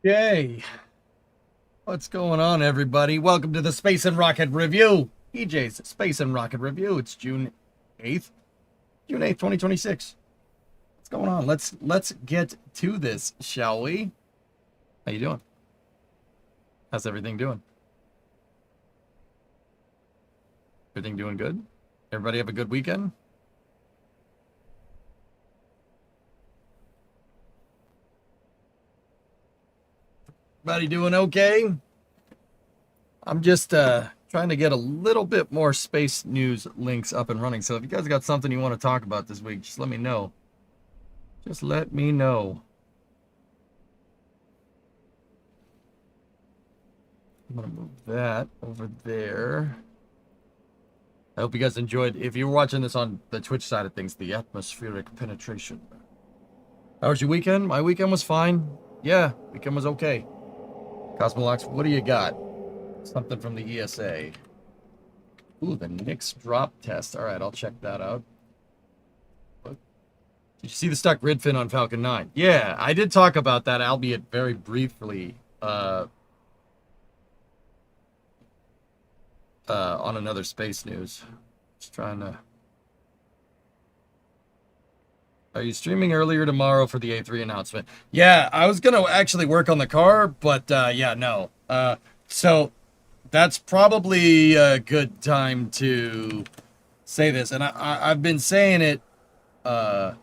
Yay. What's going on, everybody? Welcome to the Space and Rocket Review. EJ's Space and Rocket Review. It's June 8th. June 8th, 2026. What's going on? Let's get to this, shall we? How you doing? How's everything doing? Everything doing good? Everybody have a good weekend? Everybody doing okay? I'm just trying to get a little bit more space news links up and running. So if you guys got something you want to talk about this week, just let me know. Just let me know. I'm gonna move that over there. I hope you guys enjoyed. If you were watching this on the Twitch side of things, the atmospheric penetration. How was your weekend? My weekend was fine. Yeah, weekend was okay. Cosmolox, what do you got? Something from the ESA. Ooh, the Knicks drop test. All right, I'll check that out. Did you see the stuck grid fin on Falcon 9? Yeah, I did talk about that, albeit very briefly, on another space news. Just trying to. Are you streaming earlier tomorrow for the A3 announcement? Yeah, I was gonna actually work on the car, but yeah, no. So that's probably a good time to say this, and I've been saying it. I've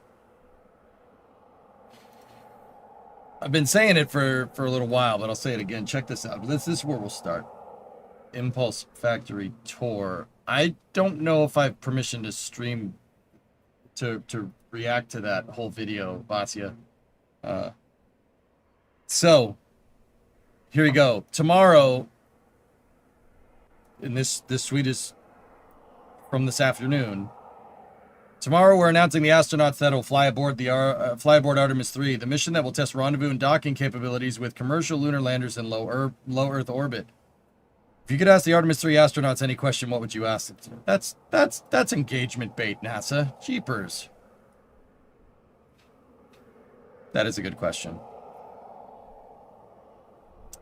been saying it for a little while, but I'll say it again. Check this out. This is where we'll start. Impulse Factory Tour. I don't know if I have permission to stream to react to that whole video, Vasya. So here we go. Tomorrow, and this tweet is from this afternoon. Tomorrow, we're announcing the astronauts that will fly aboard Artemis 3, the mission that will test rendezvous and docking capabilities with commercial lunar landers in low Earth orbit. If you could ask the Artemis 3 astronauts any question, what would you ask them? That's engagement bait, NASA. Jeepers. That is a good question.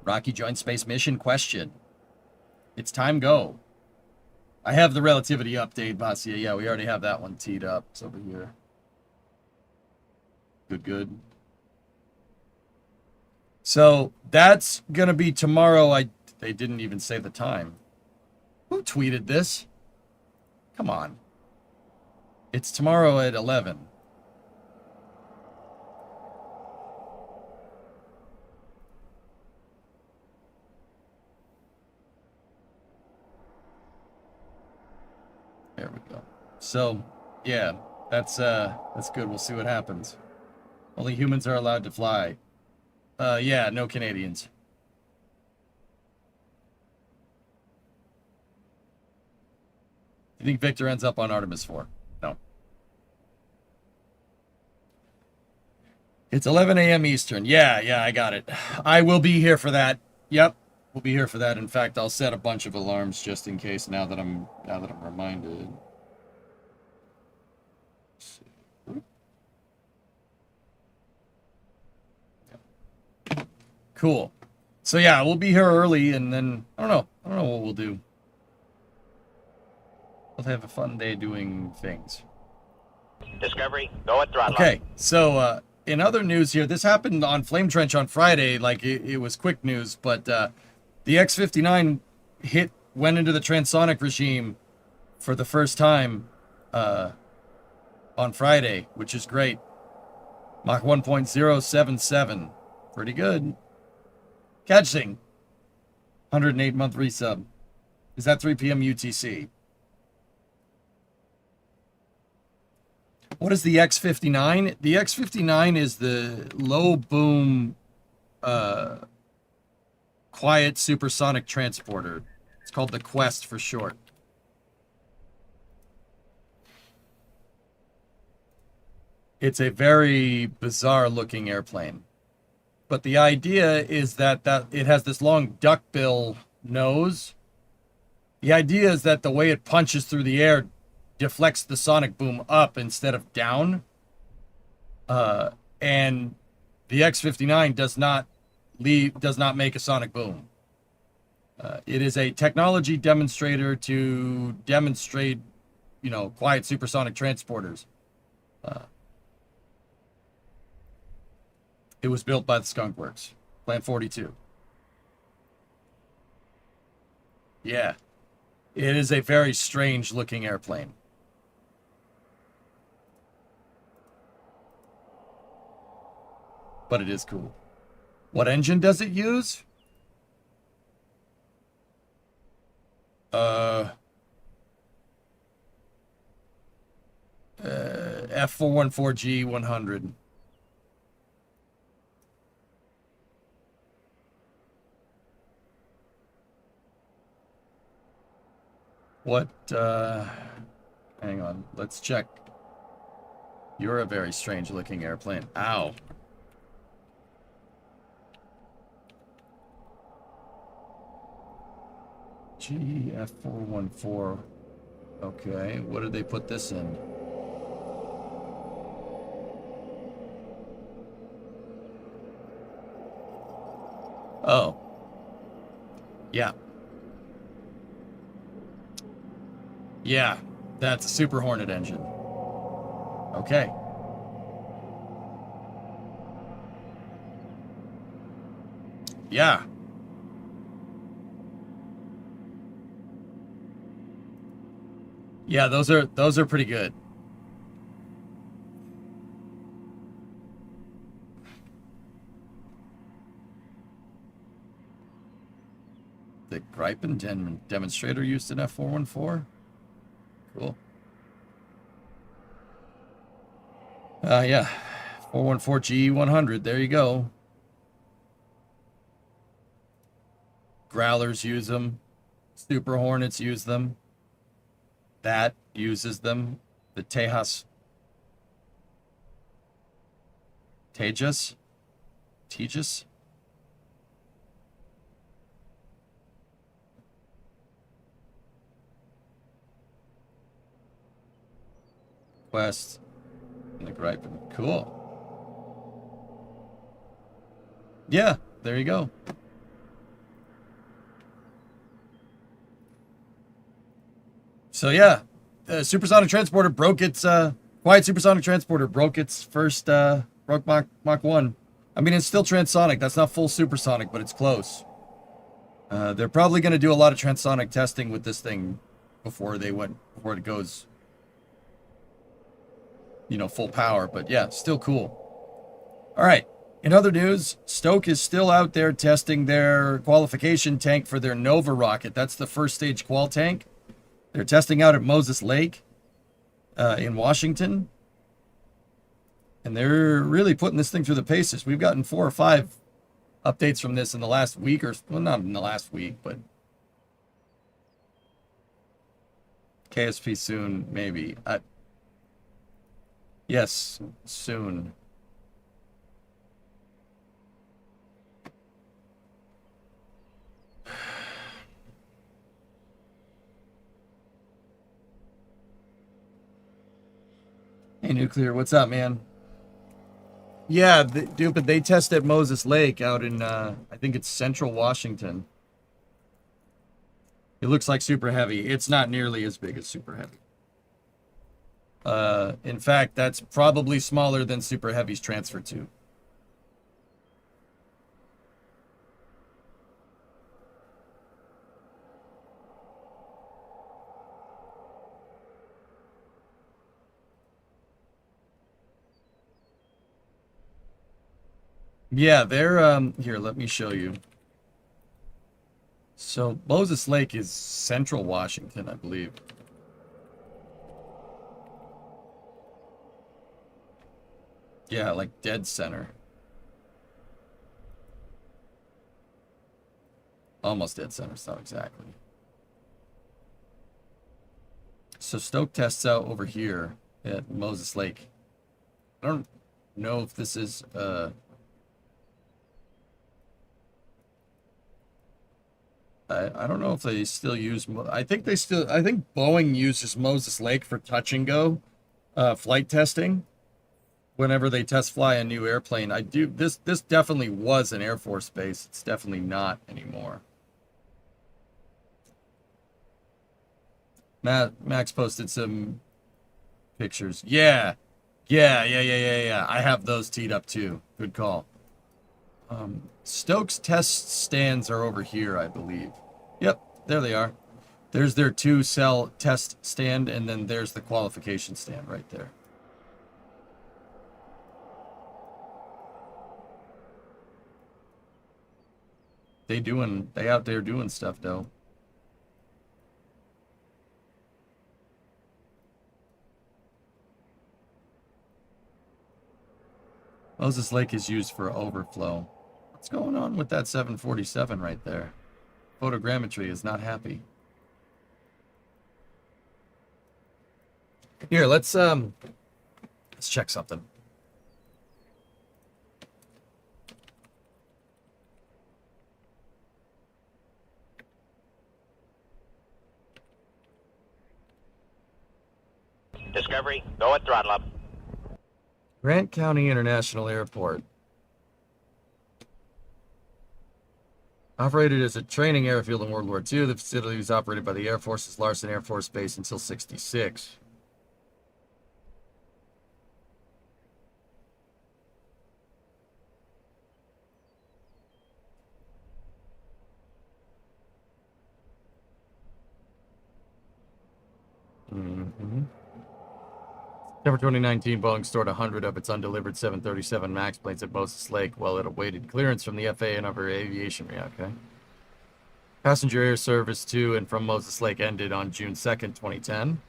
Rocky Joint Space Mission question. It's time go. I have the relativity update, Vasya. Yeah, we already have that one teed up. It's over here. Good. So that's going to be tomorrow. They didn't even say the time. Who tweeted this? Come on. It's tomorrow at 11. There we go. So, yeah, that's good. We'll see what happens. Only humans are allowed to fly. Yeah, no Canadians. You think Victor ends up on Artemis 4? No. It's 11 a.m. Eastern. Yeah, I got it. I will be here for that. Yep, we'll be here for that. In fact, I'll set a bunch of alarms just in case now that I'm reminded. Cool. So yeah, we'll be here early, and then I don't know what we'll do. We'll have a fun day doing things. Discovery, go at throttle. Okay, so in other news here, this happened on Flame Trench on Friday. Like it was quick news, but the X-59 went into the transonic regime for the first time on Friday, which is great. Mach 1.077, pretty good. Catching, 108-month resub. Is that 3 p.m. UTC? What is the X-59? The X-59 is the low boom, quiet supersonic transporter. It's called the Quest for short. It's a very bizarre looking airplane. But the idea is that it has this long duckbill nose. The idea is that the way it punches through the air deflects the sonic boom up instead of down. And the X-59 does not does not make a sonic boom. It is a technology demonstrator to demonstrate, quiet supersonic transporters. It was built by the Skunk Works, Plant 42. Yeah, it is a very strange looking airplane. But it is cool. What engine does it use? F414G100. What, hang on, let's check. You're a very strange looking airplane. Ow. GF414. Okay, what did they put this in? Oh. Yeah. Yeah, that's a Super Hornet engine. Okay. Yeah. Yeah, those are pretty good. The Gripen demonstrator used an F414? Cool. Yeah. 414G100, there you go. Growlers use them. Super Hornets use them. That uses them. The Tejas. Tejas? Quest. And the Gripen. Cool. Yeah, there you go. So yeah, the supersonic transporter broke its quiet supersonic transporter broke its first broke Mach 1. I mean, it's still transonic. That's not full supersonic, but it's close. They're probably going to do a lot of transonic testing with this thing before it goes, full power. But yeah, still cool. All right. In other news, Stoke is still out there testing their qualification tank for their Nova rocket. That's the first stage qual tank. They're testing out at Moses Lake in Washington. And they're really putting this thing through the paces. We've gotten 4 or 5 updates from this in the last week, well, not in the last week, but KSP soon, maybe. Yes, soon. Hey, Nuclear, what's up, man? Yeah, dude, but they test at Moses Lake out in, I think it's Central Washington. It looks like Super Heavy. It's not nearly as big as Super Heavy. In fact, that's probably smaller than Super Heavy's transfer tube. Yeah, they're here, let me show you. So Moses Lake is Central Washington, I believe. Yeah, like dead center. Almost dead center, so not exactly. So Stoke tests out over here at Moses Lake. I don't know if this is I don't know if they still use. I think Boeing uses Moses Lake for touch and go flight testing. whenever they test fly a new airplane. This definitely was an Air Force base. It's definitely not anymore. Max posted some pictures. Yeah. I have those teed up too. Good call. Stokes test stands are over here, I believe. Yep, there they are. There's their 2-cell test stand, and then there's the qualification stand right there. They out there doing stuff though. Moses Lake is used for overflow. What's going on with that 747 right there? Photogrammetry is not happy. Here, let's check something. Discovery, go at throttle up. Grant County International Airport. Operated as a training airfield in World War II, the facility was operated by the Air Force's Larson Air Force Base until '66. September 2019, Boeing stored 100 of its undelivered 737 MAX planes at Moses Lake while it awaited clearance from the FAA and other aviation. Okay. Passenger air service to and from Moses Lake ended on June 2nd, 2010.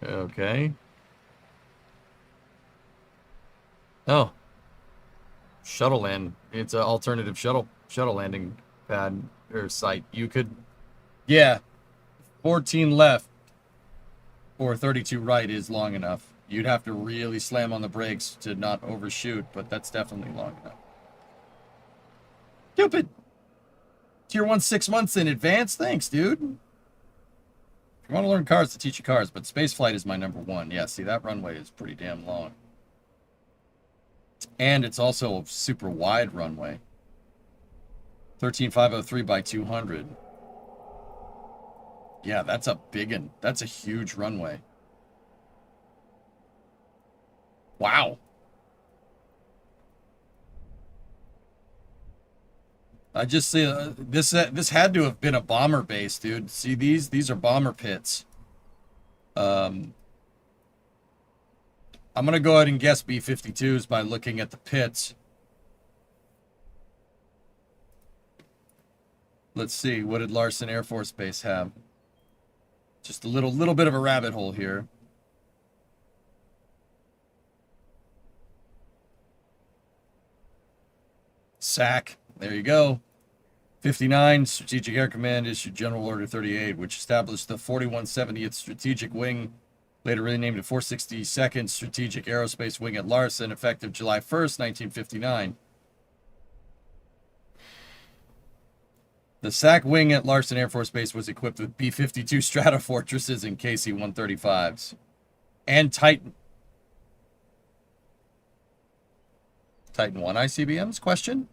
Okay. Oh. Shuttle land. It's an alternative shuttle landing pad or site. You could, yeah, 14 left or 32 right is long enough. You'd have to really slam on the brakes to not overshoot, but that's definitely long enough. Stupid. Tier 1 6 months in advance? Thanks, dude. If you want to learn cars, to teach you cars, but spaceflight is my number one. Yeah, see, that runway is pretty damn long. And it's also a super wide runway. 13503 by 200. Yeah, that's a big one. That's a huge runway. Wow. I just see this had to have been a bomber base, dude. See these are bomber pits. I'm gonna go ahead and guess B-52s by looking at the pits. Let's see, what did Larson Air Force Base have? Just a little bit of a rabbit hole here. SAC. There you go. 59, Strategic Air Command issued General Order 38, which established the 4170th Strategic Wing, later renamed the 462nd Strategic Aerospace Wing at Larson, effective July 1st, 1959. The SAC wing at Larson Air Force Base was equipped with B-52 Stratofortresses and KC-135s. And Titan 1 ICBMs? Question?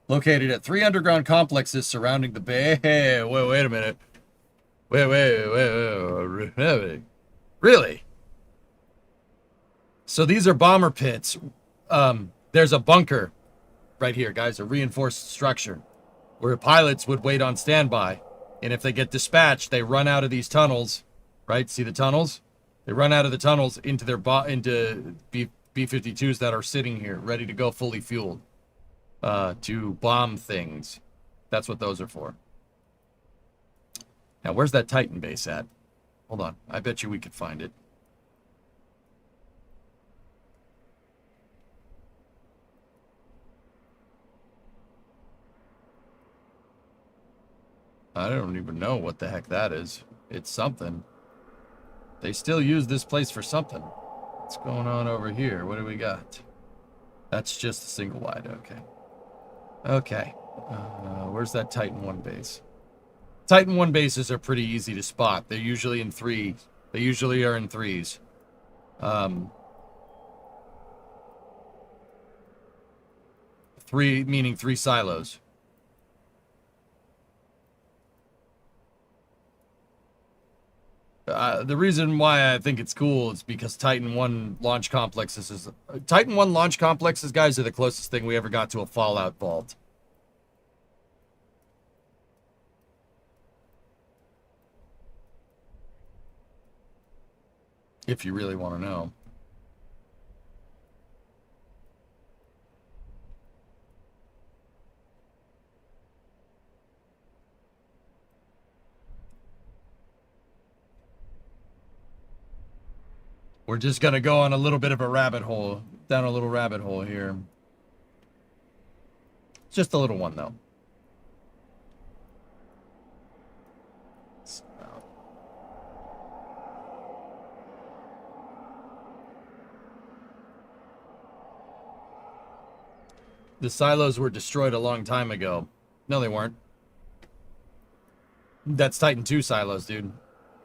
Located at 3 underground complexes surrounding the bay. Hey, wait a minute. Wait. Really? So these are bomber pits. There's a bunker right here, guys, a reinforced structure where pilots would wait on standby. And if they get dispatched, they run out of these tunnels, right? See the tunnels? They run out of the tunnels into their B-52s that are sitting here, ready to go fully fueled to bomb things. That's what those are for. Now, where's that Titan base at? Hold on. I bet you we could find it. I don't even know what the heck that is. It's something. They still use this place for something. What's going on over here? What do we got? That's just a single wide. Okay. Okay. Where's that Titan 1 base? Titan 1 bases are pretty easy to spot. They're usually in 3. They usually are in 3s. 3, meaning 3 silos. The reason why I think it's cool is because Titan 1 launch complexes Titan 1 launch complexes, guys, are the closest thing we ever got to a Fallout vault. If you really want to know. We're just going to go on a little bit of a rabbit hole, down a little rabbit hole here. Just a little one, though. The silos were destroyed a long time ago. No, they weren't. That's Titan 2 silos, dude.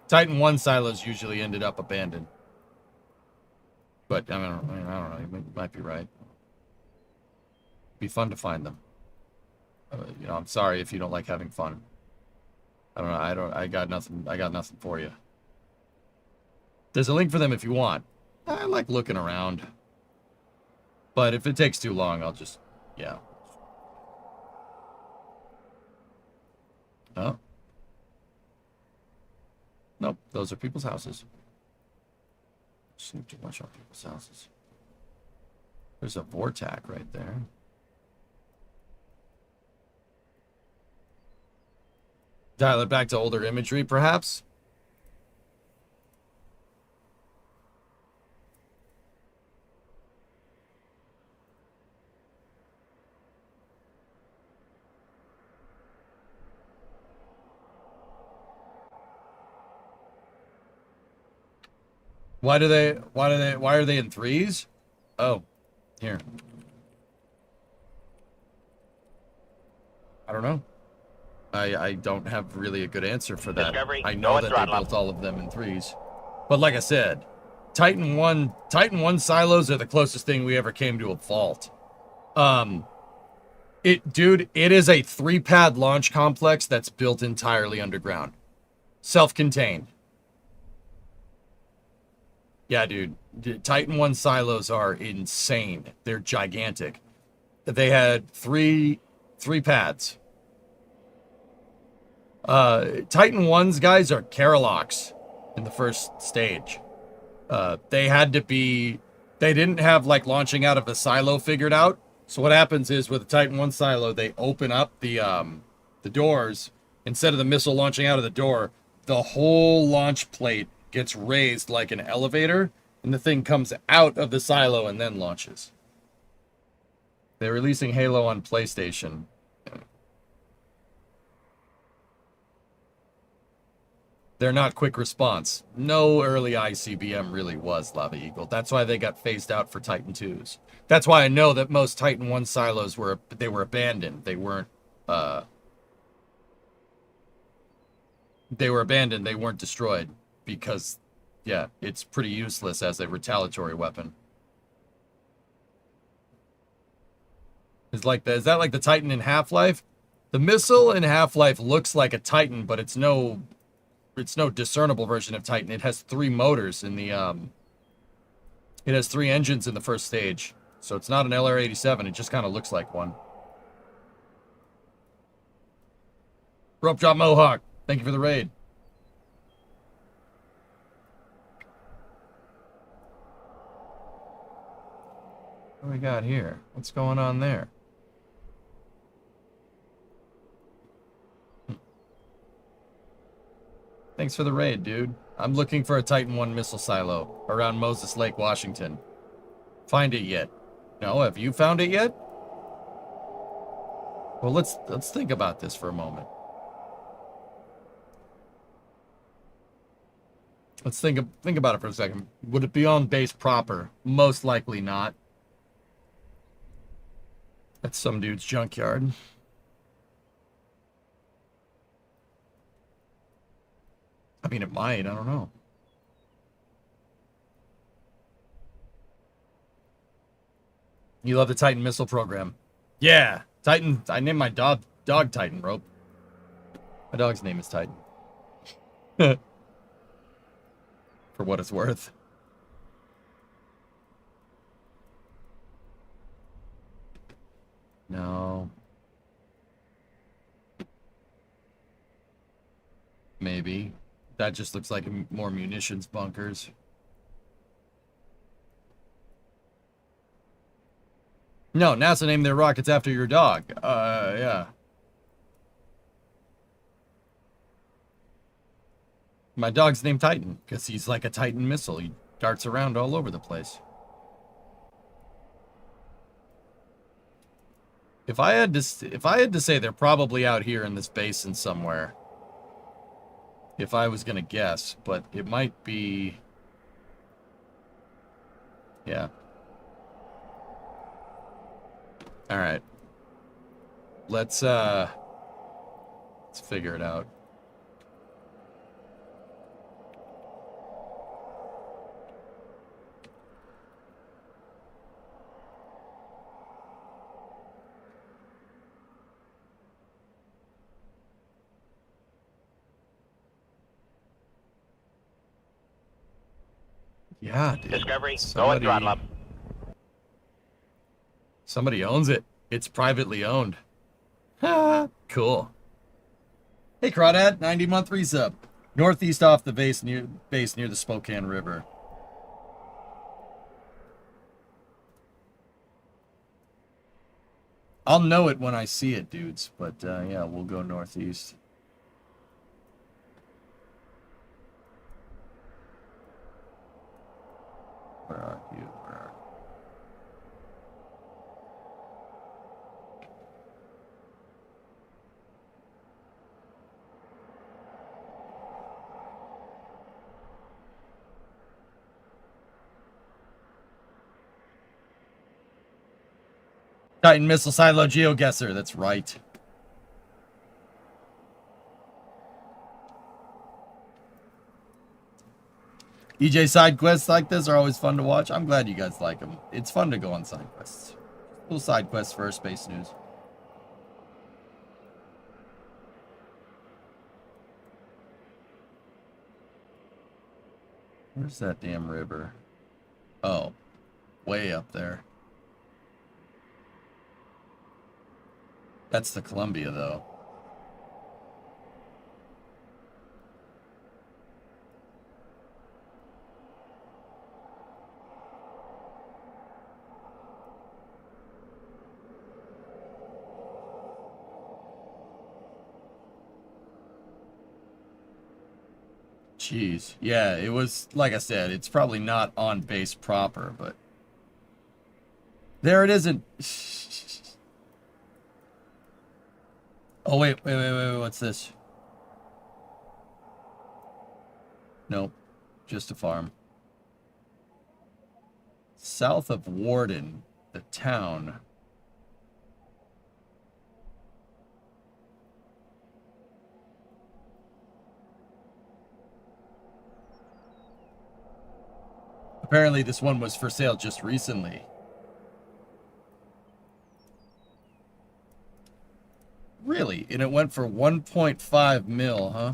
Titan 1 silos usually ended up abandoned. But, I don't know. You might be right. Be fun to find them. You know, I'm sorry if you don't like having fun. I don't know. I got nothing for you. There's a link for them if you want. I like looking around. But if it takes too long, I'll just... Yeah. Oh. Nope, those are people's houses. Sneak too much on people's houses. There's a Vortac right there. Dial it back to older imagery, perhaps? Why are they in 3s? Oh, here. I don't know. I don't have really a good answer for that. Discovery, I know that they built all of them in 3s. But like I said, Titan 1 silos are the closest thing we ever came to a vault. Dude, it is a 3-pad launch complex that's built entirely underground. Self-contained. Yeah, dude. Titan 1 silos are insane. They're gigantic. They had three pads. Titan 1's guys are Carolocks in the first stage. They didn't have like launching out of a silo figured out. So what happens is with a Titan 1 silo, they open up the doors. Instead of the missile launching out of the door, the whole launch plate gets raised like an elevator, and the thing comes out of the silo and then launches. They're releasing Halo on PlayStation. They're not quick response. No early ICBM really was Lava Eagle. That's why they got phased out for Titan 2s. That's why I know that most Titan 1 silos were abandoned. They weren't abandoned. They weren't destroyed because, yeah, it's pretty useless as a retaliatory weapon. Is that like the Titan in Half-Life? The missile in Half-Life looks like a Titan, but it's no discernible version of Titan. It has 3 motors in the it has 3 engines in the first stage. So it's not an LR-87, it just kind of looks like one. Rope Drop Mohawk, thank you for the raid. What do we got here? What's going on there? Thanks for the raid, dude. I'm looking for a Titan 1 missile silo around Moses Lake, Washington. Find it yet? No, have you found it yet? Well, let's think about this for a moment. Let's think about it for a second. Would it be on base proper? Most likely not. That's some dude's junkyard. I mean, it might. I don't know. You love the Titan missile program. Yeah, Titan. I named my dog Titan Rope. My dog's name is Titan. For what it's worth. No. Maybe. That just looks like more munitions bunkers. No, NASA named their rockets after your dog. Yeah. My dog's named Titan because he's like a Titan missile. He darts around all over the place. If I had to say, they're probably out here in this basin somewhere. If I was gonna guess, but it might be. Yeah. All right. Let's figure it out. Yeah, dude. Discovery, go and throttle up. Somebody owns it. It's privately owned. Cool. Hey, Crawdad, 90-month resub. Northeast off the base near the Spokane River. I'll know it when I see it, dudes. But yeah, we'll go northeast. Where are you? Where are you? Titan Missile Silo GeoGuessr, that's right. EJ side quests like this are always fun to watch. I'm glad you guys like them. It's fun to go on side quests. Little side quests for space news. Where's that damn river? Oh, way up there. That's the Columbia, though. Jeez. Yeah, it was, like I said, it's probably not on base proper, but... There it isn't. Oh, wait, what's this? Nope. Just a farm. South of Warden, the town... Apparently this one was for sale just recently. Really? And it went for 1.5 mil, huh?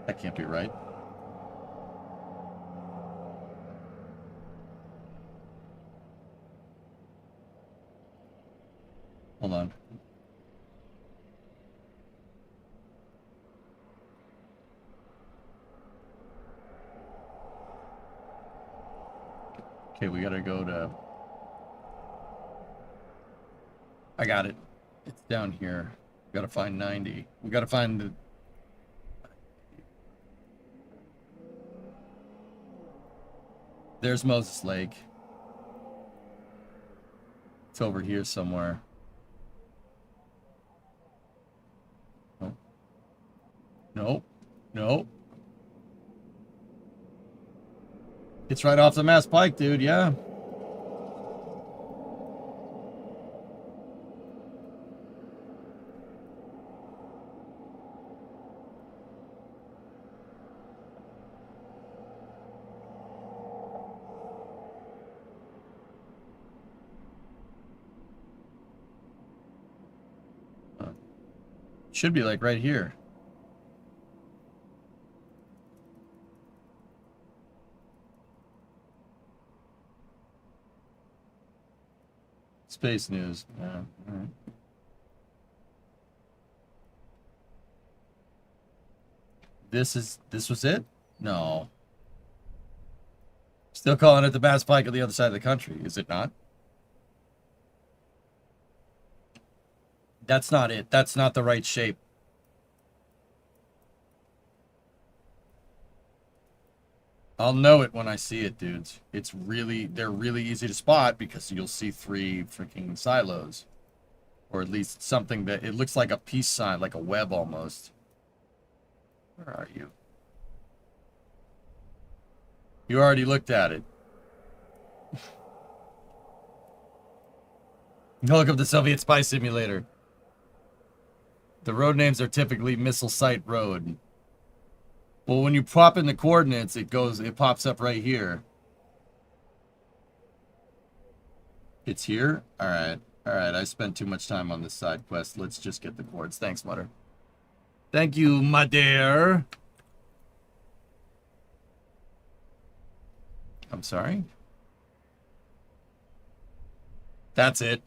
That can't be right. Hold on. Okay, we gotta go to... I got it. It's down here. We gotta find 90. We gotta find the... There's Moses Lake. It's over here somewhere. Nope. Nope. Nope. It's right off the Mass Pike, dude, yeah. Should be like right here. Space news. Yeah. All right. This was it? No. Still calling it the Bass Pike on the other side of the country, is it not? That's not it. That's not the right shape. I'll know it when I see it, dudes. They're really easy to spot because you'll see 3 freaking silos. Or at least something that, it looks like a peace sign, like a web almost. Where are you? You already looked at it. Look up the Soviet spy simulator. The road names are typically Missile Site Road. Well, when you pop in the coordinates, it pops up right here. It's here? Alright. Alright, I spent too much time on this side quest. Let's just get the chords. Thanks, Mutter. Thank you, Mutter. I'm sorry? That's it.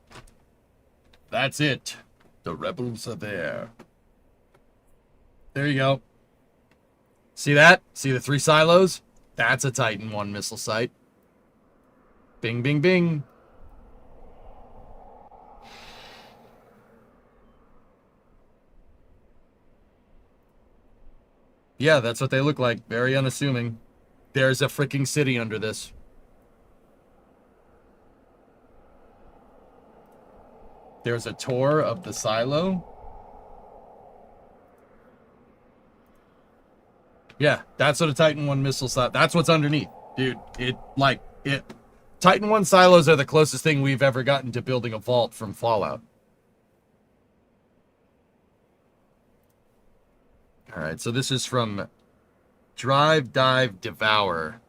That's it. The rebels are there. There you go. See that? See the 3 silos? That's a Titan 1 missile site. Bing, bing, bing. Yeah, that's what they look like. Very unassuming. There's a freaking city under this. There's a tour of the silo. Yeah, that's what a Titan 1 missile silo. That's what's underneath. Dude, Titan 1 silos are the closest thing we've ever gotten to building a vault from Fallout. Alright, so this is from Drive, Dive, Devour.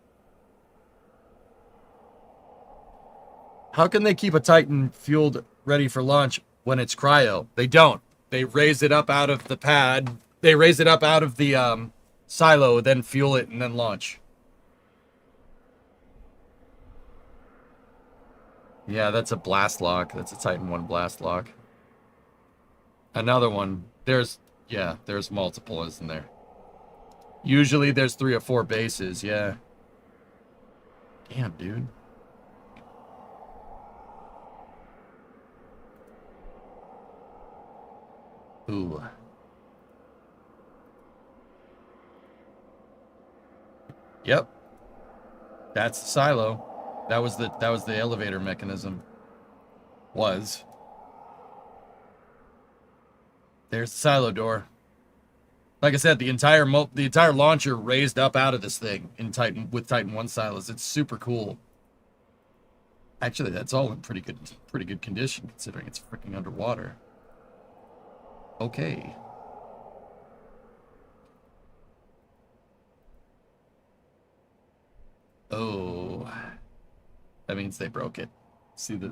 How can they keep a Titan fueled ready for launch when it's cryo? They don't. They raise it up out of the pad. They raise it up out of the silo, then fuel it, and then launch. Yeah, that's a blast lock. That's a Titan 1 blast lock. Another one. There's multiple, isn't there? Usually there's 3 or 4 bases, yeah. Damn, dude. Ooh. Yep. That's the silo. That was the elevator mechanism. There's the silo door. Like I said, the entire launcher raised up out of this thing in Titan 1 silos. It's super cool. Actually, that's all in pretty good condition considering it's freaking underwater. Okay. Oh. That means they broke it. See the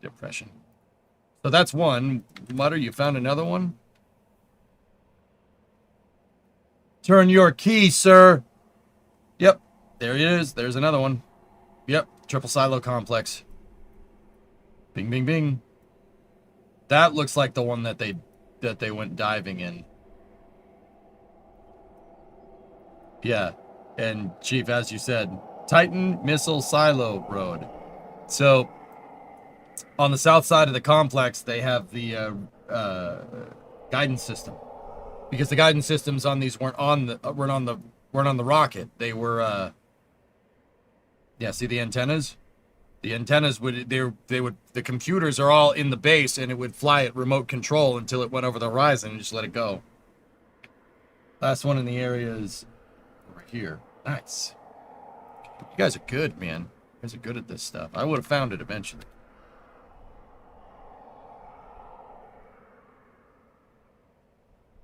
depression. So that's one. Mutter, you found another one? Turn your key, sir. Yep. There it is. There's another one. Yep. Triple silo complex. Bing, bing, bing. That looks like the one that they went diving in. Yeah. And Chief, as you said, Titan Missile Silo Road. So on the south side of the complex, they have the guidance system, because the guidance systems on these weren't on the rocket. They were yeah. See the antennas? The antennas the computers are all in the base, and it would fly at remote control until it went over the horizon and just let it go. Last one in the area is over here. Nice. You guys are good, man. You guys are good at this stuff. I would have found it eventually.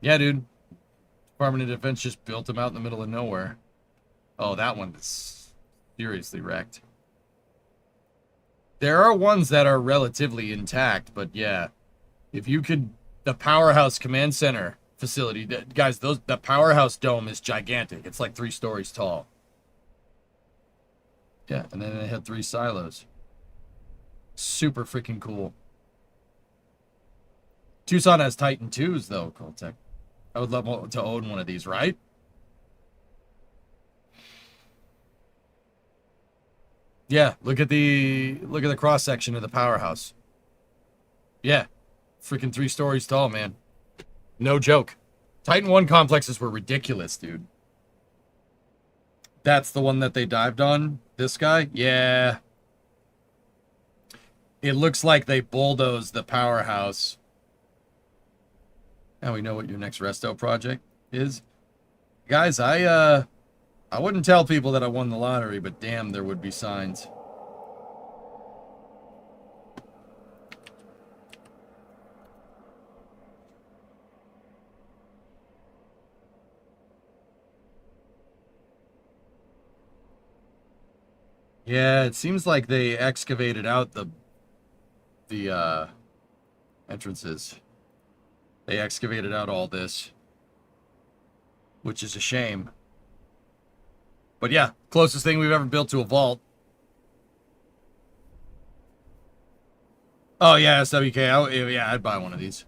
Yeah, dude. Department of Defense just built them out in the middle of nowhere. Oh, that one is seriously wrecked. There are ones that are relatively intact, but yeah. If you could the Powerhouse Command Center facility. Guys, the Powerhouse dome is gigantic. It's like 3 stories tall. Yeah, and then they had 3 silos. Super freaking cool. Tucson has Titan 2s, though, Coltec. I would love to own one of these, right? Yeah, look at the cross section of the Powerhouse. Yeah, freaking 3 stories tall, man. No joke. Titan 1 complexes were ridiculous, dude. That's the one that they dived on? This guy? Yeah. It looks like they bulldozed the Powerhouse. Now we know what your next resto project is. Guys, I wouldn't tell people that I won the lottery, but damn, there would be signs. Yeah, it seems like they excavated out the entrances. They excavated out all this, which is a shame. But yeah, closest thing we've ever built to a vault. Oh yeah, SWK. Yeah, I'd buy one of these.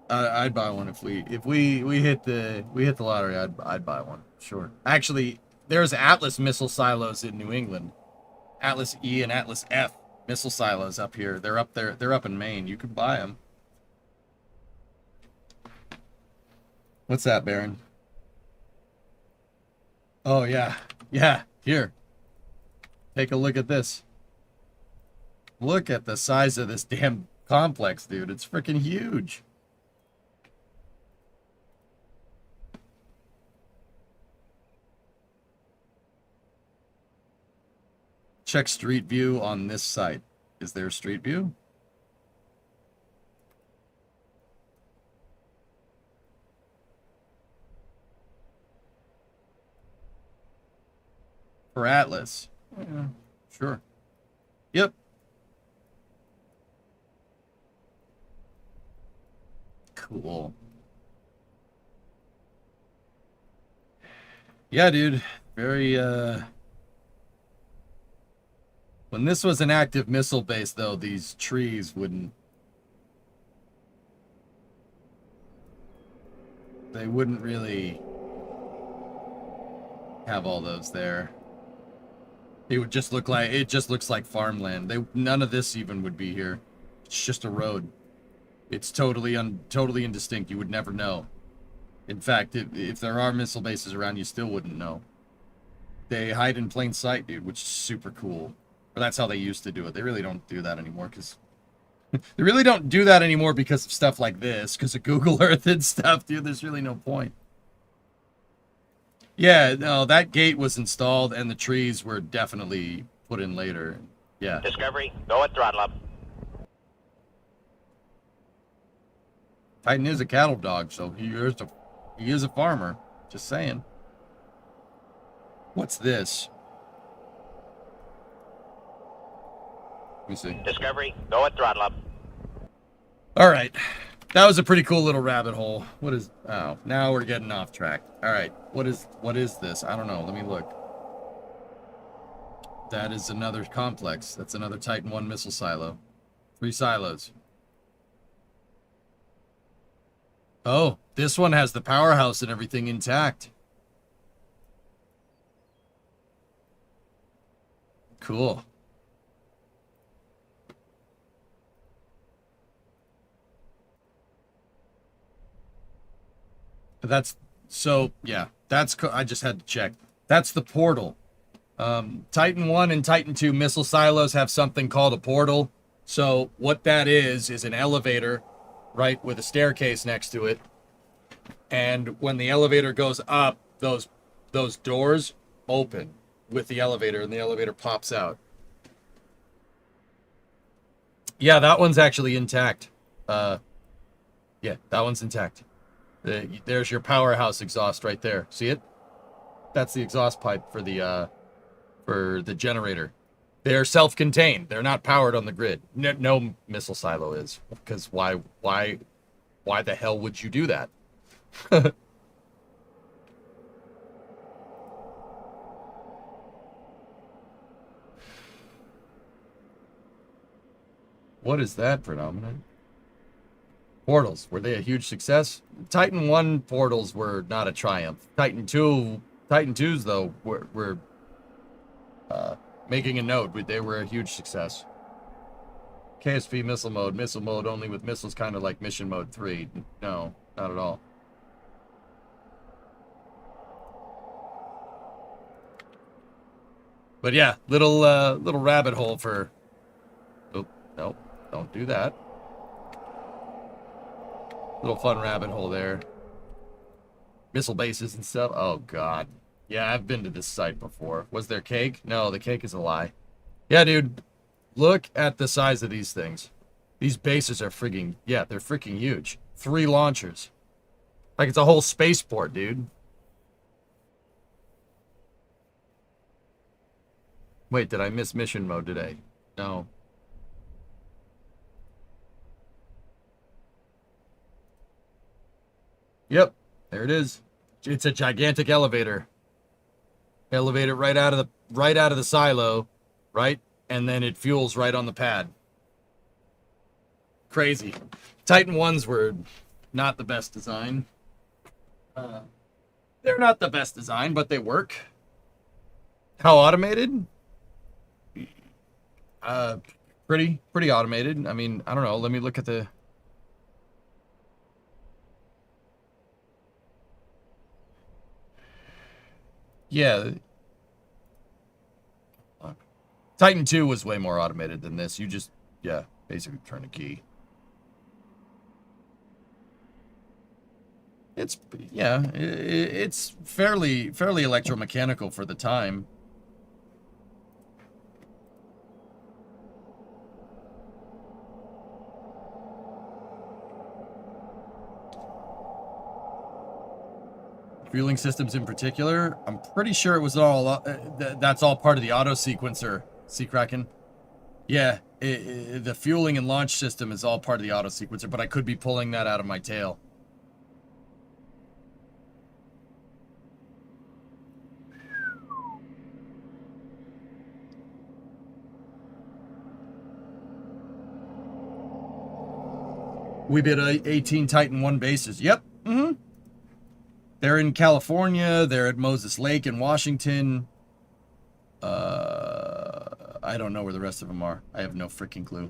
I'd buy one if we hit the lottery. I'd buy one. Sure. Actually, there's Atlas missile silos in New England. Atlas E and Atlas F missile silos up here. They're up there. They're up in Maine. You could buy them. What's that, Baron? Oh yeah. Yeah, here. Take a look at this. Look at the size of this damn complex, dude. It's freaking huge. Check Street View on this site. Is there a Street View? For Atlas. Yeah, sure. Yep. Cool. Yeah, dude. Very, when this was an active missile base, though, these trees wouldn't... They wouldn't really have all those there. It would just look like... It just looks like farmland. None of this even would be here. It's just a road. It's totally indistinct. You would never know. In fact, if there are missile bases around, you still wouldn't know. They hide in plain sight, dude, which is super cool. Or that's how they used to do it. They really don't do that anymore because... They really don't do that anymore because of stuff like this. Because of Google Earth and stuff, dude. There's really no point. Yeah, no, that gate was installed and the trees were definitely put in later. Yeah. Discovery, go at throttle up. Titan is a cattle dog, so he is a farmer. Just saying. What's this? Let me see. Discovery, go at throttle up. All right. That was a pretty cool little rabbit hole. What is... Oh, now we're getting off track. All right. What is this? I don't know. Let me look. That is another complex. That's another Titan 1 missile silo. 3 silos. Oh, this one has the powerhouse and everything intact. Cool. That's so, yeah, that's, I just had to check. That's the portal. Titan 1 and Titan 2 missile silos have something called a portal. So what that is an elevator, right, with a staircase next to it. And when the elevator goes up, those doors open with the elevator and the elevator pops out. Yeah, that one's actually intact. Yeah, that one's intact. There's your powerhouse exhaust right there. See it? That's the exhaust pipe for the generator. They're self-contained. They're not powered on the grid. No missile silo is, because why the hell would you do that? What is that phenomenon? Portals, were they a huge success? Titan 1 portals were not a triumph. Titan 2's though were making a note, but they were a huge success. KSP missile mode only with missiles, kind of like mission mode 3. No, not at all. But yeah, little rabbit hole for. Oh, no, don't do that. Little fun rabbit hole there. Missile bases and stuff. Oh god. Yeah, I've been to this site before. Was there cake? No, the cake is a lie. Yeah, dude. Look at the size of these things. These bases are frigging, yeah, they're freaking huge. 3 launchers. Like it's a whole spaceport, dude. Wait, did I miss mission mode today? No. Yep, there it is. It's a gigantic elevator. Elevate it right out of the silo, right? And then it fuels right on the pad. Crazy. Titan 1s were not the best design. They're not the best design, but they work. How automated? Pretty automated. I mean, I don't know. Let me look at the. Yeah. Titan 2 was way more automated than this. You just, yeah, basically turn a key. It's, yeah, it's fairly electromechanical for the time. Fueling systems in particular, I'm pretty sure it was all, that's all part of the auto sequencer, Sea Kraken. Yeah, the fueling and launch system is all part of the auto sequencer, but I could be pulling that out of my tail. We bid 18 Titan 1 bases. Yep. Mm-hmm. They're in California. They're at Moses Lake in Washington. I don't know where the rest of them are. I have no freaking clue.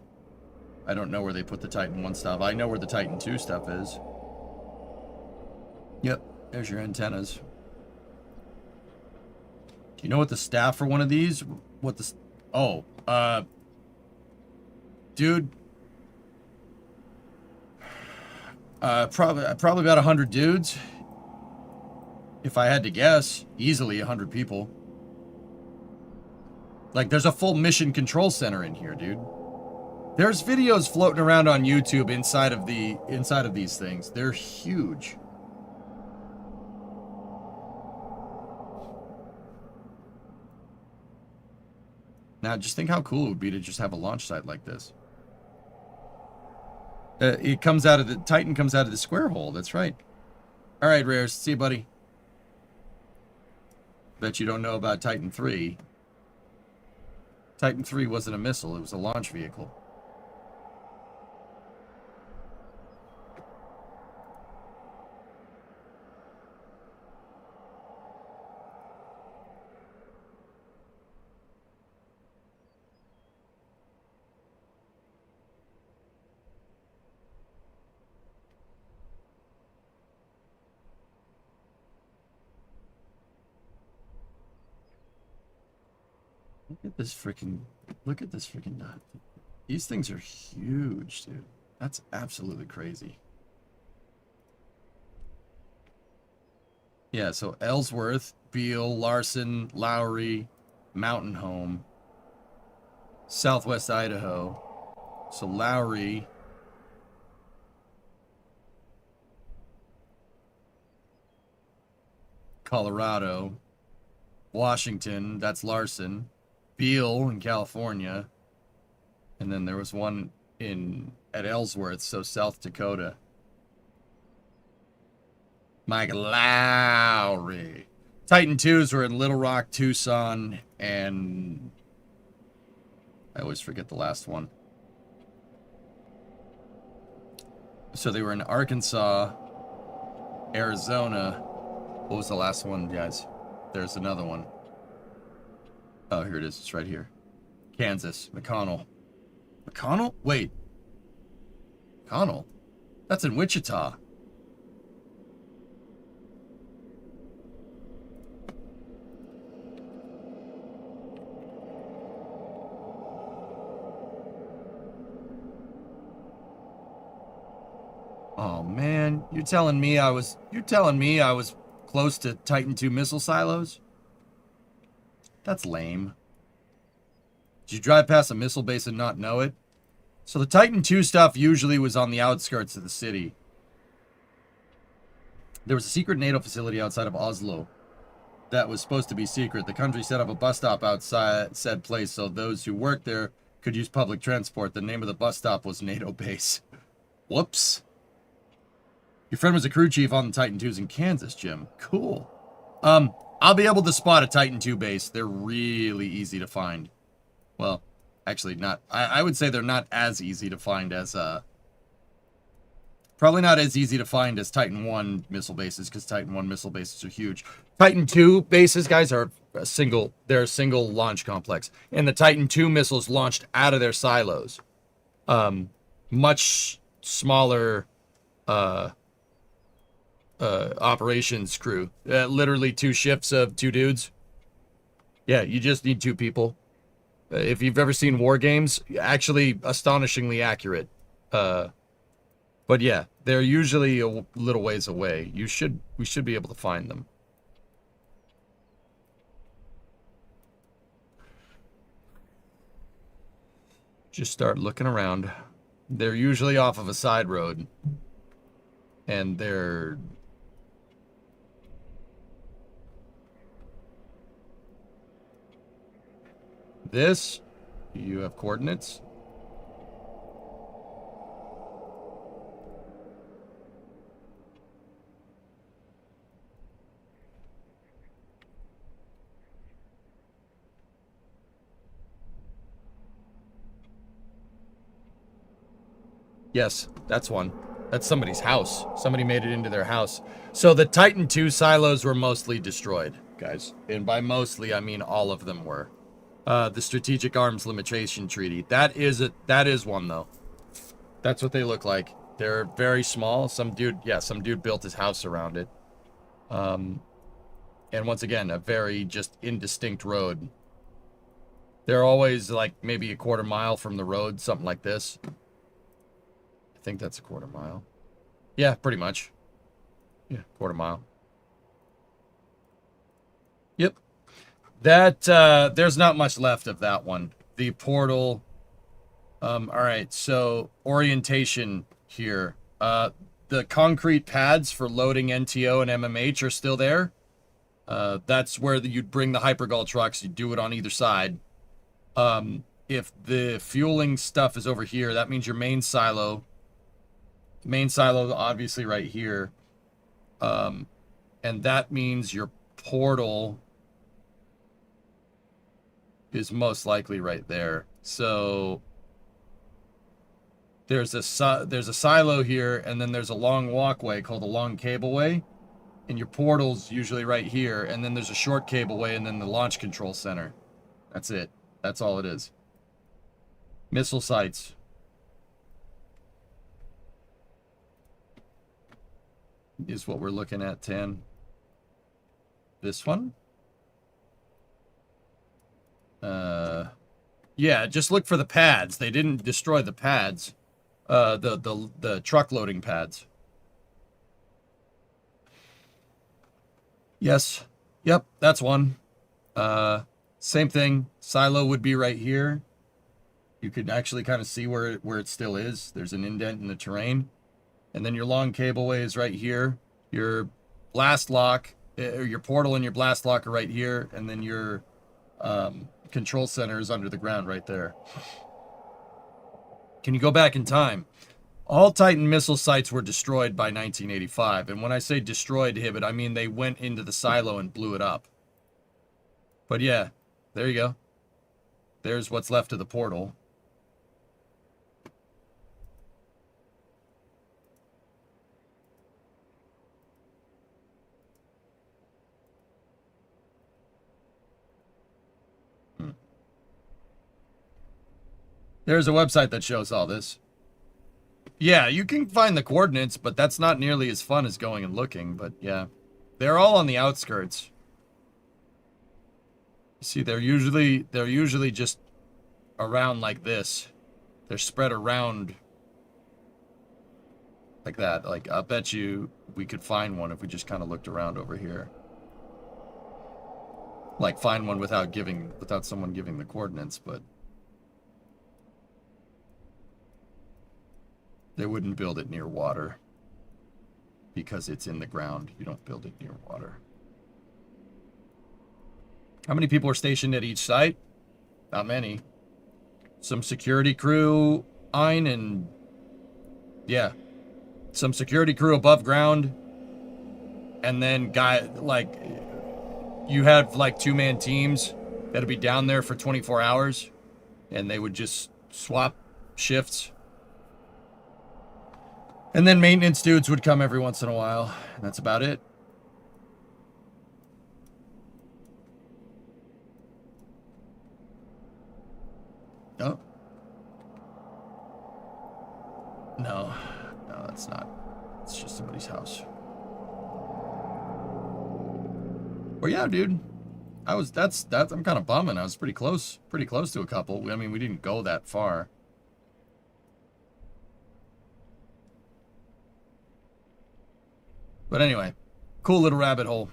I don't know where they put the Titan 1 stuff. I know where the Titan 2 stuff is. Yep. There's your antennas. Do you know what the staff for one of these? What the... Oh. Dude... probably about 100 dudes. If I had to guess, easily 100 people. Like, there's a full mission control center in here, dude. There's videos floating around on YouTube inside of these things. They're huge. Now, just think how cool it would be to just have a launch site like this. It comes out of the Titan comes out of the square hole. That's right. All right, Rares. See you, buddy. Bet you don't know about Titan 3. Titan 3 wasn't a missile. It was a launch vehicle. Look at this freaking nut. These things are huge, dude. That's absolutely crazy. Yeah, so Ellsworth, Beale, Larson, Lowry, Mountain Home, Southwest Idaho. So Lowry, Colorado, Washington, that's Larson. Beale in California. And then there was one at Ellsworth, so South Dakota. Mike Lowry. Titan 2s were in Little Rock, Tucson, and I always forget the last one. So they were in Arkansas, Arizona. What was the last one, guys? There's another one. Oh, here it is. It's right here. Kansas. McConnell. McConnell? Wait. McConnell? That's in Wichita. Oh man, you're telling me I was close to Titan 2 missile silos? That's lame. Did you drive past a missile base and not know it? So the Titan 2 stuff usually was on the outskirts of the city. There was a secret NATO facility outside of Oslo that was supposed to be secret. The country set up a bus stop outside said place so those who worked there could use public transport. The name of the bus stop was NATO base. Whoops. Your friend was a crew chief on the Titan 2s in Kansas, Jim. Cool. I'll be able to spot a Titan 2 base. They're really easy to find. Well, actually not. I would say they're not as easy to find as, probably not as easy to find as Titan 1 missile bases, because Titan 1 missile bases are huge. Titan 2 bases, guys, are they're a single launch complex. And the Titan 2 missiles launched out of their silos. Much smaller, operations crew. Literally 2 shifts of 2 dudes. Yeah, you just need 2 people. If you've ever seen War Games, actually astonishingly accurate. But yeah, they're usually a little ways away. We should be able to find them. Just start looking around. They're usually off of a side road. And they're... This, you have coordinates. Yes, that's one. That's somebody's house. Somebody made it into their house. So the Titan 2 silos were mostly destroyed, guys. And by mostly, I mean all of them were. The Strategic Arms Limitation Treaty. That is one, though. That's what they look like. They're very small. Some dude built his house around it. And once again, a very just indistinct road. They're always like maybe a quarter mile from the road, something like this. I think that's a quarter mile. Yeah, pretty much. Yeah, quarter mile. Yep. That, there's not much left of that one. The portal. Alright, so orientation here. The concrete pads for loading NTO and MMH are still there. That's where you'd bring the Hypergol trucks. You'd do it on either side. If the fueling stuff is over here, that means your main silo. Main silo, obviously, right here. And that means your portal is most likely right there. So there's a silo here, and then there's a long walkway called a long cableway, and your portal's usually right here, and then there's a short cableway, and then the launch control center. That's it. That's all it is. Missile sites. Is what we're looking at, Tan. This one? Yeah, just look for the pads. They didn't destroy the pads. The truck loading pads. Yes. Yep, that's one. Same thing. Silo would be right here. You could actually kind of see where it still is. There's an indent in the terrain. And then your long cableway is right here. Your blast lock, or your portal and your blast lock are right here. And then your control center is under the ground right there. Can you go back in time? All Titan missile sites were destroyed by 1985. And when I say destroyed, Hibbit, I mean they went into the silo and blew it up. But yeah, there you go. There's what's left of the portal. There's a website that shows all this. Yeah, you can find the coordinates, but that's not nearly as fun as going and looking. But yeah, they're all on the outskirts. See, they're usually just around like this. They're spread around like that. Like, I bet you we could find one if we just kind of looked around over here. Like, find one without someone giving the coordinates, but they wouldn't build it near water because it's in the ground. You don't build it near water. How many people are stationed at each site? Not many. Some security crew, and yeah, some security crew above ground, and then you have like 2-man teams that'd be down there for 24 hours, and they would just swap shifts. And then maintenance dudes would come every once in a while, and that's about it. Oh. No, that's not. It's just somebody's house. Well, yeah, dude. I'm kind of bumming. I was pretty close to a couple. I mean, we didn't go that far. But anyway, cool little rabbit hole.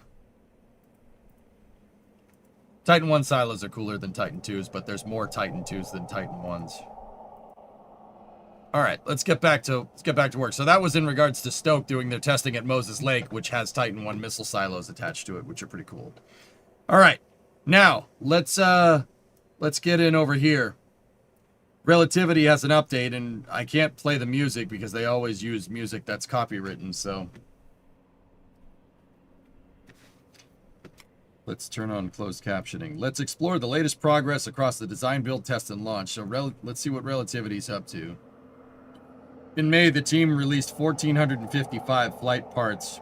Titan 1 silos are cooler than Titan 2s, but there's more Titan 2s than Titan 1s. All right, let's get back to work. So that was in regards to Stoke doing their testing at Moses Lake, which has Titan 1 missile silos attached to it, which are pretty cool. All right, now let's get in over here. Relativity has an update, and I can't play the music because they always use music that's copywritten, so let's turn on closed captioning. Let's explore the latest progress across the design, build, test, and launch. So let's see what Relativity's up to. In May, the team released 1,455 flight parts.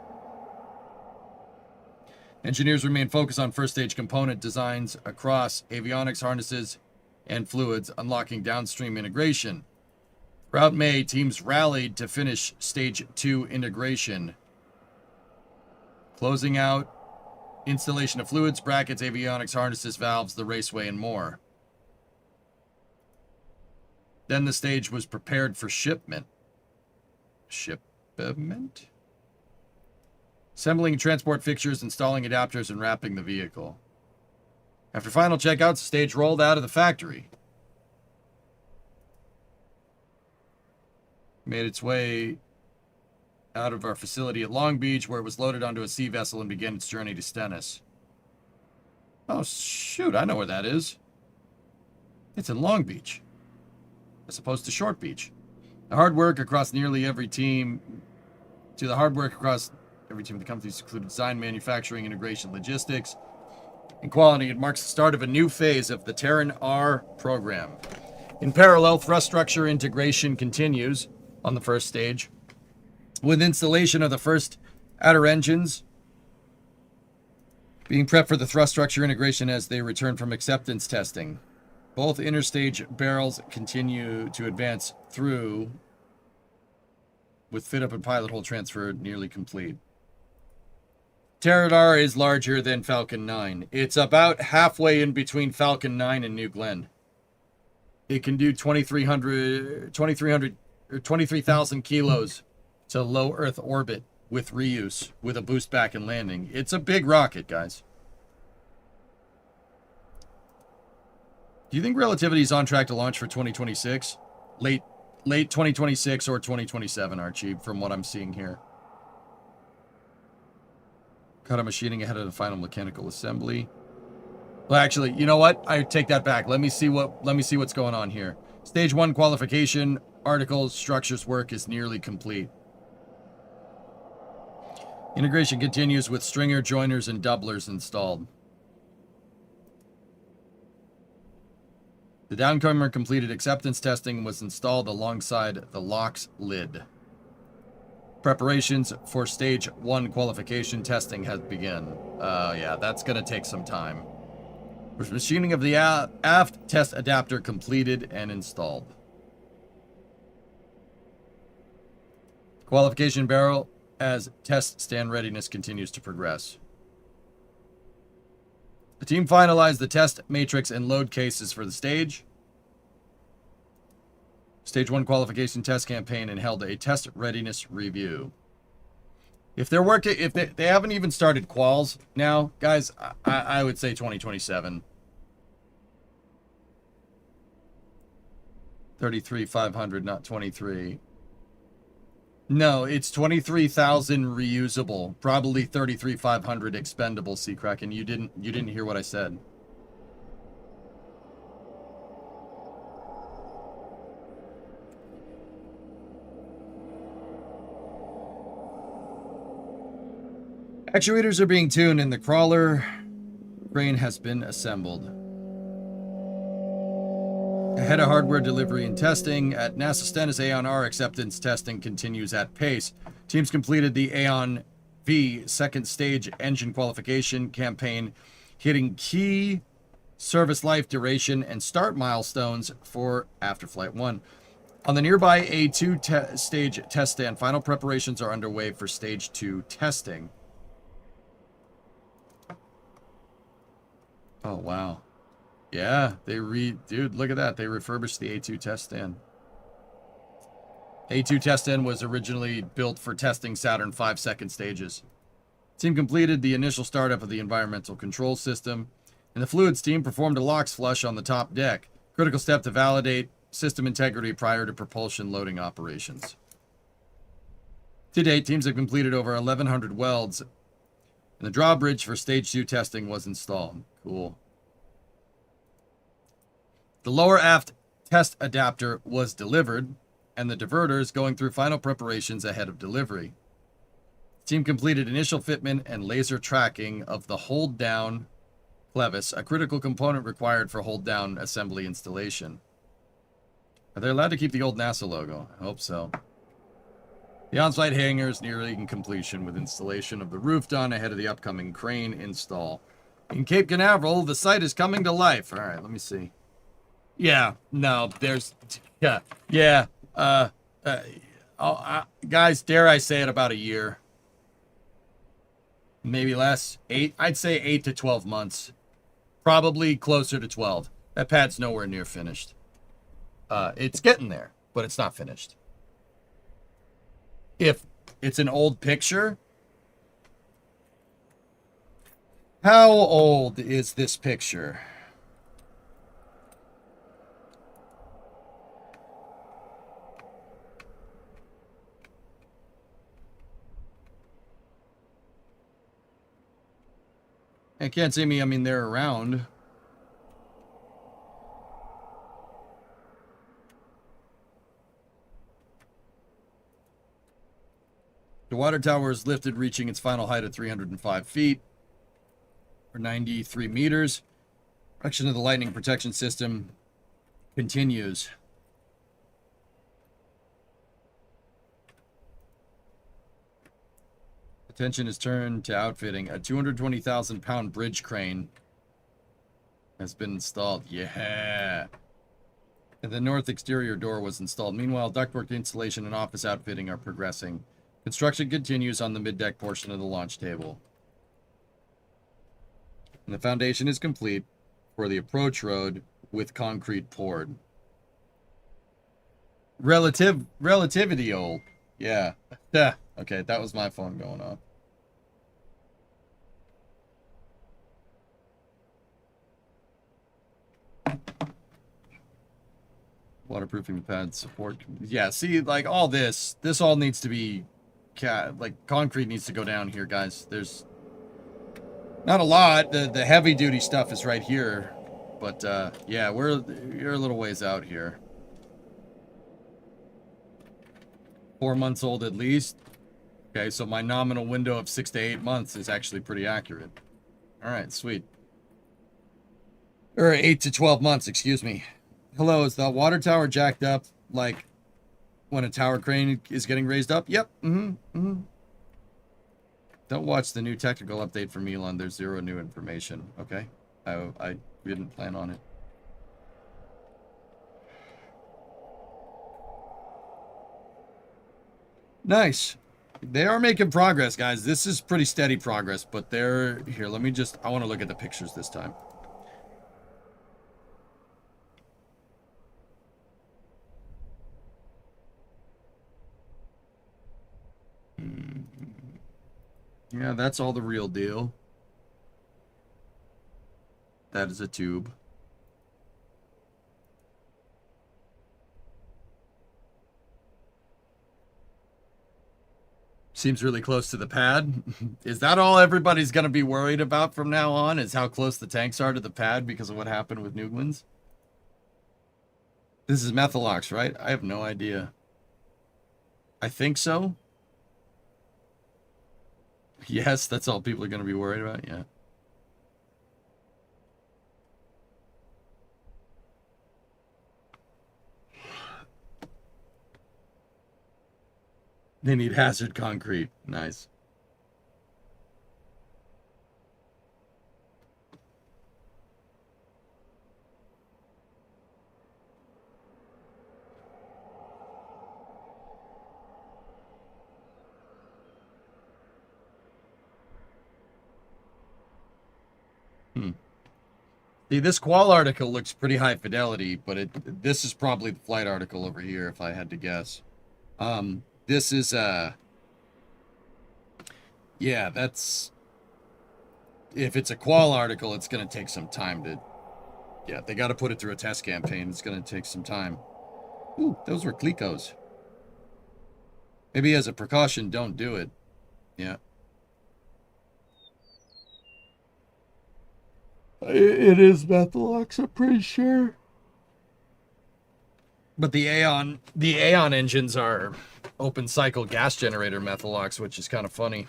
Engineers remain focused on first-stage component designs across avionics, harnesses, and fluids, unlocking downstream integration. Throughout May, teams rallied to finish Stage 2 integration, closing out installation of fluids, brackets, avionics, harnesses, valves, the raceway, and more. Then the stage was prepared for shipment. Shipment? Assembling transport fixtures, installing adapters, and wrapping the vehicle. After final checkouts, the stage rolled out of the factory. Made its way out of our facility at Long Beach, where it was loaded onto a sea vessel and began its journey to Stennis. Oh, shoot, I know where that is. It's in Long Beach, as opposed to Short Beach. The hard work across nearly every team, the companies include design, manufacturing, integration, logistics, and quality. It marks the start of a new phase of the Terran R program. In parallel, thrust structure integration continues on the first stage, with installation of the first outer engines being prepped for the thrust structure integration as they return from acceptance testing. Both interstage barrels continue to advance through, with fit-up and pilot hole transfer nearly complete. Terradar is larger than Falcon 9. It's about halfway in between Falcon 9 and New Glenn. It can do 23,000 kilos to low Earth orbit with reuse, with a boost back and landing. It's a big rocket, guys. Do you think Relativity is on track to launch for 2026? Late 2026 or 2027, Archie, from what I'm seeing here. Cut a machining ahead of the final mechanical assembly. Well, actually, you know what? I take that back. Let me see what's going on here. Stage 1 qualification, articles, structures work is nearly complete. Integration continues with stringer, joiners, and doublers installed. The downcomer completed acceptance testing and was installed alongside the LOX lid. Preparations for Stage 1 qualification testing has begun. Yeah, that's going to take some time. Machining of the aft test adapter completed and installed. Qualification barrel as test stand readiness continues to progress. The team finalized the test matrix and load cases for the stage. Stage 1 qualification test campaign and held a test readiness review. If they're working, if they haven't even started quals now, guys, I would say 2027. 33,500, not 23. No, it's 23,000 reusable, probably 33,500 expendable. Seacracken, you didn't hear what I said. Actuators are being tuned and the crawler crane has been assembled. Ahead of hardware delivery and testing, at NASA Stennis Aeon-R acceptance testing continues at pace. Teams completed the Aeon V second stage engine qualification campaign, hitting key service life duration and start milestones for after Flight 1. On the nearby A2 stage test stand, final preparations are underway for Stage 2 testing. Oh, wow. Yeah, dude, look at that. They refurbished the A2 test stand. A2 test stand was originally built for testing Saturn V second stages. Team completed the initial startup of the environmental control system, and the fluids team performed a LOX flush on the top deck. Critical step to validate system integrity prior to propulsion loading operations. To date, teams have completed over 1,100 welds, and the drawbridge for Stage 2 testing was installed. Cool. The lower aft test adapter was delivered, and the diverter is going through final preparations ahead of delivery. The team completed initial fitment and laser tracking of the hold down clevis, a critical component required for hold down assembly installation. Are they allowed to keep the old NASA logo? I hope so. The on-site hangar is nearing completion with installation of the roof done ahead of the upcoming crane install. In Cape Canaveral, the site is coming to life. All right, let me see. Yeah, no, there's, yeah. Guys, dare I say it, about a year. Maybe less. I'd say 8 to 12 months. Probably closer to 12. That pad's nowhere near finished. It's getting there, but it's not finished. If it's an old picture, how old is this picture? I can't see me. I mean, they're around. The water tower is lifted, reaching its final height of 305 feet, or 93 meters. Erection of the lightning protection system continues. Attention is turned to outfitting. A 220,000-pound bridge crane has been installed. Yeah. And the north exterior door was installed. Meanwhile, ductwork installation and office outfitting are progressing. Construction continues on the mid-deck portion of the launch table. And the foundation is complete for the approach road with concrete poured. Relativity old. Yeah. Okay, that was my phone going off. Waterproofing the pad support. Yeah, see, like all this all needs to be, like concrete needs to go down here, guys. Not a lot. The heavy duty stuff is right here. But yeah, you're a little ways out here. 4 months old at least. Okay, so my nominal window of 6 to 8 months is actually pretty accurate. All right, sweet. Or 8 to 12 months, excuse me. Hello, is the water tower jacked up like when a tower crane is getting raised up? Yep. Don't watch the new technical update from Elon. There's zero new information. Okay. I didn't plan on it. Nice. They are making progress, guys. This is pretty steady progress, but they're... Here, let me just... I want to look at the pictures this time. Yeah, that's all the real deal. That is a tube. Seems really close to the pad. Is that all everybody's going to be worried about from now on? Is how close the tanks are to the pad because of what happened with Newlands? This is Methalox, right? I have no idea. I think so. Yes, that's all people are going to be worried about. Yeah. They need hazard concrete. Nice. See, this Qual article looks pretty high fidelity, but this is probably the flight article over here, if I had to guess. This is, yeah, that's... If it's a Qual article, it's going to take some time to... Yeah, they got to put it through a test campaign. It's going to take some time. Ooh, those were Clicos. Maybe as a precaution, don't do it. Yeah. It is Methalox, I'm pretty sure. But the Aeon engines are open cycle gas generator Methalox, which is kind of funny.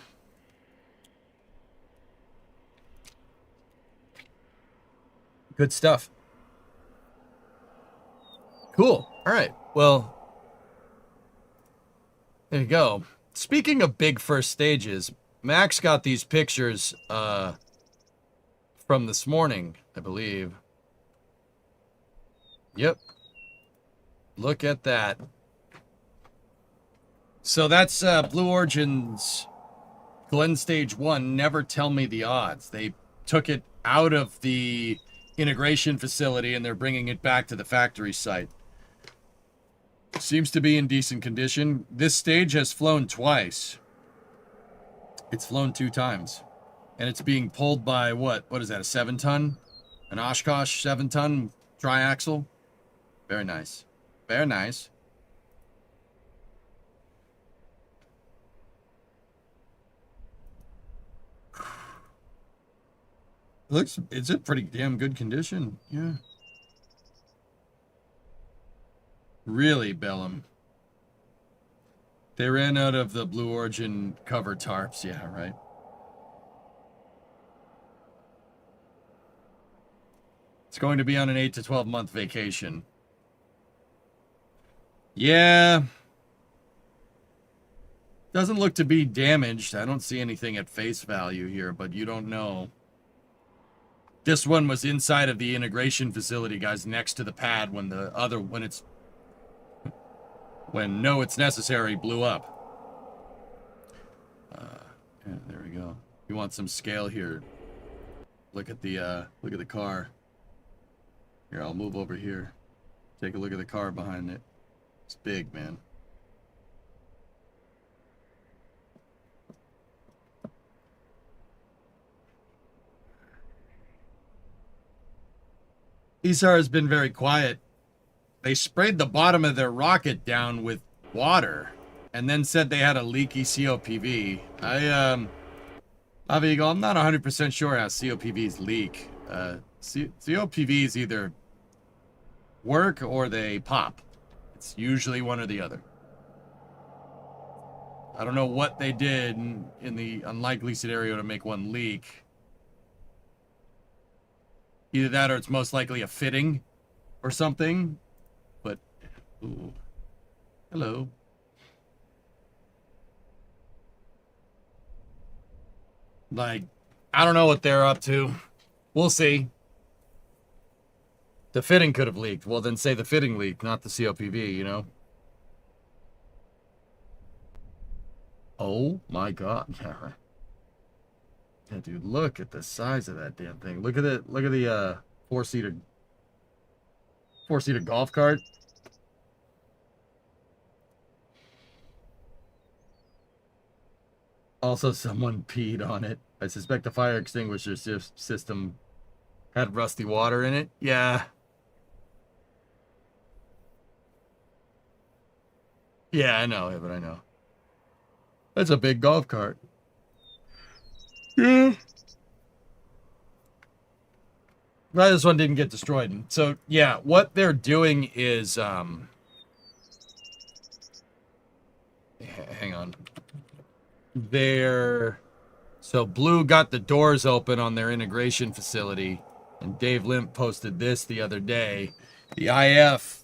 Good stuff. Cool. All right. Well, there you go. Speaking of big first stages, Max got these pictures from this morning, I believe. Yep. Look at that. So that's Blue Origin's Glen Stage 1. Never tell me the odds. They took it out of the integration facility and they're bringing it back to the factory site. Seems to be in decent condition. This stage has flown twice. It's flown 2 times. And it's being pulled by what? What is that, a 7-ton? An Oshkosh 7-ton triaxle? Very nice. Very nice. It's a pretty damn good condition. Yeah. Really, Bellum. They ran out of the Blue Origin cover tarps. Yeah, right. It's going to be on an 8 to 12 month vacation. Yeah. Doesn't look to be damaged. I don't see anything at face value here, but you don't know. This one was inside of the integration facility, guys, next to the pad when the other, when it's necessary, blew up. Yeah, there we go. You want some scale here. Look at the car. Here, I'll move over here. Take a look at the car behind it. It's big, man. ESAR has been very quiet. They sprayed the bottom of their rocket down with water and then said they had a leaky COPV. Avigo, I'm not 100% sure how COPVs leak. COPVs either work or they pop. It's usually one or the other. I don't know what they did in the unlikely scenario to make one leak. Either that or it's most likely a fitting or something. But, ooh. Hello. Like, I don't know what they're up to. We'll see. The fitting could have leaked. Well, then say the fitting leaked, not the COPV, you know? Oh my God. Yeah, dude, look at the size of that damn thing. Look at it. Look at the four-seater golf cart. Also, someone peed on it. I suspect the fire extinguisher system had rusty water in it. Yeah. Yeah, I know, but I know. That's a big golf cart. Yeah. Glad this one didn't get destroyed. So, yeah, what they're doing is, hang on. So Blue got the doors open on their integration facility, and Dave Limp posted this the other day. The IF,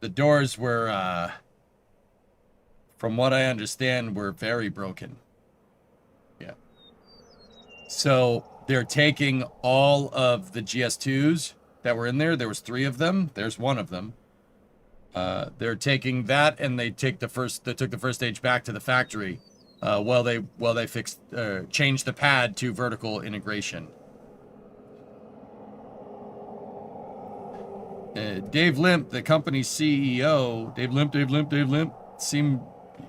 the doors were, from what I understand, were very broken. Yeah. So they're taking all of the GS2s that were in there. There was 3 of them. There's one of them. They're taking that, and they took the first stage back to the factory while they changed the pad to vertical integration. Dave Limp, the company's CEO, Dave Limp,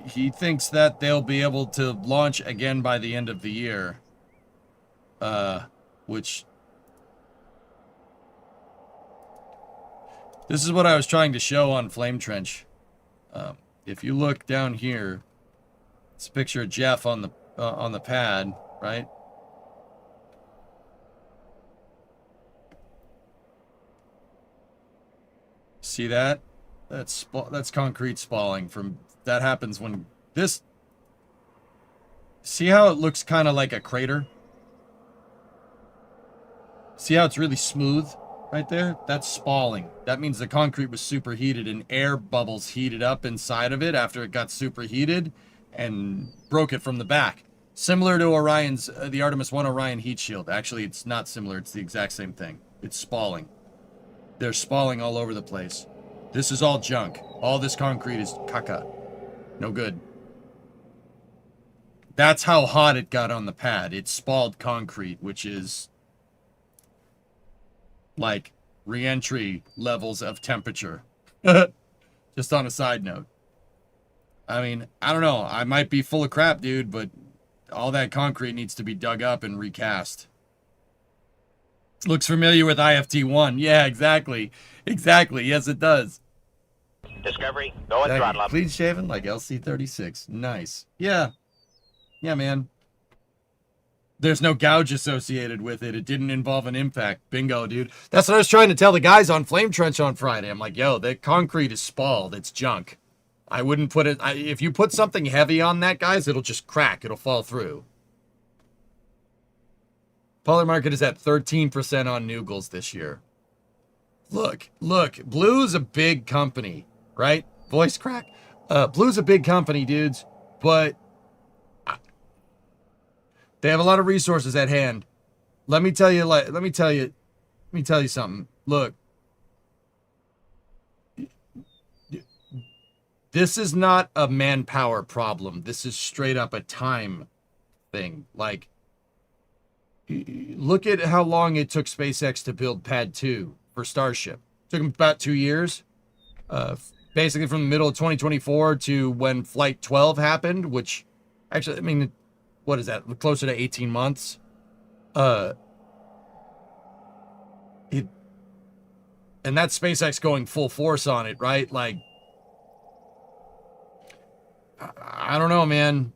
he thinks that they'll be able to launch again by the end of the year. Which this is what I was trying to show on Flame Trench. If you look down here, it's a picture of Jeff on the pad, right? See that? That's concrete spalling from that happens when this. See how it looks kind of like a crater? See how it's really smooth right there? That's spalling. That means the concrete was superheated and air bubbles heated up inside of it after it got superheated and broke it from the back. Similar to Orion's, the Artemis 1 Orion heat shield. Actually, it's not similar. It's the exact same thing. It's spalling. They're spalling all over the place. This is all junk. All this concrete is caca. No good. That's how hot it got on the pad. It's spalled concrete, which is like re-entry levels of temperature. Just on a side note. I mean, I don't know. I might be full of crap, dude, but all that concrete needs to be dug up and recast. Looks familiar with IFT1. Yeah, exactly. Exactly. Yes, it does. Discovery, go and throttle up. Clean shaven like LC36. Nice. Yeah. Yeah, man. There's no gouge associated with it. It didn't involve an impact. Bingo, dude. That's what I was trying to tell the guys on Flame Trench on Friday. I'm like, yo, the concrete is spalled. It's junk. I wouldn't put it... if you put something heavy on that, guys, it'll just crack. It'll fall through. Poly market is at 13% on Noogles this year. Look. Blue's a big company, right? Voice crack. Blue's a big company, dudes. But they have a lot of resources at hand. Let me tell you something. Look. This is not a manpower problem. This is straight up a time thing. Like, look at how long it took SpaceX to build Pad 2 for Starship. It took them about 2 years. Basically from the middle of 2024 to when Flight 12 happened, which actually, I mean, what is that? Closer to 18 months. And that's SpaceX going full force on it, right? Like, I don't know, man.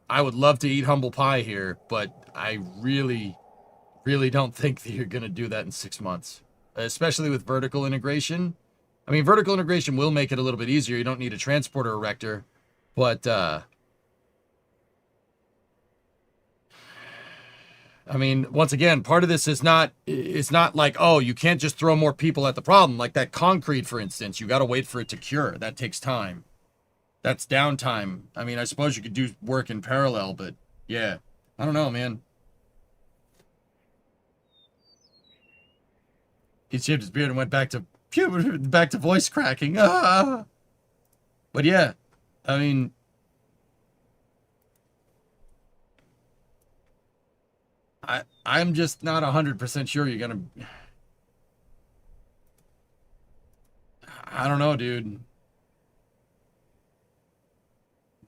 I would love to eat humble pie here, but I really, really don't think that you're going to do that in 6 months, especially with vertical integration. I mean, vertical integration will make it a little bit easier. You don't need a transporter erector, but I mean, once again, part of this is not like, oh, you can't just throw more people at the problem. Like that concrete, for instance, you got to wait for it to cure. That takes time. That's downtime. I mean, I suppose you could do work in parallel, but yeah, I don't know, man. He shaved his beard and went back to back to voice cracking. Ah! But yeah, I mean, I'm just not 100% sure you're gonna. I don't know, dude.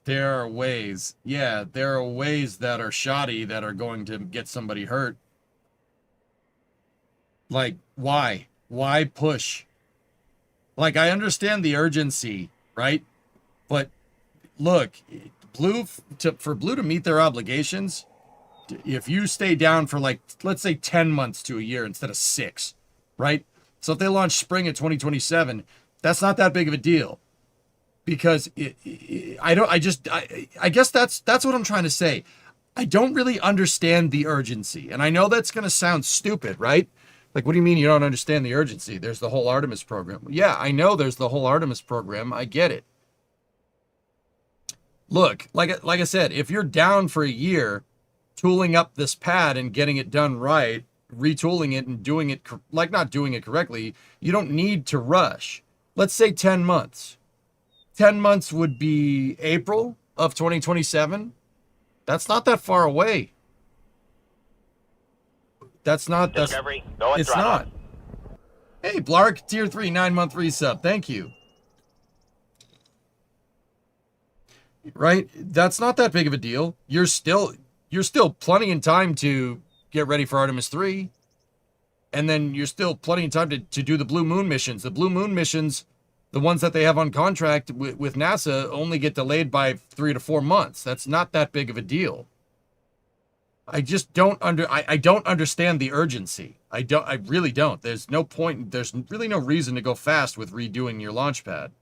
There are ways. Yeah, there are ways that are shoddy that are going to get somebody hurt. Like, why? Why push? Like, I understand the urgency, right? But look, for Blue to meet their obligations, if you stay down for like, let's say 10 months to a year instead of 6, right? So if they launch spring of 2027, that's not that big of a deal. Because I guess that's what I'm trying to say. I don't really understand the urgency. And I know that's going to sound stupid, right? Like, what do you mean you don't understand the urgency? There's the whole Artemis program. Yeah, I know there's the whole Artemis program. I get it. Look, like I said, if you're down for a year tooling up this pad and getting it done right, retooling it and doing it, like not doing it correctly, you don't need to rush. Let's say 10 months. 10 months would be April of 2027. That's not that far away. Discovery, go and it's throttle not. up. Hey, Blark, tier 3, 9-month resub. Thank you. Right? That's not that big of a deal. You're still plenty in time to get ready for Artemis 3. And then you're still plenty in time to do the Blue Moon missions. The Blue Moon missions, the ones that they have on contract with NASA, only get delayed by 3 to 4 months. That's not that big of a deal. I just don't I don't understand the urgency. I really don't. There's no point. There's really no reason to go fast with redoing your launch pad.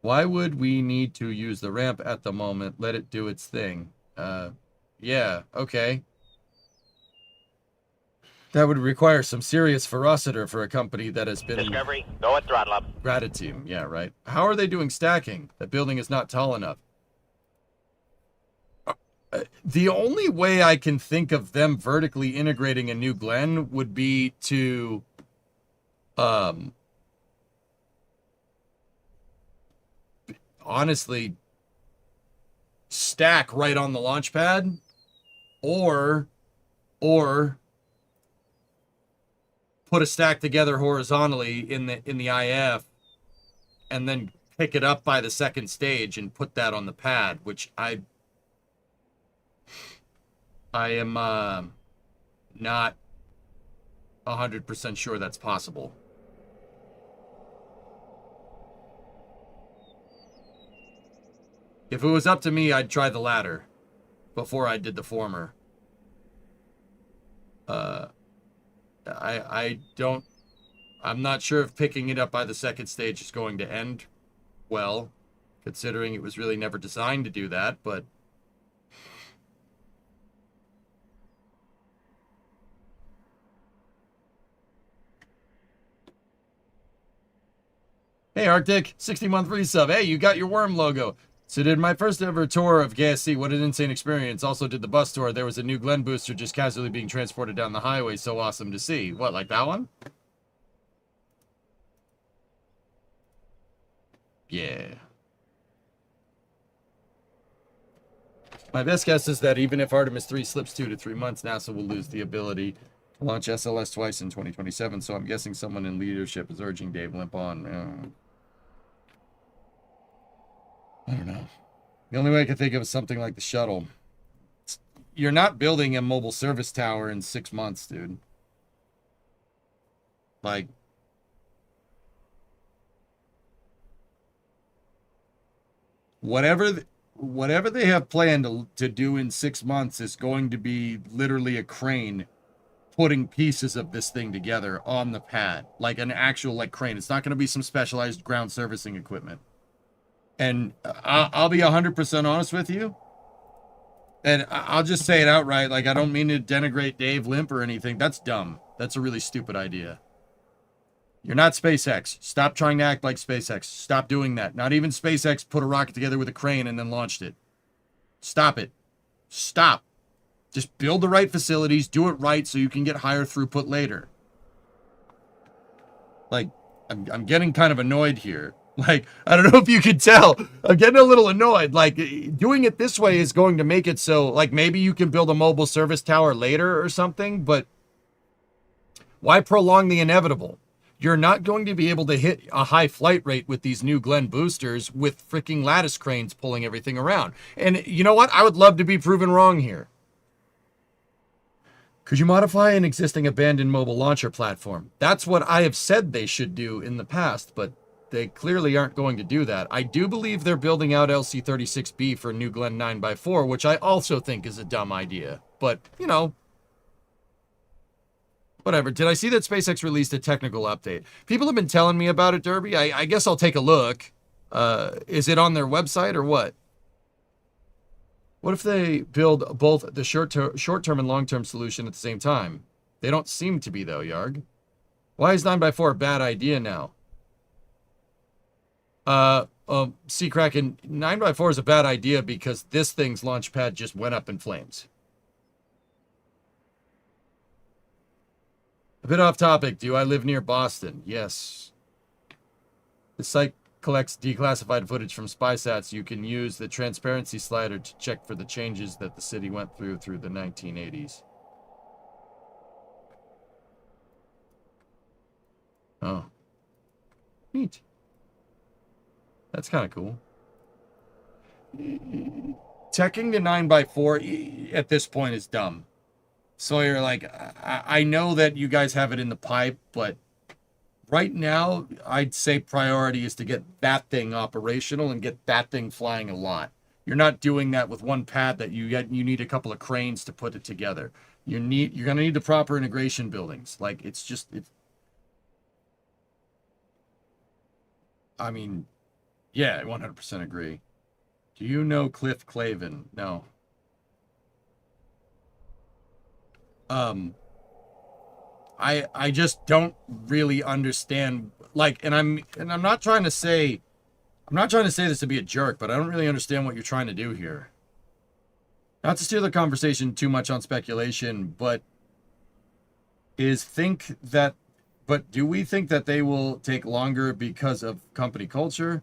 Why would we need to use the ramp at the moment? Let it do its thing. Yeah, okay. That would require some serious ferocity for a company that has been... Discovery, go and throttle up. Gratitude, yeah, right. How are they doing stacking? That building is not tall enough. The only way I can think of them vertically integrating a new Glen would be to... honestly, stack right on the launch pad, or put a stack together horizontally in the IF, and then pick it up by the second stage and put that on the pad, which I am not 100% sure that's possible. If it was up to me, I'd try the latter before I did the former. I'm not sure if picking it up by the second stage is going to end well, considering it was really never designed to do that, but... Hey, Arctic, 60-month resub. Hey, you got your worm logo. So did my first ever tour of KSC. What an insane experience. Also did the bus tour. There was a new Glen booster just casually being transported down the highway. So awesome to see. What, like that one? Yeah. My best guess is that even if Artemis 3 slips 2 to 3 months, NASA will lose the ability to launch SLS twice in 2027. So I'm guessing someone in leadership is urging Dave Limp on. I don't know. The only way I can think of is something like the shuttle. You're not building a mobile service tower in 6 months, dude. Like, whatever they have planned to do in 6 months is going to be literally a crane putting pieces of this thing together on the pad, like an actual like crane. It's not going to be some specialized ground servicing equipment. And I'll be 100% honest with you. And I'll just say it outright. Like, I don't mean to denigrate Dave Limp or anything. That's dumb. That's a really stupid idea. You're not SpaceX. Stop trying to act like SpaceX. Stop doing that. Not even SpaceX put a rocket together with a crane and then launched it. Stop it. Stop. Just build the right facilities. Do it right so you can get higher throughput later. Like, I'm getting kind of annoyed here. Like, I don't know if you could tell. I'm getting a little annoyed. Like, doing it this way is going to make it so, like, maybe you can build a mobile service tower later or something, but why prolong the inevitable? You're not going to be able to hit a high flight rate with these new Glenn boosters with freaking lattice cranes pulling everything around. And you know what? I would love to be proven wrong here. Could you modify an existing abandoned mobile launcher platform? That's what I have said they should do in the past, but they clearly aren't going to do that. I do believe they're building out LC-36B for New Glenn 9x4, which I also think is a dumb idea. But, you know, whatever. Did I see that SpaceX released a technical update? People have been telling me about it, Derby. I guess I'll take a look. Is it on their website or what? What if they build both the short-term and long-term solution at the same time? They don't seem to be, though, Yarg. Why is 9x4 a bad idea now? Sea Kraken, 9x4 is a bad idea because this thing's launch pad just went up in flames. A bit off topic. Do I live near Boston? Yes. The site collects declassified footage from SpySats. You can use the transparency slider to check for the changes that the city went through the 1980s. Oh. Neat. That's kind of cool. Teching the 9x4 at this point is dumb. Sawyer, like, I know that you guys have it in the pipe, but right now, I'd say priority is to get that thing operational and get that thing flying a lot. You're not doing that with one pad that you need a couple of cranes to put it together. You're gonna need the proper integration buildings. Like, I mean, yeah, I 100% agree. Do you know Cliff Clavin? No. I just don't really understand, like, and I'm not trying to say this to be a jerk, but I don't really understand what you're trying to do here. Not to steer the conversation too much on speculation, but do we think that they will take longer because of company culture?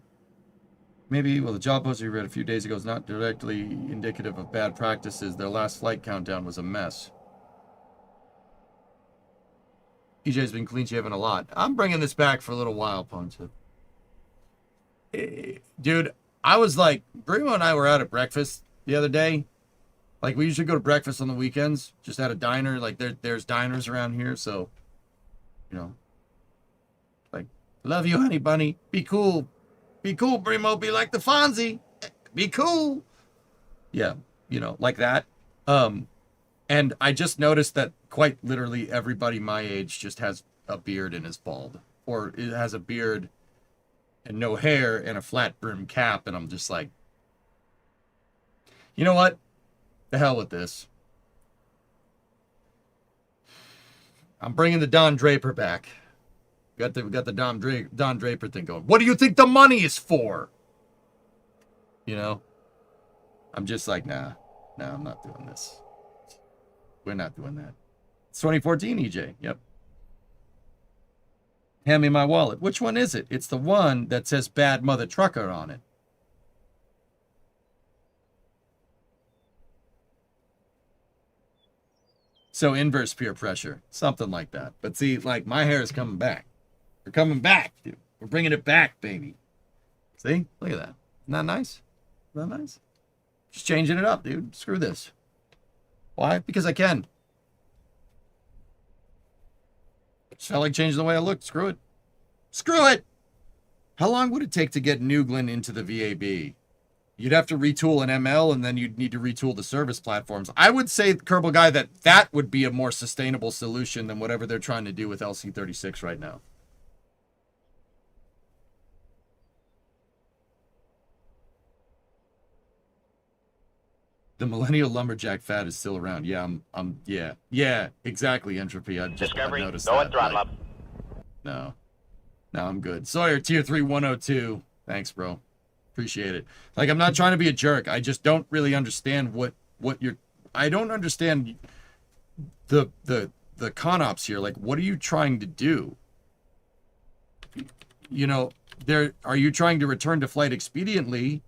Maybe, well, the job post we read a few days ago is not directly indicative of bad practices. Their last flight countdown was a mess. EJ's been clean shaven a lot. I'm bringing this back for a little while, Ponce. Dude, I was like, Bruno and I were out at breakfast the other day. Like, we usually go to breakfast on the weekends, just at a diner. Like, there's diners around here, so, you know. Like, love you, honey bunny. Be cool. Be cool, Brimo. Be like the Fonzie. Be cool. Yeah, you know, like that. And I just noticed that quite literally everybody my age just has a beard and is bald. Or it has a beard and no hair and a flat brim cap. And I'm just like, you know what? The hell with this. I'm bringing the Don Draper back. We got the Don Draper thing going. What do you think the money is for? You know? I'm just like, nah, I'm not doing this. We're not doing that. It's 2014, EJ. Yep. Hand me my wallet. Which one is it? It's the one that says Bad Mother Trucker on it. So inverse peer pressure. Something like that. But see, like, my hair is coming back. We're coming back, dude. We're bringing it back, baby. See? Look at that. Isn't that nice? Isn't that nice? Just changing it up, dude. Screw this. Why? Because I can. Just felt like changing the way I looked. Screw it. Screw it! How long would it take to get New Glenn into the VAB? You'd have to retool an ML, and then you'd need to retool the service platforms. I would say, Kerbal Guy, that would be a more sustainable solution than whatever they're trying to do with LC36 right now. The millennial lumberjack fad is still around. Yeah, yeah, exactly. Entropy. I noticed go that. at throttle up. No, I'm good. Sawyer, tier 3, 102. Thanks, bro. Appreciate it. Like, I'm not trying to be a jerk. I just don't really understand what you're. I don't understand the con ops here. Like, what are you trying to do? You know, are you trying to return to flight expediently?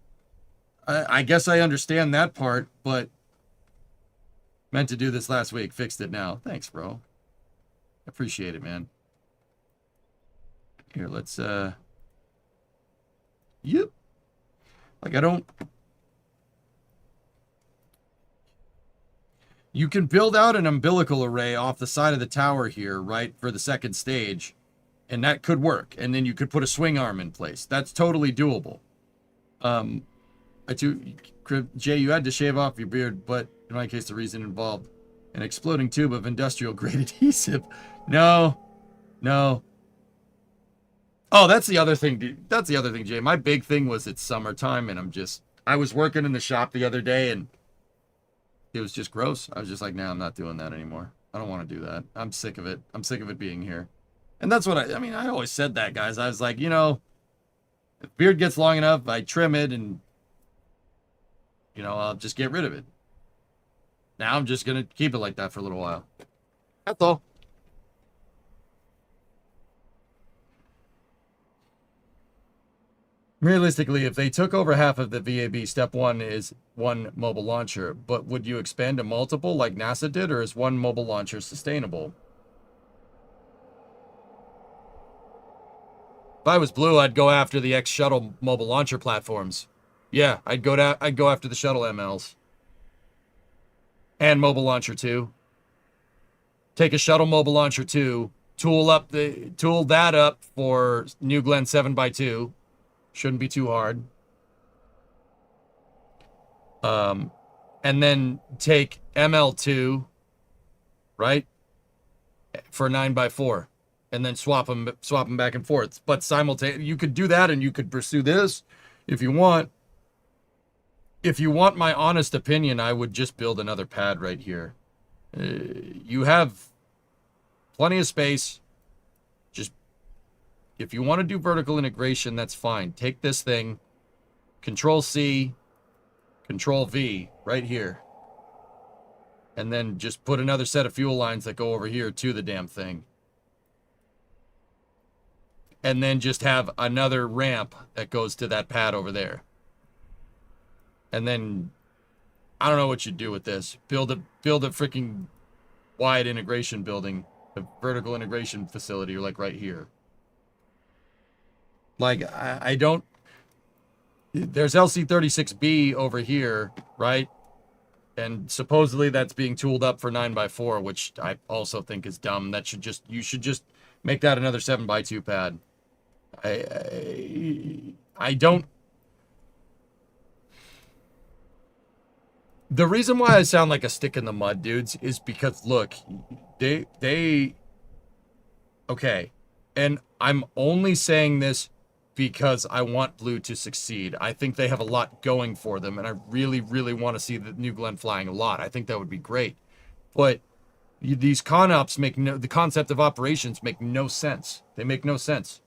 I guess I understand that part, but meant to do this last week. Fixed it now. Thanks, bro. Appreciate it, man. Here, let's, yep. Like, you can build out an umbilical array off the side of the tower here, right, for the second stage, and that could work. And then you could put a swing arm in place. That's totally doable. Jay, you had to shave off your beard, but in my case, the reason involved an exploding tube of industrial grade adhesive. No. Oh, that's the other thing, dude. That's the other thing, Jay. My big thing was it's summertime, and I was working in the shop the other day, and it was just gross. I was just like, nah, I'm not doing that anymore. I don't want to do that. I'm sick of it. I'm sick of it being here. And that's what I mean, I always said that, guys. I was like, you know, if beard gets long enough, I trim it, and you know, I'll just get rid of it. Now I'm just going to keep it like that for a little while. That's all. Realistically, if they took over half of the VAB, step one is one mobile launcher. But would you expand to multiple like NASA did, or is one mobile launcher sustainable? If I was Blue, I'd go after the X-Shuttle mobile launcher platforms. Yeah, I'd go after the shuttle MLs. And mobile launcher 2. Take a shuttle mobile launcher 2, tool that up for New Glenn 7x2. Shouldn't be too hard. And then take ML2, right? For 9x4. And then swap them back and forth. But simultaneously, you could do that, and you could pursue this if you want. If you want my honest opinion, I would just build another pad right here. You have plenty of space. Just, if you want to do vertical integration, that's fine. Take this thing, Control-C, Control-V, right here. And then just put another set of fuel lines that go over here to the damn thing. And then just have another ramp that goes to that pad over there. And then, I don't know what you do with this. Build a freaking wide integration building, a vertical integration facility, like right here. Like, I don't. There's LC36B over here, right? And supposedly that's being tooled up for 9x4, which I also think is dumb. You should just make that another 7x2 pad. I don't. The reason why I sound like a stick in the mud, dudes, is because, look, okay, and I'm only saying this because I want Blue to succeed. I think they have a lot going for them, and I really, really want to see the New Glenn flying a lot. I think that would be great. But these con ops the concept of operations make no sense. They make no sense.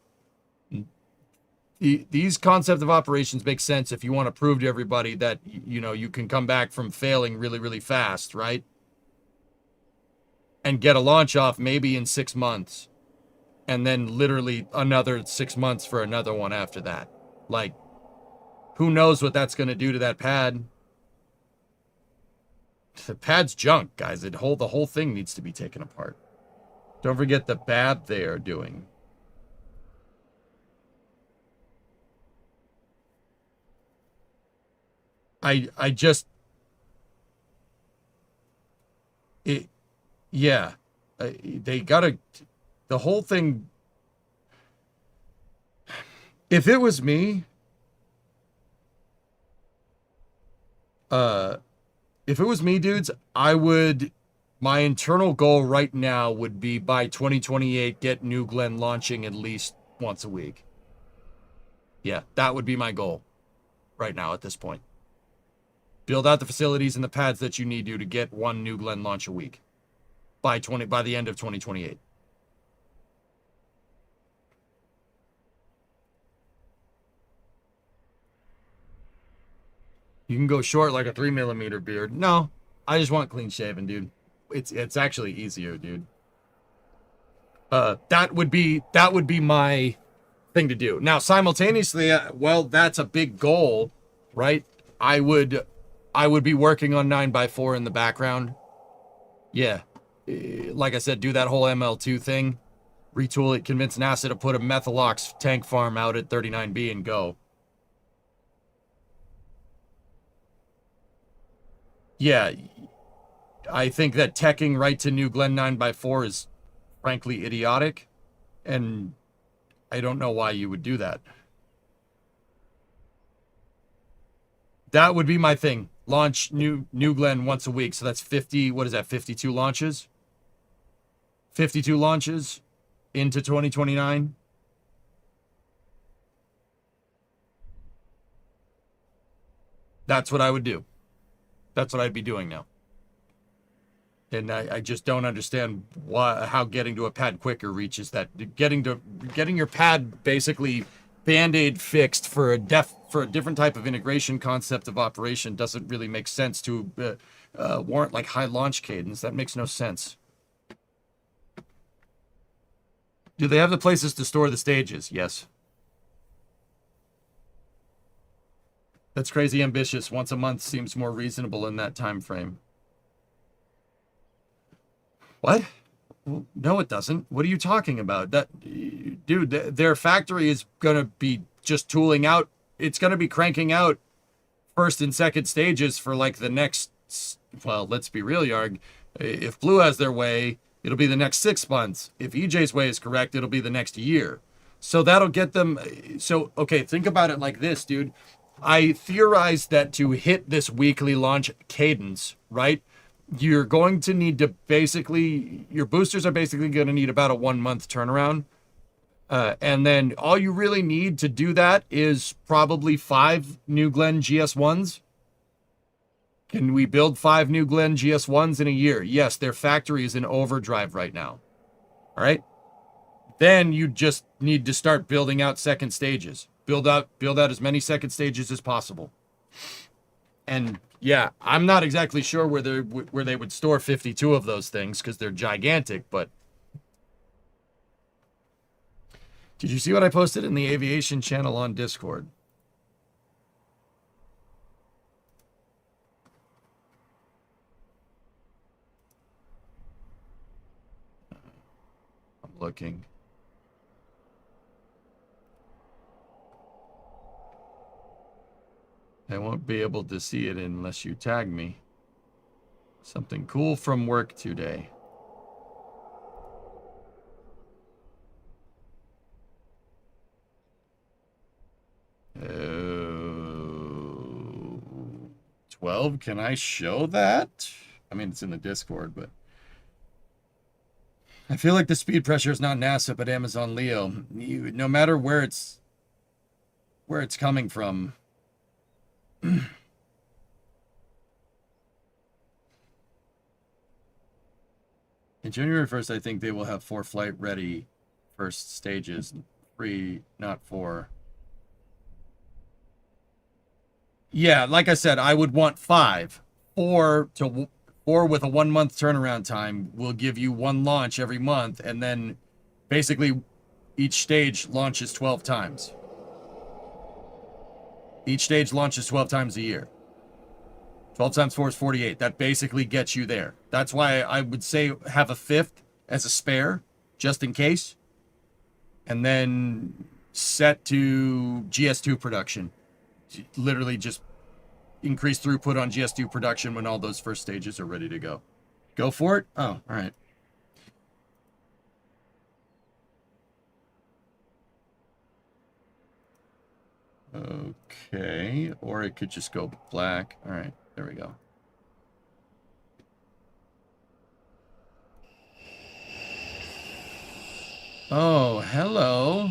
These concept of operations make sense if you want to prove to everybody that, you know, you can come back from failing really, really fast, right? And get a launch off maybe in 6 months. And then literally another 6 months for another one after that. Like, who knows what that's going to do to that pad? The pad's junk, guys. The whole thing needs to be taken apart. Don't forget the BAB they are doing. I just, yeah, they gotta, the whole thing, if it was me, If it was me, dudes, I would. My internal goal right now would be by 2028, get New Glenn launching at least once a week. Yeah, that would be my goal right now at this point. Build out the facilities and the pads that you need to get one New Glenn launch a week by the end of 2028. You can go short like a 3mm beard. No, I just want clean shaven, dude. It's actually easier, dude. That would be my thing to do. Now, simultaneously, well, that's a big goal, right? I would be working on 9x4 in the background. Yeah, like I said, do that whole ML2 thing, retool it, convince NASA to put a Methalox tank farm out at 39B and go. Yeah, I think that teching right to New Glenn 9x4 is frankly idiotic, and I don't know why you would do that. That would be my thing. Launch New Glenn once a week. So that's 50, what is that, 52 launches? 52 launches into 2029. That's what I would do. That's what I'd be doing now. And I just don't understand how getting to a pad quicker reaches that. Getting your pad basically Band-Aid fixed for a different type of integration concept of operation doesn't really make sense to warrant like high launch cadence. That makes no sense. Do they have the places to store the stages? Yes. That's crazy ambitious. Once a month seems more reasonable in that time frame. What? No, it doesn't. What are you talking about? Dude, their factory is going to be just tooling out. It's going to be cranking out first and second stages for like the next, well, let's be real, Yarg. If Blue has their way, it'll be the next 6 months. If EJ's way is correct, it'll be the next year. So that'll get them. So, okay, think about it like this, dude. I theorized that to hit this weekly launch cadence, right? You're going to need to your boosters are basically going to need about a 1 month turnaround. And then all you really need to do that is probably 5 New Glenn GS1s. Can we build 5 New Glenn GS1s in a year? Yes, their factory is in overdrive right now. All right. Then you just need to start building out second stages. Build out as many second stages as possible. And yeah, I'm not exactly sure where they would store 52 of those things because they're gigantic, but did you see what I posted in the aviation channel on Discord? I'm looking. I won't be able to see it unless you tag me. Something cool from work today. Oh, 12? Can I show that? I mean, it's in the Discord, but I feel like the speed pressure is not NASA, but Amazon Leo. No matter where it's coming from. In January 1st, I think they will have 4 flight ready first stages. 3, not 4. Yeah, like I said, I would want 5. 4 with a 1 month turnaround time will give you 1 launch every month, and then basically each stage launches 12 times. Each stage launches 12 times a year. 12 times 4 is 48. That basically gets you there. That's why I would say have a 5th as a spare, just in case. And then set to GS2 production. Literally just increase throughput on GS2 production when all those first stages are ready to go. Go for it? Oh, all right. Okay, or it could just go black. All right. There we go. Oh, hello.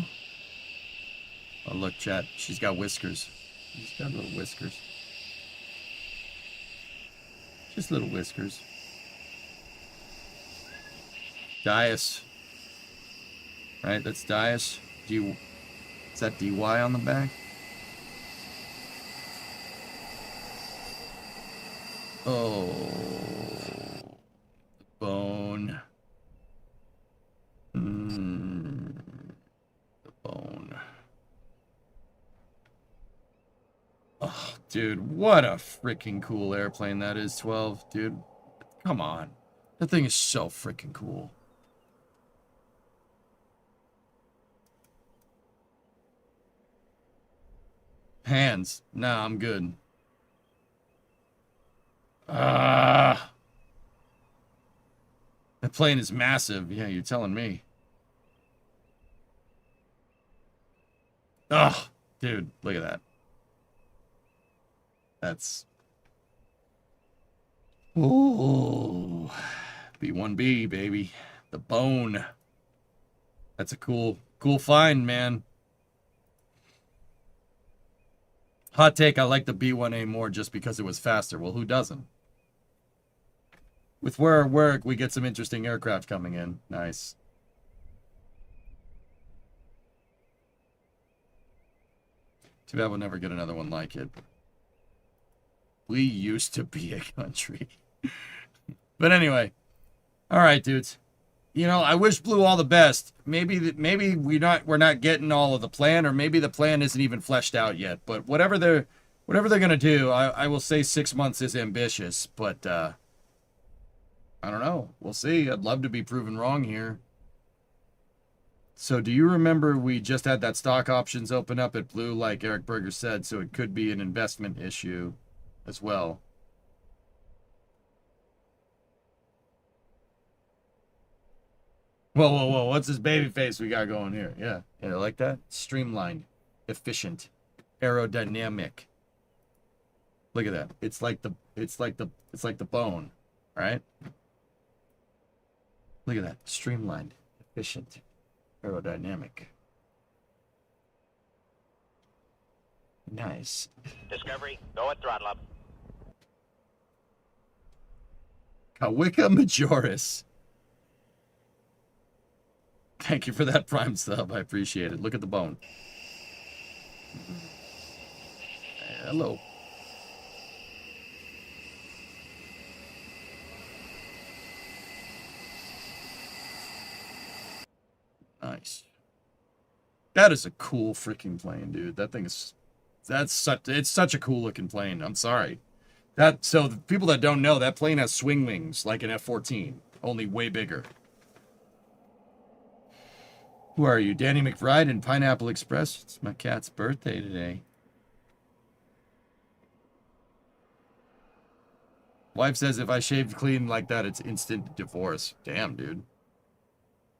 Oh, look, chat. She's got whiskers. She's got little whiskers. Just little whiskers. Dias. Right, that's Dias. Is that DY on the back? Oh. Bone. The bone. Oh, dude, what a freaking cool airplane that is, 12. Dude, come on. That thing is so freaking cool. Hands. Nah, I'm good. That plane is massive. Yeah, you're telling me. Ugh, dude, look at that. That's... Ooh. B1B, baby. The bone. That's a cool find, man. Hot take, I like the B1A more just because it was faster. Well, who doesn't? With where I work, we get some interesting aircraft coming in. Nice. Too bad we'll never get another one like it. We used to be a country. But anyway. All right, dudes. You know, I wish Blue all the best. Maybe we're not getting all of the plan, or maybe the plan isn't even fleshed out yet. But whatever they're gonna do, I will say 6 months is ambitious. But I don't know. We'll see. I'd love to be proven wrong here. So do you remember we just had that stock options open up at Blue, like Eric Berger said? So it could be an investment issue as well. Whoa, whoa, whoa. What's this baby face we got going here? Yeah. Yeah, like that? Streamlined, efficient, aerodynamic. Look at that. It's like the bone, right? Look at that. Streamlined, efficient, aerodynamic. Nice. Discovery, go at throttle up. Kawika Majoris. Thank you for that Prime sub. I appreciate it. Look at the bone. Hello. Nice. That is a cool freaking plane, dude. That thing is... it's such a cool looking plane. I'm sorry. So the people that don't know, that plane has swing wings like an F-14, only way bigger. Who are you? Danny McBride and Pineapple Express? It's my cat's birthday today. Wife says if I shaved clean like that, it's instant divorce. Damn, dude.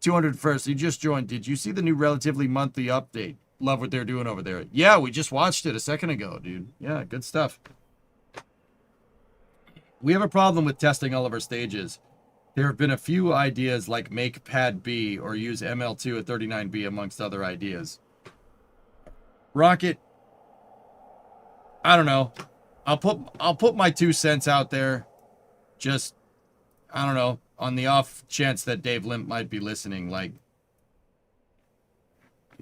201st, you just joined. Did you see the new Relatively Monthly update? Love what they're doing over there. Yeah, we just watched it a second ago, dude. Yeah, good stuff. We have a problem with testing all of our stages. There have been a few ideas like make pad B or use ML2 at 39B amongst other ideas. Rocket, I don't know. I'll put my 2 cents out there. Just, I don't know, on the off chance that Dave Limp might be listening. Like,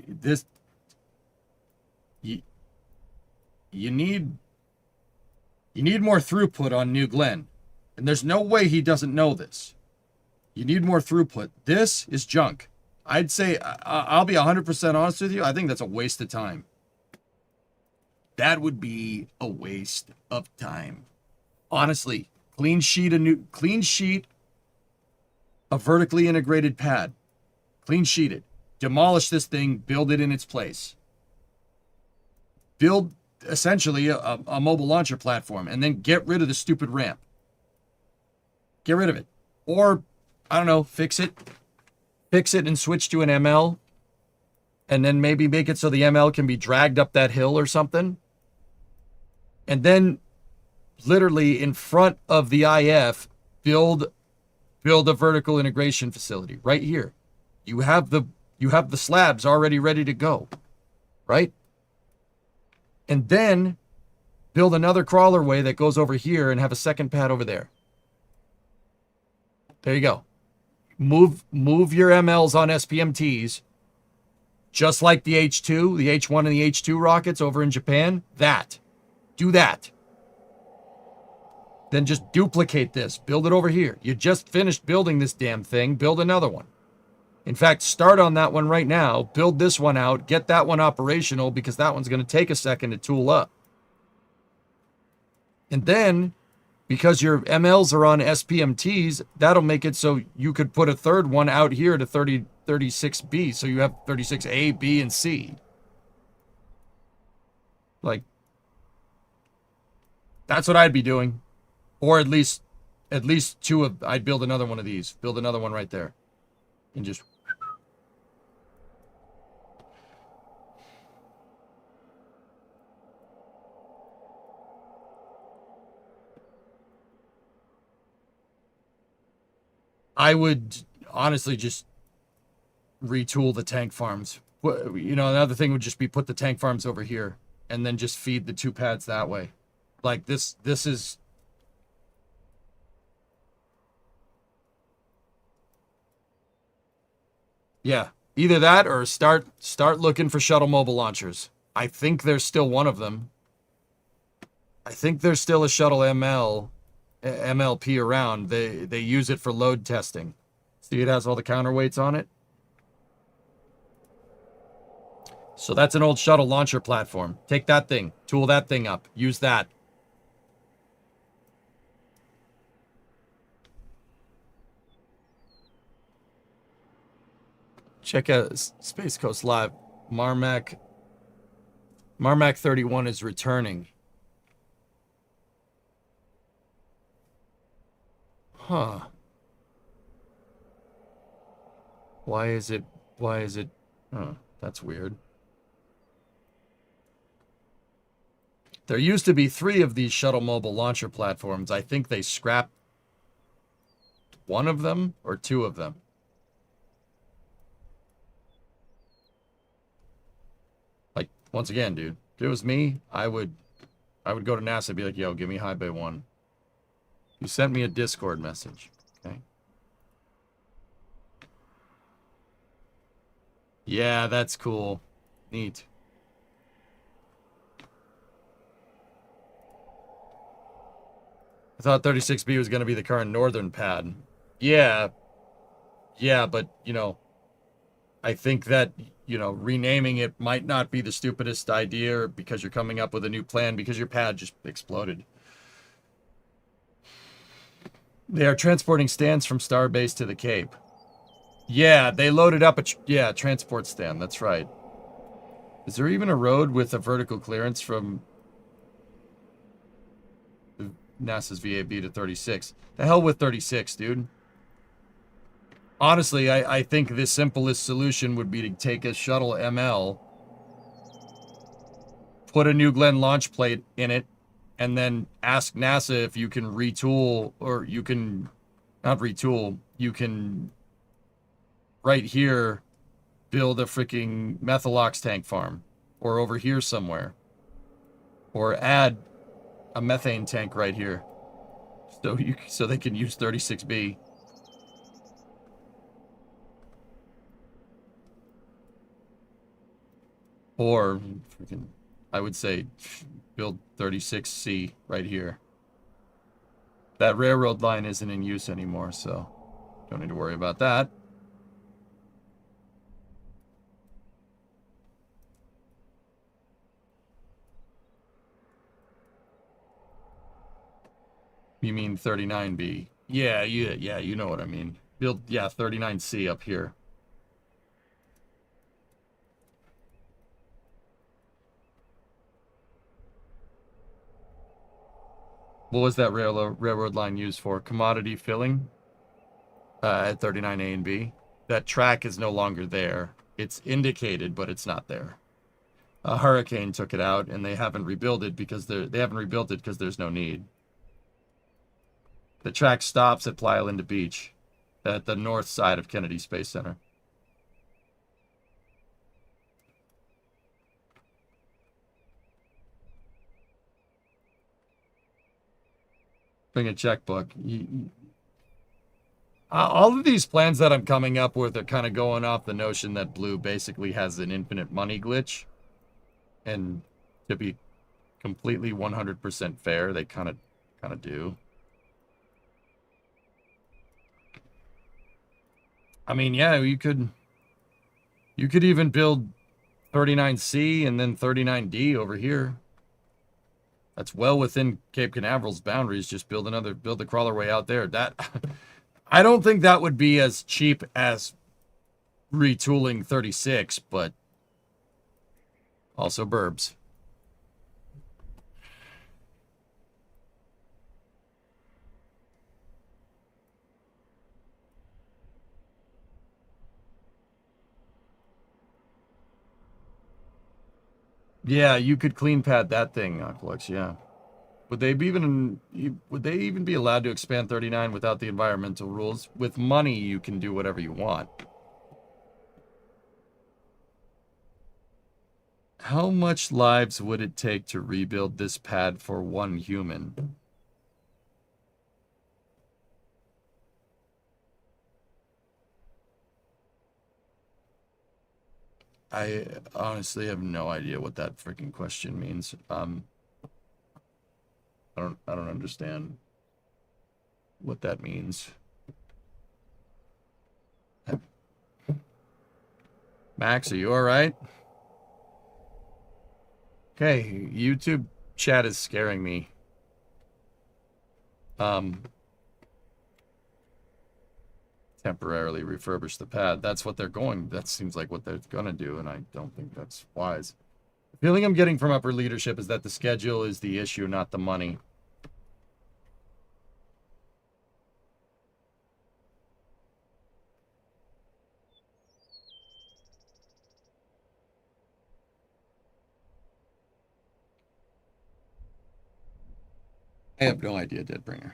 this, you need more throughput on New Glenn. And there's no way he doesn't know this. You need more throughput. This is junk. I'd say, I'll be 100% honest with you, I think that's a waste of time. That would be a waste of time. Honestly, clean sheet, a vertically integrated pad. Clean sheet it. Demolish this thing, build it in its place. Build, essentially, a mobile launcher platform, and then get rid of the stupid ramp. Get rid of it. Or, I don't know, fix it. Fix it and switch to an ML. And then maybe make it so the ML can be dragged up that hill or something. And then literally in front of the IF, build a vertical integration facility right here. You have the slabs already ready to go, right? And then build another crawlerway that goes over here and have a second pad over there. There you go. Move your MLs on SPMTs, just like the H2, the H1 and the H2 rockets over in Japan. Do that. Then just duplicate this. Build it over here. You just finished building this damn thing. Build another one. In fact, start on that one right now. Build this one out. Get that one operational because that one's going to take a second to tool up. And then, because your MLs are on SPMTs, that'll make it so you could put a third one out here to 36B. So you have 36A, B, and C. Like, that's what I'd be doing. Or at least two of, I'd build another one of these. Build another one right there. And just... I would honestly just retool the tank farms. You know, another thing would just be put the tank farms over here and then just feed the two pads that way. Like this is... Yeah, either that or start looking for shuttle mobile launchers. I think there's still one of them. I think there's still a shuttle MLP around. They use it for load testing. See, it has all the counterweights on it. So that's an old shuttle launcher platform. Take that thing, tool that thing up, use that. Check out Space Coast Live. Marmac 31 is returning. Huh. Why is it, oh, that's weird. There used to be 3 of these shuttle mobile launcher platforms. I think they scrapped one of them or 2 of them. Like, once again, dude, if it was me, I would go to NASA and be like, yo, give me High Bay 1. You sent me a Discord message, okay? Yeah, that's cool. Neat. I thought 36B was going to be the current northern pad. Yeah, but, you know, I think that, you know, renaming it might not be the stupidest idea because you're coming up with a new plan because your pad just exploded. They are transporting stands from Starbase to the Cape. Yeah, they loaded up a transport stand. That's right. Is there even a road with a vertical clearance from NASA's VAB to 36? The hell with 36, dude. Honestly, I think the simplest solution would be to take a shuttle ML, put a New Glenn launch plate in it, and then ask NASA if you can retool, or you can, not retool, you can, right here, build a freaking Methalox tank farm, or over here somewhere, or add a methane tank right here, so they can use 36B. Or, freaking, I would say, build 36C right here. That railroad line isn't in use anymore, so don't need to worry about that. You mean 39B? Yeah, you know what I mean. Build, yeah, 39C up here. What was that railroad line used for? Commodity filling at 39A and B. That track is no longer there. It's indicated, but it's not there. A hurricane took it out, and they haven't rebuilt it because there's no need. The track stops at Playa Linda Beach, at the north side of Kennedy Space Center. Bring a checkbook. All of these plans that I'm coming up with are kind of going off the notion that Blue basically has an infinite money glitch. And to be completely 100% fair, they kind of do. I mean, yeah, you could even build 39C and then 39D over here. That's well within Cape Canaveral's boundaries. Just build the crawlerway out there. That I don't think that would be as cheap as retooling 36, but also burbs. Yeah, you could clean pad that thing, Aqualux, yeah. Would they even be allowed to expand 39 without the environmental rules? With money, you can do whatever you want. How much lives would it take to rebuild this pad for one human? I honestly have no idea what that freaking question means. I don't understand what that means. Max, are you all right? Okay, YouTube chat is scaring me. Temporarily refurbish the pad. That seems like what they're gonna do, and I don't think that's wise. The feeling I'm getting from upper leadership is that the schedule is the issue, not the money. I have no idea, Deadbringer.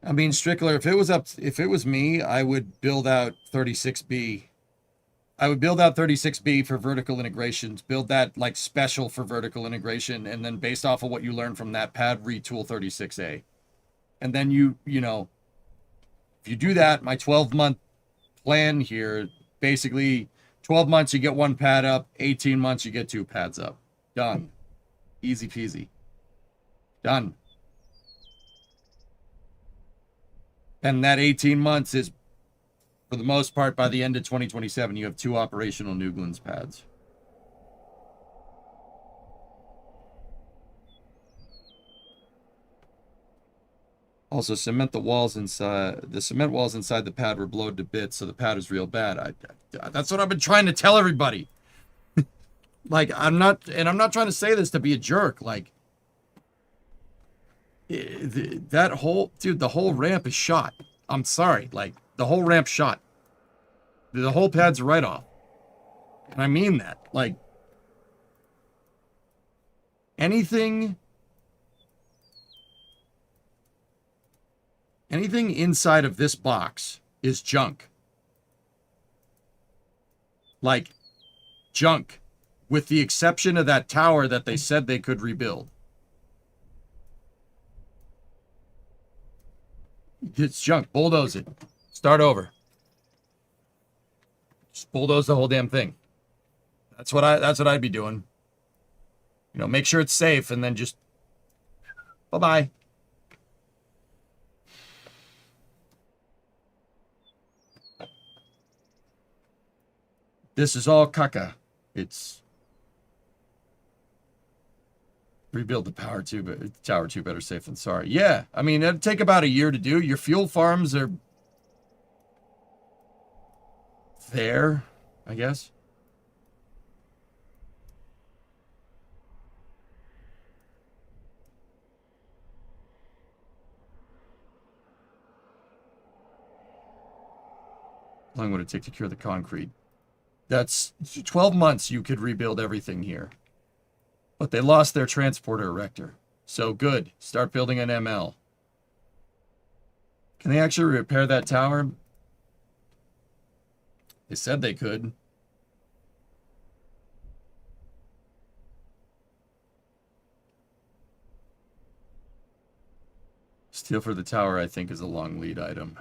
I mean, Strickler, if it was me, I would build out 36B. I would build out 36B for vertical integrations, build that like special for vertical integration, and then based off of what you learn from that pad, retool 36A. And then you know, if you do that, my 12-month plan here, basically 12 months you get one pad up, 18 months you get two pads up. Done. Easy peasy. Done. And that 18 months is, for the most part, by the end of 2027, you have two operational Newglands pads. Also, cement the walls inside. The cement walls inside the pad were blown to bits, so the pad is real bad. That's what I've been trying to tell everybody. Like, I'm not trying to say this to be a jerk. Like, that whole, dude, the whole ramp is shot. I'm sorry. Like, the whole ramp's shot. The whole pad's a write-off. And I mean that. Like, anything inside of this box is junk. Like, junk. With the exception of that tower that they said they could rebuild. It's junk. Bulldoze it. Start over. Just bulldoze the whole damn thing. That's what I'd be doing. You know, make sure it's safe and then just bye-bye. This is all caca. It's rebuild the tower two, better safe than sorry. Yeah, I mean, it'd take about a year to do. Your fuel farms are there, I guess. How long would it take to cure the concrete? That's 12 months you could rebuild everything here. But they lost their transporter erector. So good. Start building an ML. Can they actually repair that tower? They said they could. Steel for the tower, I think, is a long lead item.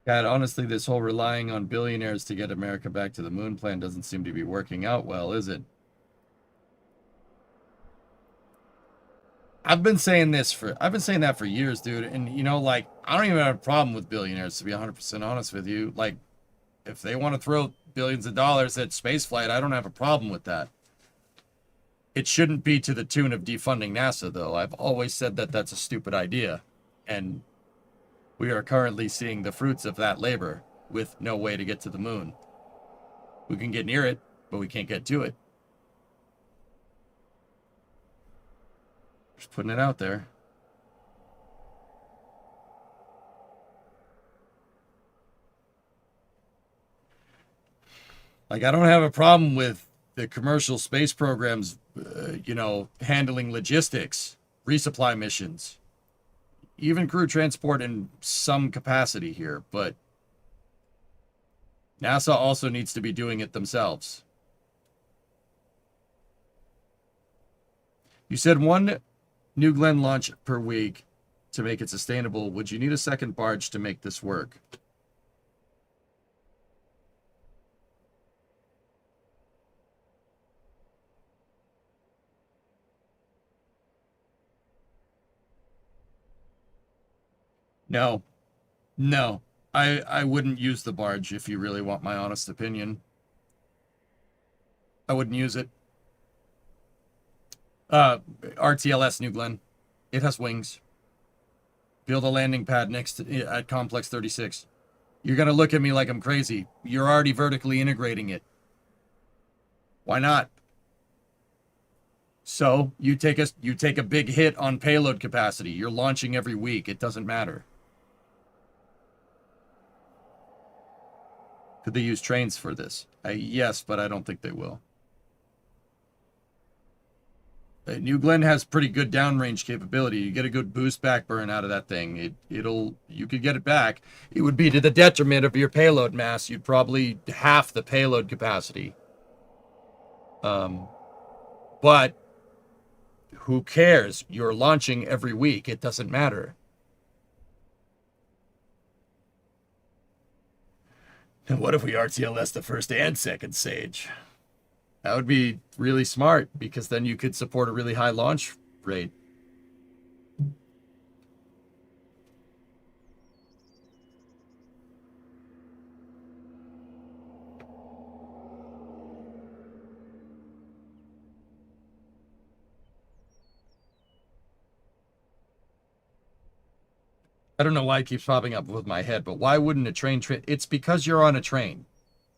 God, honestly, this whole relying on billionaires to get America back to the moon plan doesn't seem to be working out well, is it? I've been saying that for years, dude. And you know, like, I don't even have a problem with billionaires, to be 100% honest with you. Like, if they want to throw billions of dollars at spaceflight, I don't have a problem with that. It shouldn't be to the tune of defunding NASA, though. I've always said that that's a stupid idea. And we are currently seeing the fruits of that labor with no way to get to the moon. We can get near it, but we can't get to it. Just putting it out there. Like, I don't have a problem with the commercial space programs, handling logistics, resupply missions, even crew transport in some capacity here, but NASA also needs to be doing it themselves. You said one New Glenn launch per week to make it sustainable. Would you need a second barge to make this work? No. No. I wouldn't use the barge if you really want my honest opinion. I wouldn't use it. RTLS New Glenn. It has wings. Build a landing pad at Complex 36. You're going to look at me like I'm crazy. You're already vertically integrating it. Why not? So, you take a big hit on payload capacity. You're launching every week. It doesn't matter. Could they use trains for this? Yes, but I don't think they will. New Glenn has pretty good downrange capability. You get a good boost back burn out of that thing. You could get it back. It would be to the detriment of your payload mass. You'd probably half the payload capacity. But who cares? You're launching every week. It doesn't matter. And what if we RTLS the first and second stage? That would be really smart, because then you could support a really high launch rate. I don't know why it keeps popping up with my head, but why wouldn't a train... It's because you're on a train.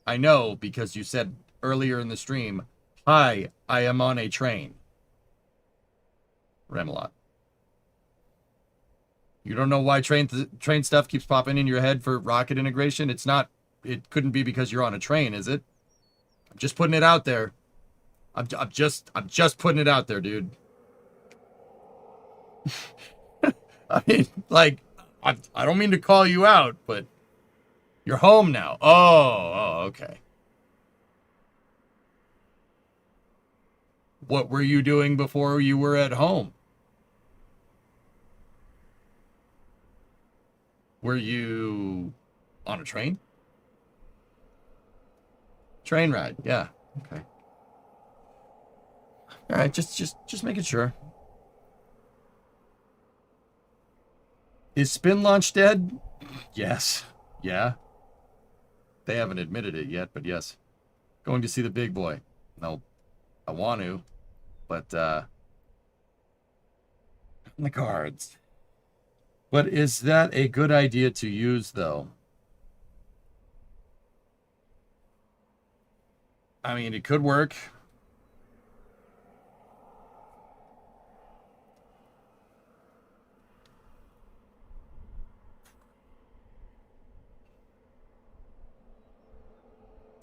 I know, because you said earlier in the stream, hi, I am on a train. Remelot. You don't know why train stuff keeps popping in your head for rocket integration? It couldn't be because you're on a train, is it? I'm just putting it out there. I'm just putting it out there, dude. I mean, like, I don't mean to call you out, but you're home now. Oh, okay. What were you doing before you were at home? Were you on a train? Train ride, yeah. Okay. All right, just making sure. Is Spin Launch dead? Yes. Yeah. They haven't admitted it yet, but yes. Going to see the big boy. No, I want to, but in the cards. But is that a good idea to use, though? I mean, it could work.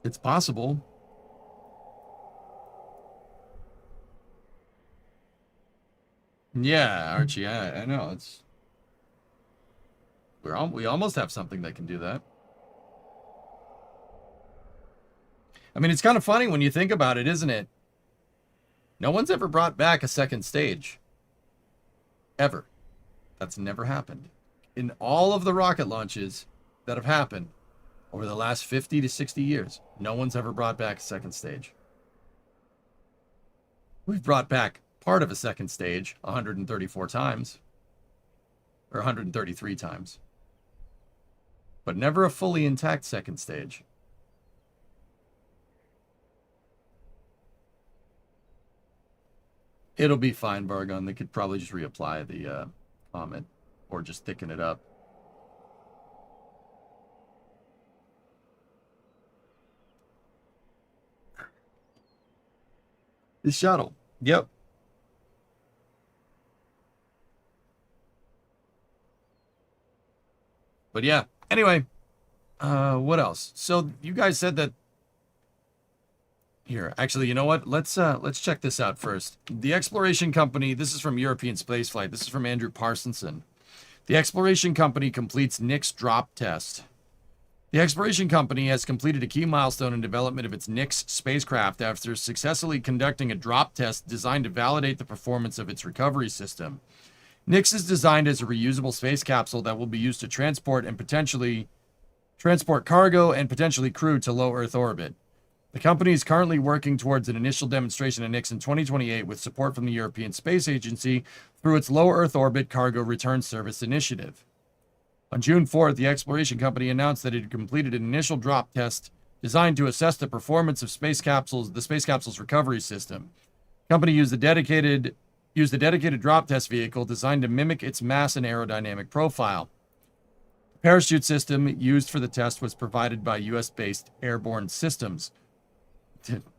It's possible. Yeah, Archie, I know. We almost have something that can do that. I mean, it's kind of funny when you think about it, isn't it? No one's ever brought back a second stage. Ever. That's never happened. In all of the rocket launches that have happened over the last 50 to 60 years, no one's ever brought back a second stage. We've brought back part of a second stage 134 times, or 133 times, but never a fully intact second stage. It'll be fine, Vargon. They could probably just reapply the comment or just thicken it up. The shuttle. Yep. But yeah. Anyway, what else? So you guys said that. Here, actually, you know what? Let's check this out first. The exploration company. This is from European Spaceflight. This is from Andrew Parsonson. The exploration company completes Nix drop test. The exploration company has completed a key milestone in development of its Nix spacecraft after successfully conducting a drop test designed to validate the performance of its recovery system. Nix is designed as a reusable space capsule that will be used to transport cargo and potentially crew to low Earth orbit. The company is currently working towards an initial demonstration of Nix in 2028 with support from the European Space Agency through its low Earth orbit cargo return service initiative. On June 4th, the exploration company announced that it had completed an initial drop test designed to assess the performance of the space capsule's recovery system. The company used a dedicated drop test vehicle designed to mimic its mass and aerodynamic profile. The parachute system used for the test was provided by US-based Airborne Systems.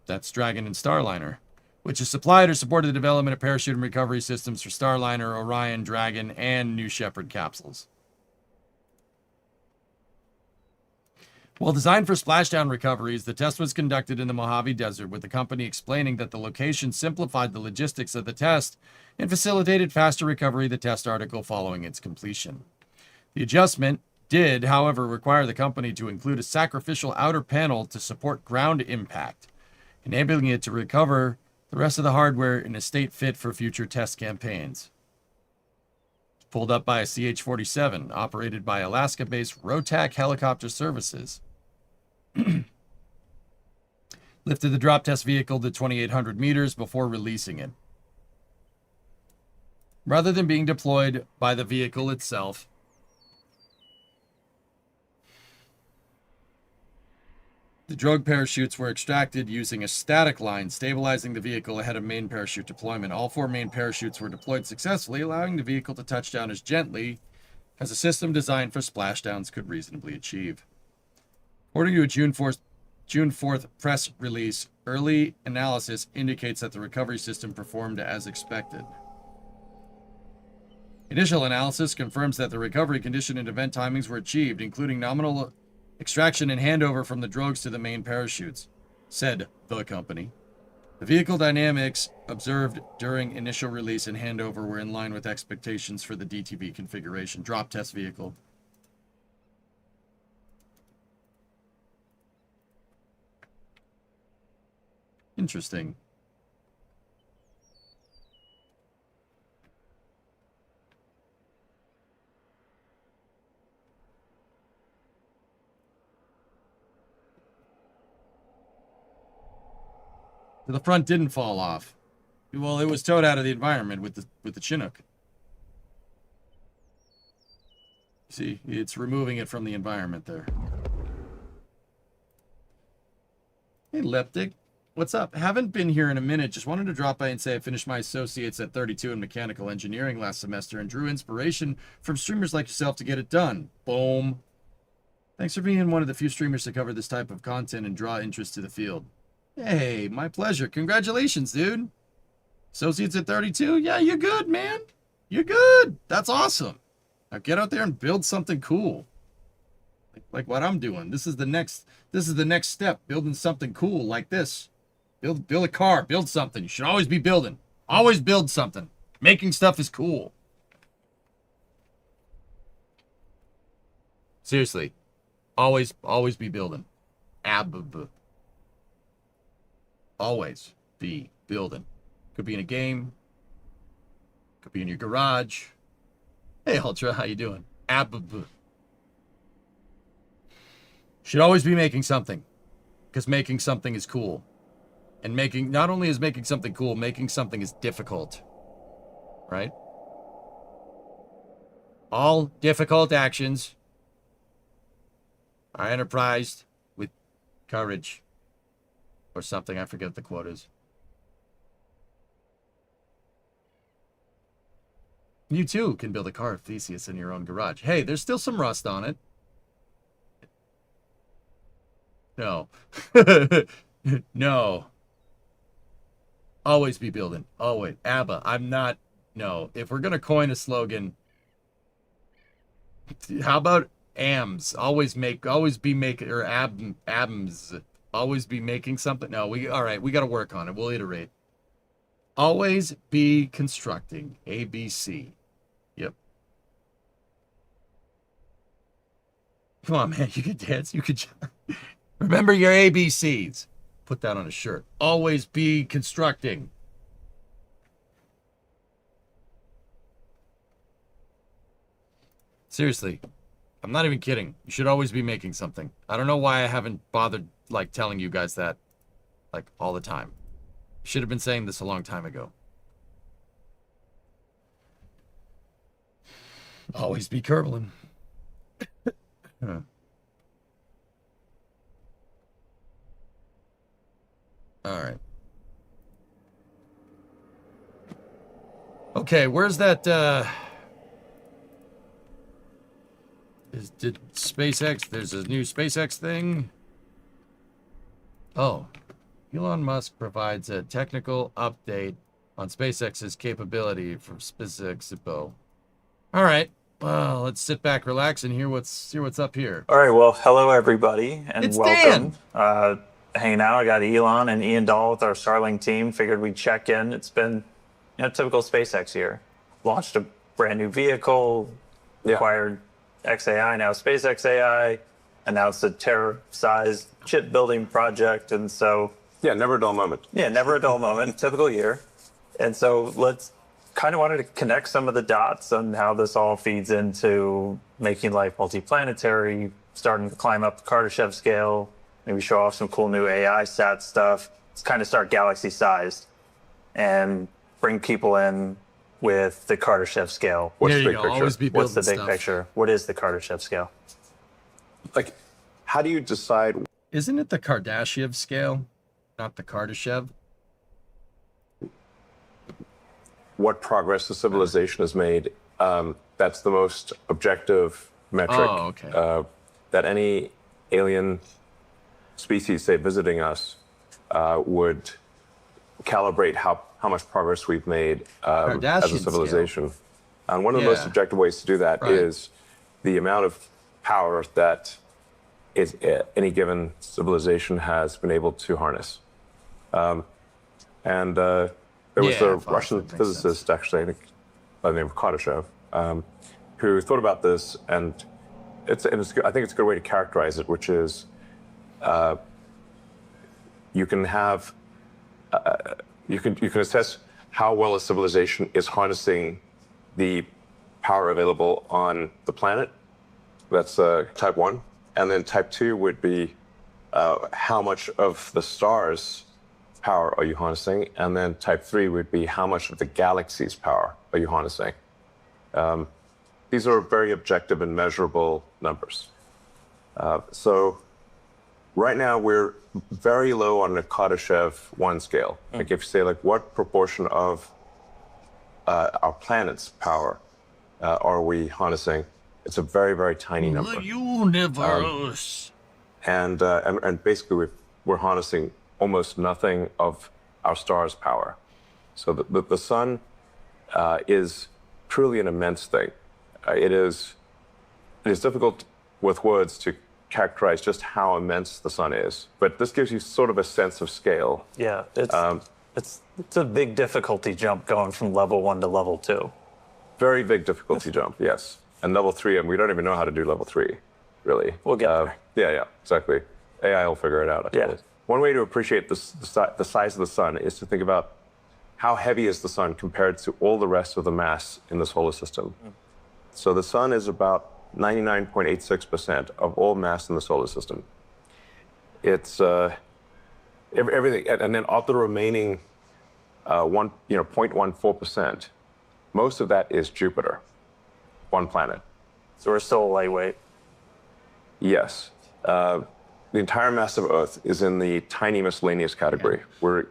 That's Dragon and Starliner, which has supplied or supported the development of parachute and recovery systems for Starliner, Orion, Dragon, and New Shepard capsules. While designed for splashdown recoveries, the test was conducted in the Mojave Desert, with the company explaining that the location simplified the logistics of the test and facilitated faster recovery of the test article following its completion. The adjustment did, however, require the company to include a sacrificial outer panel to support ground impact, enabling it to recover the rest of the hardware in a state fit for future test campaigns. Pulled up by a CH-47, operated by Alaska-based Rotac Helicopter Services. Lifted the drop test vehicle to 2,800 meters before releasing it. Rather than being deployed by the vehicle itself, the drogue parachutes were extracted using a static line, stabilizing the vehicle ahead of main parachute deployment. All 4 main parachutes were deployed successfully, allowing the vehicle to touch down as gently as a system designed for splashdowns could reasonably achieve. According to a June 4th press release, early analysis indicates that the recovery system performed as expected. Initial analysis confirms that the recovery condition and event timings were achieved, including nominal extraction and handover from the drogues to the main parachutes, said the company. The vehicle dynamics observed during initial release and handover were in line with expectations for the DTV configuration drop test vehicle. Interesting. The front didn't fall off. Well, it was towed out of the environment with the Chinook. See, it's removing it from the environment there. Hey, Leptic. What's up? Haven't been here in a minute. Just wanted to drop by and say I finished my associates at 32 in mechanical engineering last semester and drew inspiration from streamers like yourself to get it done. Boom. Thanks for being one of the few streamers to cover this type of content and draw interest to the field. Hey, my pleasure. Congratulations, dude. Associates at 32? Yeah, you're good, man. You're good. That's awesome. Now get out there and build something cool. Like what I'm doing. This is the next step. Building something cool like this. Build a car. Build something. You should always be building. Always build something. Making stuff is cool. Seriously. Always be building. Always be building. Could be in a game. Could be in your garage. Hey, Ultra, how you doing? Should always be making something. Because making something is cool. And not only is making something cool, making something is difficult. Right? All difficult actions are enterprised with courage. Or something, I forget what the quote is. You too can build a car of Theseus in your own garage. Hey, there's still some rust on it. No. No. Always be building. Always. ABBA. I'm not. No. If we're going to coin a slogan, how about AMS? Always be making, or ABMS. Always be making something. No, all right. We got to work on it. We'll iterate. Always be constructing. ABC. Yep. Come on, man. You could dance. You could. Remember your ABCs. Put that on a shirt. Always be constructing. Seriously. I'm not even kidding. You should always be making something. I don't know why I haven't bothered, like, telling you guys that, like, all the time. Should have been saying this a long time ago. Always be Kerbling. Huh. All right. Okay, where's that, did SpaceX, there's a new SpaceX thing? Oh. Elon Musk provides a technical update on SpaceX's capability from SpaceX Expo. All right. Well, let's sit back, relax, and hear what's up here. All right. Well, hello everybody, and It's welcome. Dan. Hanging out. I got Elon and Ian Dahl with our Starlink team. Figured we'd check in. It's been, typical SpaceX year. Launched a brand new vehicle, acquired XAI, now SpaceX AI, announced a Terra-sized chip building project, and so. Yeah, never a dull moment. Yeah, never a dull moment. Typical year. And so let's kind of wanted to connect some of the dots on how this all feeds into making life multiplanetary, starting to climb up the Kardashev scale, maybe show off some cool new AI sat stuff. Let's kind of start galaxy sized and bring people in with the Kardashev scale. What's There the you big go. picture? Always be What's the building big stuff. picture? What is the Kardashev scale? Like, how do you decide? Isn't it the Kardashev scale, not the Kardashev? What progress the civilization has made? That's the most objective metric that any alien species, say, visiting us, would calibrate how much progress we've made as a Kardashian civilization. And one of the most objective ways to do that is the amount of power that any given civilization has been able to harness. There was a Russian physicist, actually, I think, by the name of Kardashev, who thought about this, and I think it's a good way to characterize it, which is you can have you can assess how well a civilization is harnessing the power available on the planet. That's type 1. And then type 2 would be how much of the stars' power are you harnessing? And then type 3 would be how much of the galaxy's power are you harnessing? These are very objective and measurable numbers. So right now we're very low on the Kardashev 1 scale. Like if you say like what proportion of our planet's power are we harnessing? It's a very, very tiny number. The universe. And basically we're harnessing almost nothing of our star's power. So the sun is truly an immense thing. It is difficult with words to characterize just how immense the sun is, but this gives you sort of a sense of scale. Yeah, it's a big difficulty jump going from level 1 to level 2. Very big difficulty jump, yes. And level 3, and we don't even know how to do level 3, really. We'll get there. Yeah, exactly. AI will figure it out, I suppose. One way to appreciate the size of the sun is to think about how heavy is the sun compared to all the rest of the mass in the solar system. So the sun is about 99.86% of all mass in the solar system. It's everything, and then of the remaining 0.14%, most of that is Jupiter, one planet. So we're still lightweight. Yes. The entire mass of Earth is in the tiny miscellaneous category. We're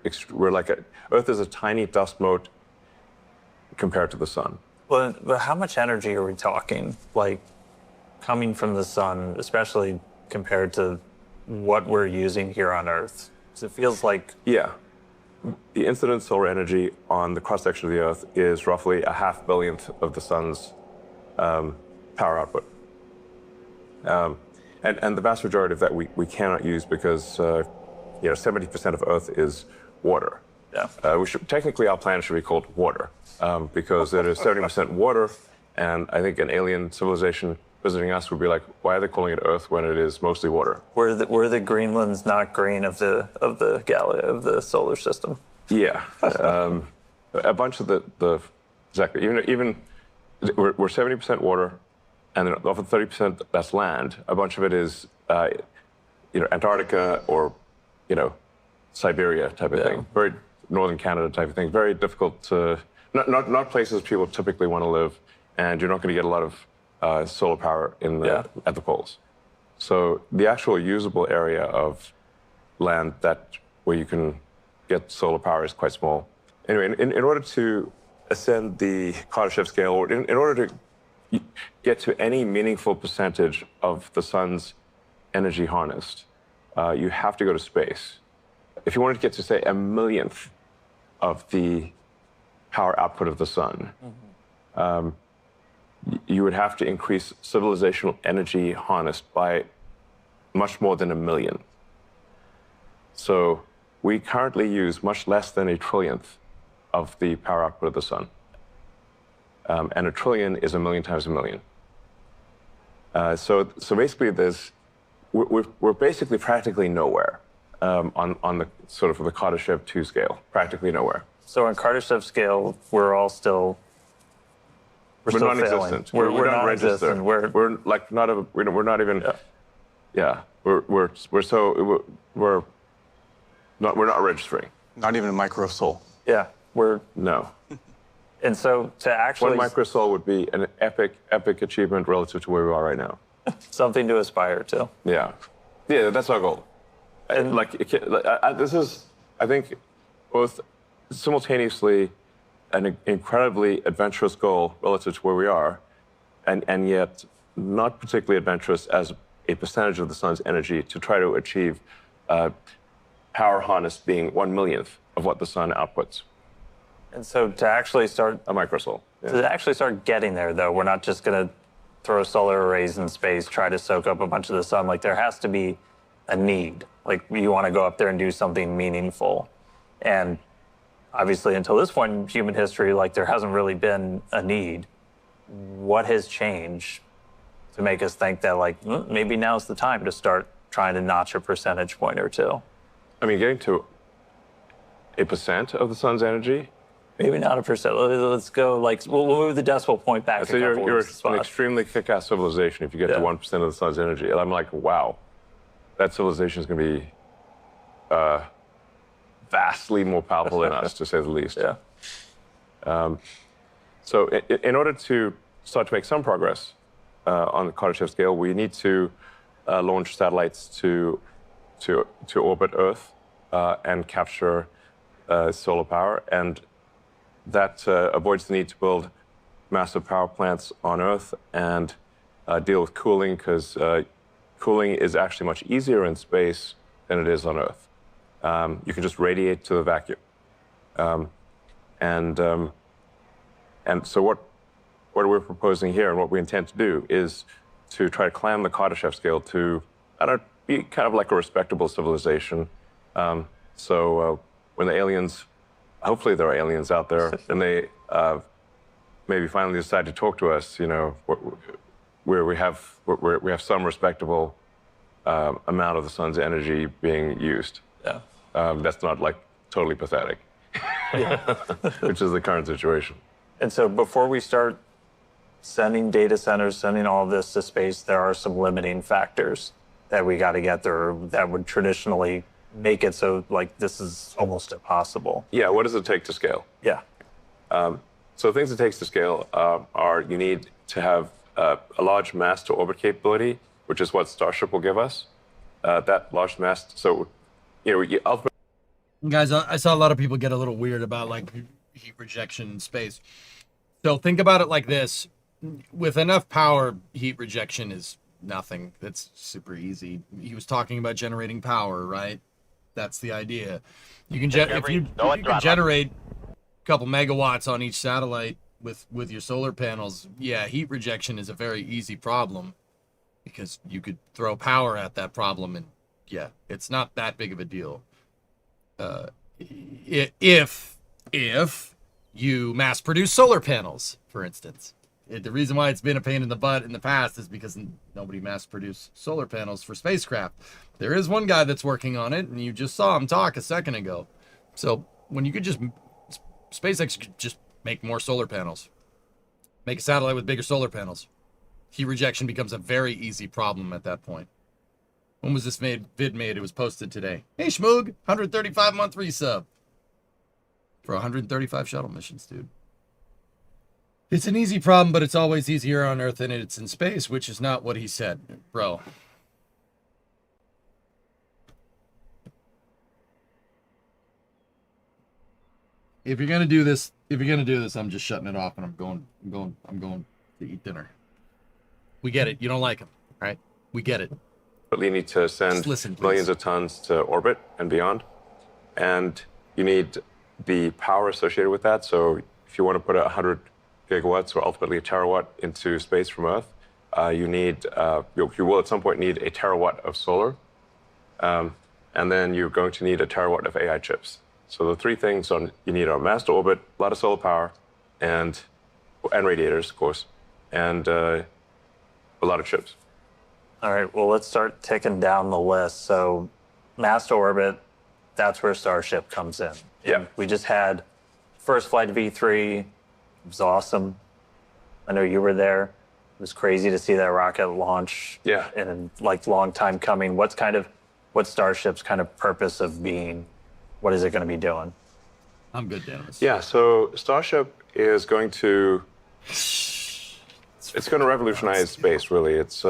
like Earth is a tiny dust mote compared to the sun. But how much energy are we talking? Like coming from the sun, especially compared to what we're using here on Earth? Because it feels like the incident solar energy on the cross section of the Earth is roughly a half billionth of the sun's power output. And the vast majority of that we cannot use because 70% of Earth is water. Yeah. Technically, our planet should be called water because it is 70% water, and I think an alien civilization visiting us would be like, why are they calling it Earth when it is mostly water? we're the Greenland's not green of the solar system. Yeah. A bunch of the exactly even we're 70% water. And then of the 30% that's land, a bunch of it is, Antarctica or, Siberia type of thing. Very northern Canada type of thing. Very difficult to, not places people typically want to live, and you're not going to get a lot of solar power at the poles. So the actual usable area of land where you can get solar power is quite small. Anyway, in order to ascend the Kardashev scale, or in order to get to any meaningful percentage of the sun's energy harnessed, you have to go to space. If you wanted to get to, say, a millionth of the power output of the sun, you would have to increase civilizational energy harnessed by much more than 1 million. So we currently use much less than 1/trillionth of the power output of the sun. And 1 trillion is 1 million times 1 million. So basically, we're basically practically nowhere on the sort of the Kardashev 2 scale. Practically nowhere. So on Kardashev scale, we're still non-existent. Failing. We're not registered. non-existent. We're like not a. We're not even. Yeah. We're not registering. Not even a microsol. Yeah. No. And so to actually One microsol would be an epic achievement relative to where we are right now. something to aspire to. Yeah, that's our goal. And this is, I think, both simultaneously an incredibly adventurous goal relative to where we are, and yet not particularly adventurous as a percentage of the sun's energy to try to achieve power harness being 1 millionth of what the sun outputs. And so to actually start A microsol. Yeah. to actually start getting there, though, we're not just going to throw solar arrays in space, try to soak up a bunch of the sun. Like, there has to be a need. Like, you want to go up there and do something meaningful. And obviously, until this point in human history, like, there hasn't really been a need. What has changed to make us think that, like, maybe now's the time to start trying to notch a percentage point or two? I mean, getting to 1% of the sun's energy. Maybe not a percent. Let's go, like, we'll move the decimal point back. So you're an extremely kick-ass civilization if you get to 1% of the sun's energy. And I'm like, wow, that civilization is going to be vastly more powerful than us, to say the least. Yeah. So in order to start to make some progress on the Kardashev scale, we need to launch satellites to to orbit Earth and capture solar power, and that avoids the need to build massive power plants on Earth and deal with cooling, because cooling is actually much easier in space than it is on Earth. You can just radiate to the vacuum. And so what we're proposing here and what we intend to do is to try to climb the Kardashev scale to, be kind of like a respectable civilization. So when the aliens, hopefully there are aliens out there, and they maybe finally decide to talk to us, where we have some respectable amount of the sun's energy being used. Yeah. That's not like totally pathetic, which is the current situation. And so before we start sending data centers, sending all of this to space, there are some limiting factors that we got to get through that would traditionally make it so like this is almost impossible. Yeah, what does it take to scale? Yeah. So things it takes to scale are you need to have a large mass to orbit capability, which is what Starship will give us. That large mass, so you ultimately. Guys, I saw a lot of people get a little weird about like heat rejection in space. So think about it like this. With enough power, heat rejection is nothing. That's super easy. He was talking about generating power, right? That's the idea. You can if you can generate a couple megawatts on each satellite with your solar panels, yeah, heat rejection is a very easy problem because you could throw power at that problem, and yeah, it's not that big of a deal. If you mass produce solar panels, for instance. The reason why it's been a pain in the butt in the past is because nobody mass produced solar panels for spacecraft. There is one guy that's working on it, and you just saw him talk a second ago. So when you could SpaceX could just make more solar panels. Make a satellite with bigger solar panels. Heat rejection becomes a very easy problem at that point. When was this vid made? It was posted today. Hey, Schmoog, 135-month resub. For 135 shuttle missions, dude. It's an easy problem, but it's always easier on Earth than it's in space, which is not what he said, bro. If you're gonna do this, I'm just shutting it off and I'm going to eat dinner. We get it. You don't like him, right? We get it. You need to send millions of tons to orbit and beyond, and you need the power associated with that. So if you want to put 100 gigawatts or ultimately a terawatt into space from Earth, you will at some point need a terawatt of solar, and then you're going to need a terawatt of AI chips. So the three things you need are mass to orbit, a lot of solar power, and radiators, of course, and a lot of chips. All right, well, let's start ticking down the list. So mass to orbit, that's where Starship comes in. Yeah. We just had first flight V3. It was awesome. I know you were there. It was crazy to see that rocket launch. Yeah. And like long time coming. What's Starship's kind of purpose of being? What is it going to be doing? I'm good, Dennis. Yeah, so Starship is going to revolutionize space, really. It's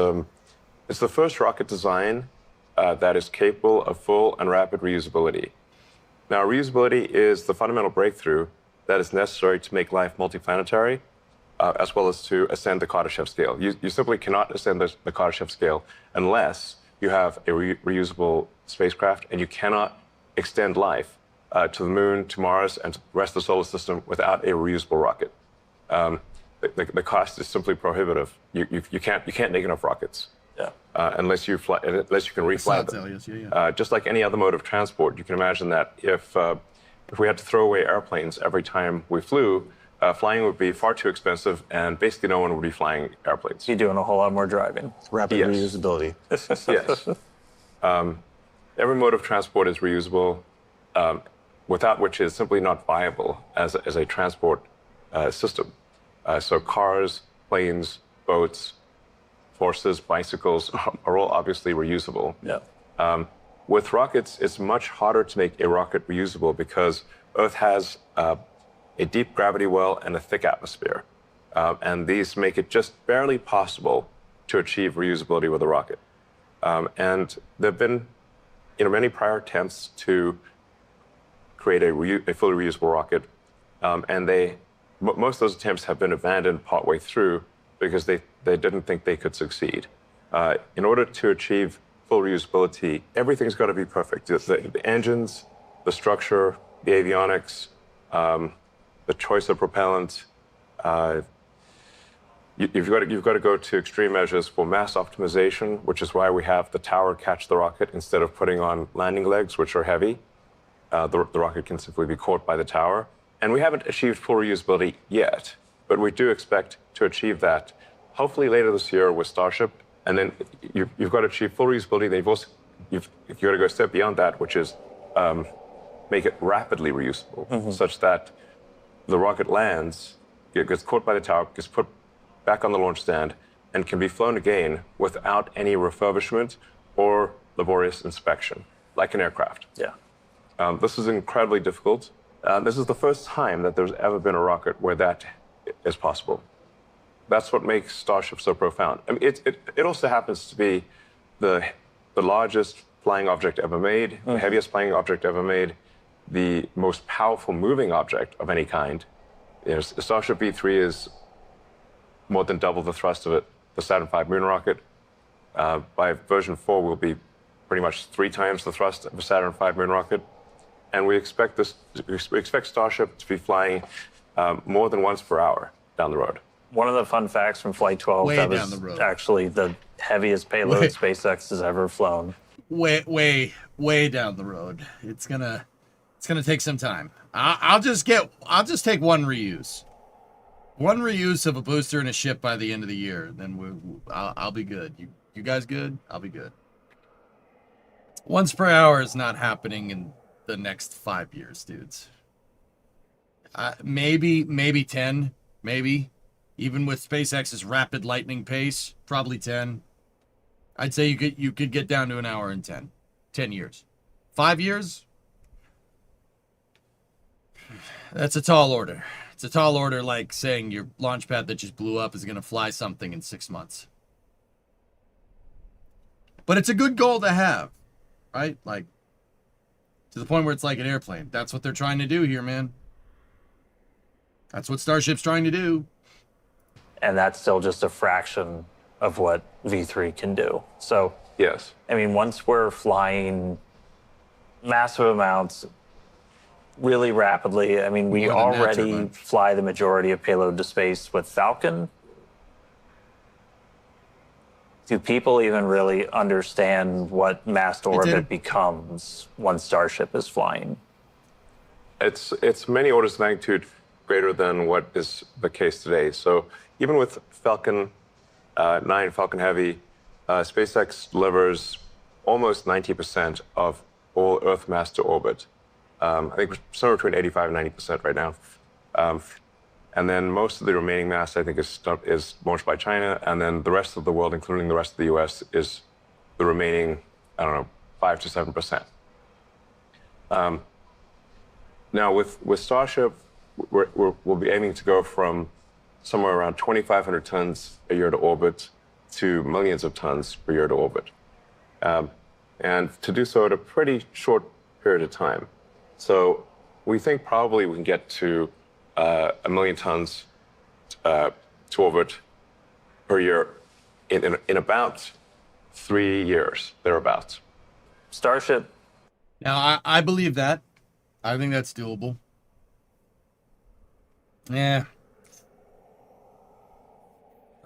the first rocket design that is capable of full and rapid reusability. Now, reusability is the fundamental breakthrough that is necessary to make life multiplanetary, as well as to ascend the Kardashev scale. You simply cannot ascend the Kardashev scale unless you have a reusable spacecraft, and you cannot extend life to the moon, to Mars, and to the rest of the solar system without a reusable rocket. The cost is simply prohibitive. You can't make enough rockets. Yeah. Unless you can refly them. Just like any other mode of transport, you can imagine that if we had to throw away airplanes every time we flew, flying would be far too expensive, and basically no one would be flying airplanes. You're doing a whole lot more driving. Rapid reusability. Yes. Every mode of transport is reusable, without which is simply not viable as a transport system. So cars, planes, boats, horses, bicycles are all obviously reusable. Yeah. With rockets, it's much harder to make a rocket reusable because Earth has a deep gravity well and a thick atmosphere. And these make it just barely possible to achieve reusability with a rocket. And there have been many prior attempts to create a fully reusable rocket, and most of those attempts have been abandoned partway through because they didn't think they could succeed. In order to achieve full reusability, everything's got to be perfect. The engines, the structure, the avionics, the choice of propellant. You've got to go to extreme measures for mass optimization, which is why we have the tower catch the rocket instead of putting on landing legs, which are heavy. The rocket can simply be caught by the tower. And we haven't achieved full reusability yet, but we do expect to achieve that hopefully later this year with Starship. And then you've got to achieve full reusability. You've got to go a step beyond that, which is make it rapidly reusable, such that the rocket lands, it gets caught by the tower, gets put back on the launch stand, and can be flown again without any refurbishment or laborious inspection, like an aircraft. Yeah. This is incredibly difficult. This is the first time that there's ever been a rocket where that is possible. That's what makes Starship so profound. I mean, it also happens to be the largest flying object ever made, the heaviest flying object ever made, the most powerful moving object of any kind. You know, Starship V3 is more than double the thrust of the Saturn V moon rocket. By version 4, we'll be pretty much 3 times the thrust of a Saturn V moon rocket. And we expect Starship to be flying more than once per hour down the road. One of the fun facts from Flight 12, Way that down the was road. actually the heaviest payload SpaceX has ever flown. Way down the road. It's gonna take some time. I'll just take one reuse. One reuse of a booster and a ship by the end of the year. Then I'll be good. You guys good? I'll be good. Once per hour is not happening in the next 5 years, dudes. Maybe 10, maybe. Even with SpaceX's rapid lightning pace, probably 10. I'd say you could get down to an hour in 10 years. 5 years? That's a tall order. It's a tall order, like saying your launch pad that just blew up is going to fly something in 6 months. But it's a good goal to have, right? Like, to the point where it's like an airplane. That's what they're trying to do here, man. That's what Starship's trying to do. And that's still just a fraction of what V3 can do. So, Yes. I mean, once we're flying massive amounts really rapidly, I mean, we More than that, already Turbo. fly the majority of payload to space with Falcon. Do people even really understand what mass orbit becomes once Starship is flying? It's many orders of magnitude greater than what is the case today. So even with Falcon 9, Falcon Heavy, SpaceX delivers almost 90% of all Earth mass to orbit. I think we're somewhere between 85 and 90% right now. And then most of the remaining mass, I think, is launched by China. And then the rest of the world, including the rest of the US, is the remaining, 5 to 7%. Now, with Starship, we'll be aiming to go from somewhere around 2,500 tons a year to orbit to millions of tons per year to orbit. And to do so at a pretty short period of time. So we think probably we can get to 1 million tons to orbit per year in about 3 years, thereabouts. Starship, Now, I believe that. I think that's doable. Yeah.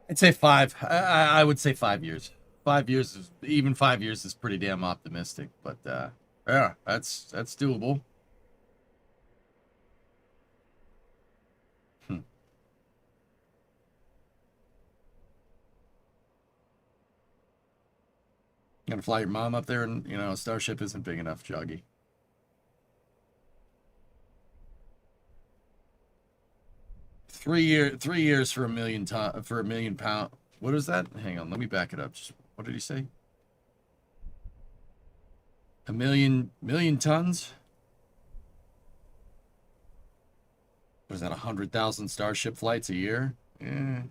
I'd say 5. I would say 5 years. 5 years is, even 5 years is pretty damn optimistic, but yeah, that's doable. Gonna fly your mom up there, and Starship isn't big enough, Joggy. Three years for $1 million pound. What is that? Hang on, let me back it up. What did he say? 1 million tons? What is that? 100,000 Starship flights a year? Yeah.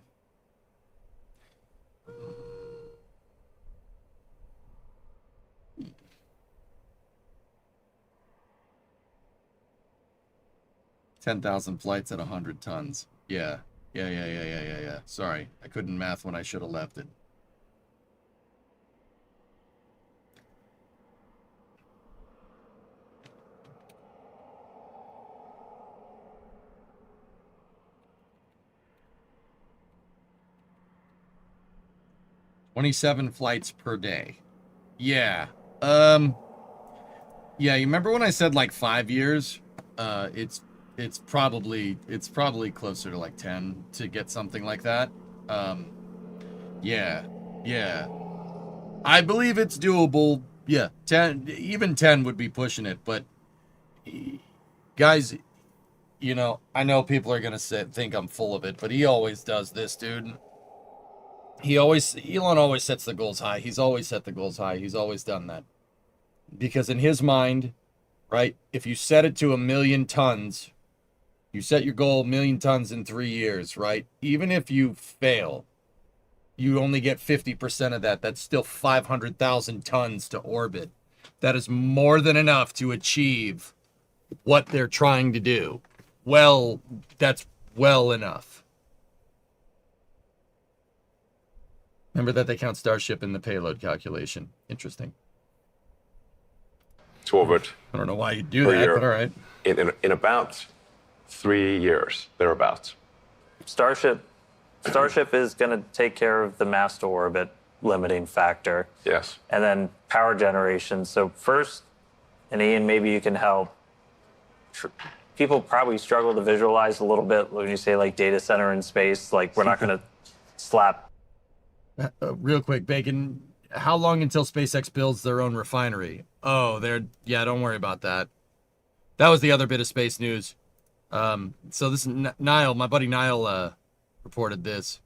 10,000 flights at 100 tons. Yeah. Yeah. Sorry, I couldn't math when I should have left it. $27 flights per day. Yeah. Yeah, you remember when I said like 5 years? It's probably closer to like 10 to get something like that. Yeah. Yeah. I believe it's doable. Yeah, 10, even 10 would be pushing it, but guys, you know, I know people are going to think I'm full of it, but he always does this, dude. Elon always sets the goals high. He's always set the goals high. He's always done that. Because in his mind, right, if you set it to 1 million tons, you set your goal 1 million tons in 3 years, right? Even if you fail, you only get 50% of that. That's still 500,000 tons to orbit. That is more than enough to achieve what they're trying to do. Well, that's well enough. Remember that they count Starship in the payload calculation. Interesting. To orbit. I don't know why you do that, but all right. In about 3 years, thereabouts. Starship is going to take care of the mass to orbit limiting factor. Yes. And then power generation. So first, and Ian, maybe you can help. People probably struggle to visualize a little bit when you say like data center in space. Like we're not going to slap. Real quick, Bacon, how long until SpaceX builds their own refinery? Oh, yeah, don't worry about that. That was the other bit of space news. So this is Niall, my buddy Niall, reported this.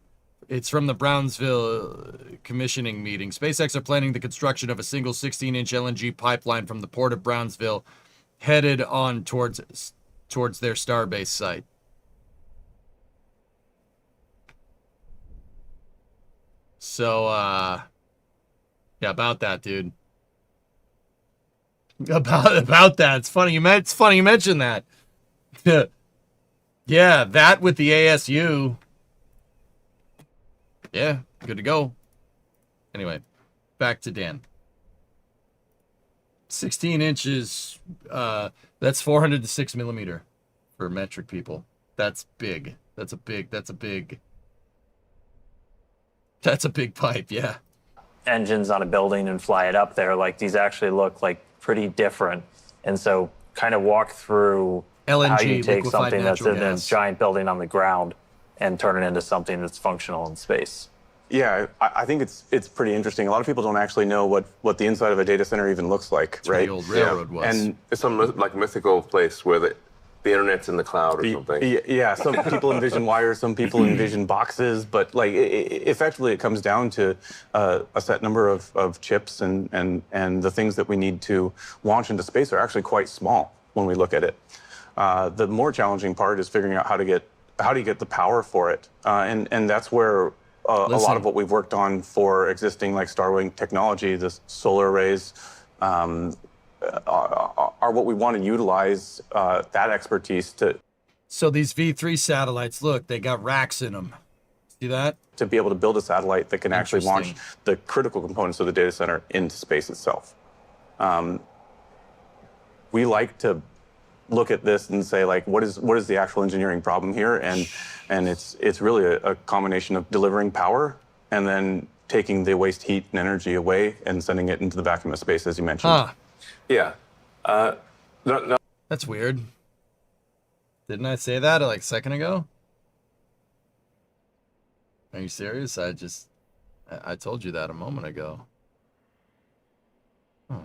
It's from the Brownsville commissioning meeting. SpaceX are planning the construction of a single 16-inch LNG pipeline from the port of Brownsville, headed on towards their Starbase site. So, yeah, about that, dude. About that. It's funny you mentioned that. Yeah, that with the ASU. Yeah, good to go. Anyway, back to Dan. 16 inches, that's 400 to 6 millimeter for metric people. That's big. That's a big pipe, yeah. Engines on a building and fly it up there. Like these actually look like pretty different. And so kind of walk through LNG, how you take liquefied something that's natural in a gas. giant building on the ground and turn it into something that's functional in space. Yeah, I think it's pretty interesting. A lot of people don't actually know what the inside of a data center even looks like, That's where right? the old railroad was. And It's some like mythical place where the internet's in the cloud or something. yeah, some people envision wires, some people envision boxes, but like effectively it comes down to a set number of chips and the things that we need to launch into space are actually quite small when we look at it. The more challenging part is figuring out how do you get the power for it, and that's where a lot of what we've worked on for existing like Starlink technology, the solar arrays, are what we want to utilize that expertise to. So these V3 satellites, look, they got racks in them. See that? To be able to build a satellite that can actually launch the critical components of the data center into space itself. We like to look at this and say, like, what is the actual engineering problem here? And it's really a combination of delivering power and then taking the waste heat and energy away and sending it into the vacuum of space, as you mentioned. Huh. Yeah. No. That's weird. Didn't I say that like a second ago? Are you serious? I told you that a moment ago. Huh.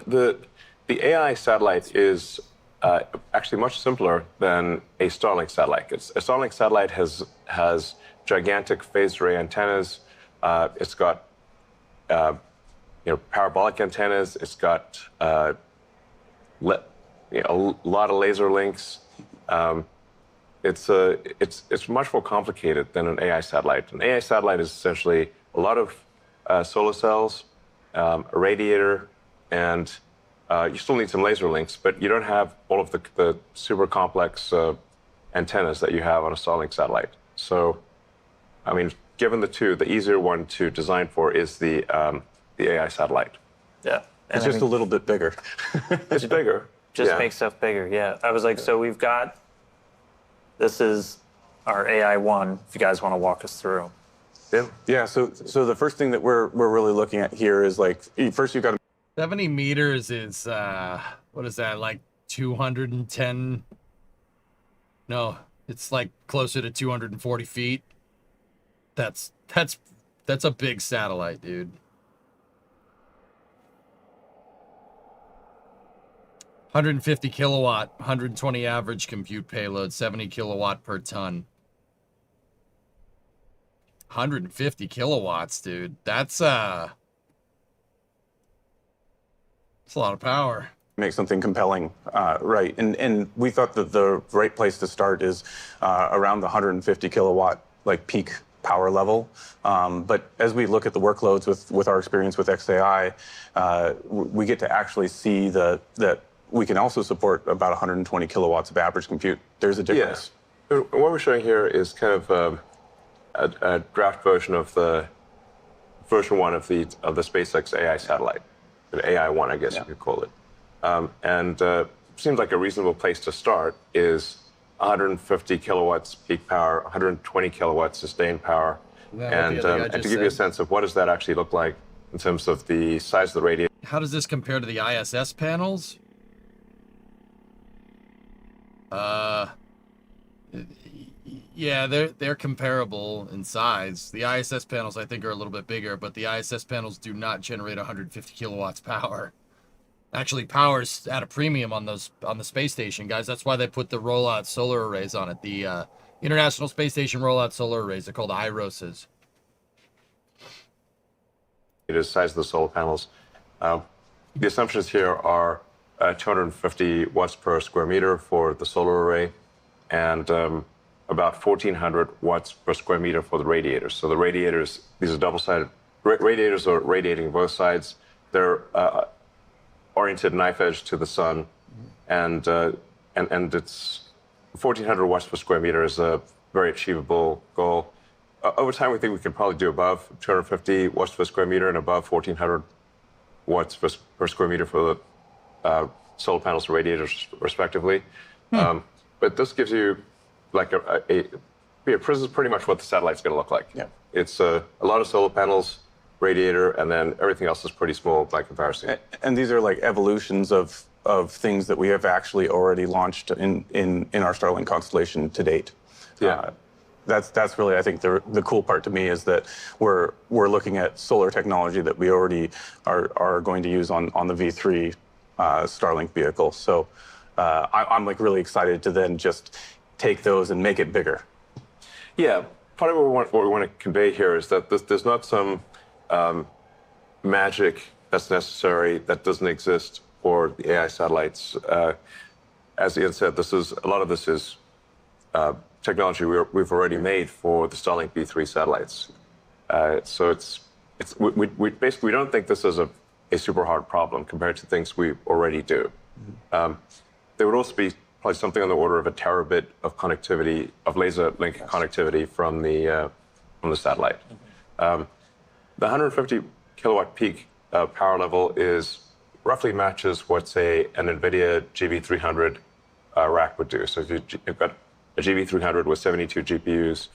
The AI satellite is actually much simpler than a Starlink satellite. A Starlink satellite has gigantic phased array antennas. It's got parabolic antennas. It's got a lot of laser links. It's much more complicated than an AI satellite. An AI satellite is essentially a lot of solar cells, a radiator, and You still need some laser links, but you don't have all of the super complex antennas that you have on a Starlink satellite. So, I mean, given the two, the easier one to design for is the AI satellite. Yeah. And It's just a little bit bigger. It's bigger. just yeah. make stuff bigger. Yeah. I was like, so we've got, this is our AI one, if you guys want to walk us through. Yeah. Yeah. So the first thing that we're really looking at here is like, first you've got to 70 meters is, what is that, like 210? No, it's like closer to 240 feet. That's a big satellite, dude. 150 kilowatt, 120 average compute payload, 70 kilowatt per ton. 150 kilowatts, dude. That's a lot of power. make something compelling, right? And we thought that the right place to start is around the 150 kilowatt like peak power level. But as we look at the workloads with our experience with XAI, we get to actually see that we can also support about 120 kilowatts of average compute. There's a difference. Yeah. What we're showing here is kind of a draft version of the version 1 of the SpaceX AI satellite, an AI-1, I guess you could call it. And seems like a reasonable place to start is 150 kilowatts peak power, 120 kilowatts sustained power, and to give you a sense of what does that actually look like in terms of the size of the radiator. How does this compare to the ISS panels? Yeah, they're comparable in size. The ISS panels, I think, are a little bit bigger, but the ISS panels do not generate 150 kilowatts power. Actually, power's at a premium on the space station, guys. That's why they put the rollout solar arrays on it. The International Space Station rollout solar arrays. They're called IROSes. It is size of the solar panels. The assumptions here are 250 watts per square meter for the solar array, and about 1,400 watts per square meter for the radiators. So the radiators, these are double-sided. Radiators are radiating both sides. They're oriented knife edge to the sun, and it's 1,400 watts per square meter is a very achievable goal. Over time, we think we can probably do above 250 watts per square meter and above 1,400 watts per square meter for the solar panels and radiators, respectively. But this gives you like this is pretty much what the satellite's going to look like. Yeah. It's a lot of solar panels, radiator, and then everything else is pretty small by comparison. And these are like evolutions of things that we have actually already launched in our Starlink constellation to date. Yeah. That's really, I think, the cool part to me is that we're looking at solar technology that we already are going to use on the V3 Starlink vehicle. So I'm like really excited to then just take those and make it bigger. Yeah, part of what we want to convey here is that there's not some magic that's necessary that doesn't exist for the AI satellites. As Ian said, a lot of this is technology we've already made for the Starlink V3 satellites. So we basically don't think this is a super hard problem compared to things we already do. There would also be probably something on the order of a terabit of connectivity, of laser link connectivity from the satellite. The 150 kilowatt peak power level roughly matches what, say, an NVIDIA GB300 rack would do. So if you've got a GB300 with 72 GPUs,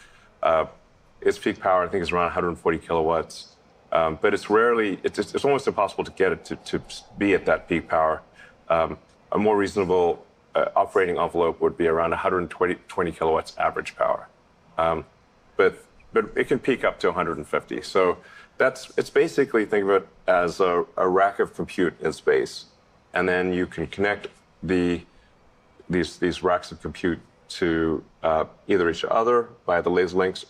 its peak power, I think, is around 140 kilowatts. But it's almost impossible to get it to be at that peak power. A more reasonable operating envelope would be around 120 kilowatts average power. But it can peak up to 150. So it's basically, think of it as a rack of compute in space. And then you can connect these racks of compute to either each other via the laser links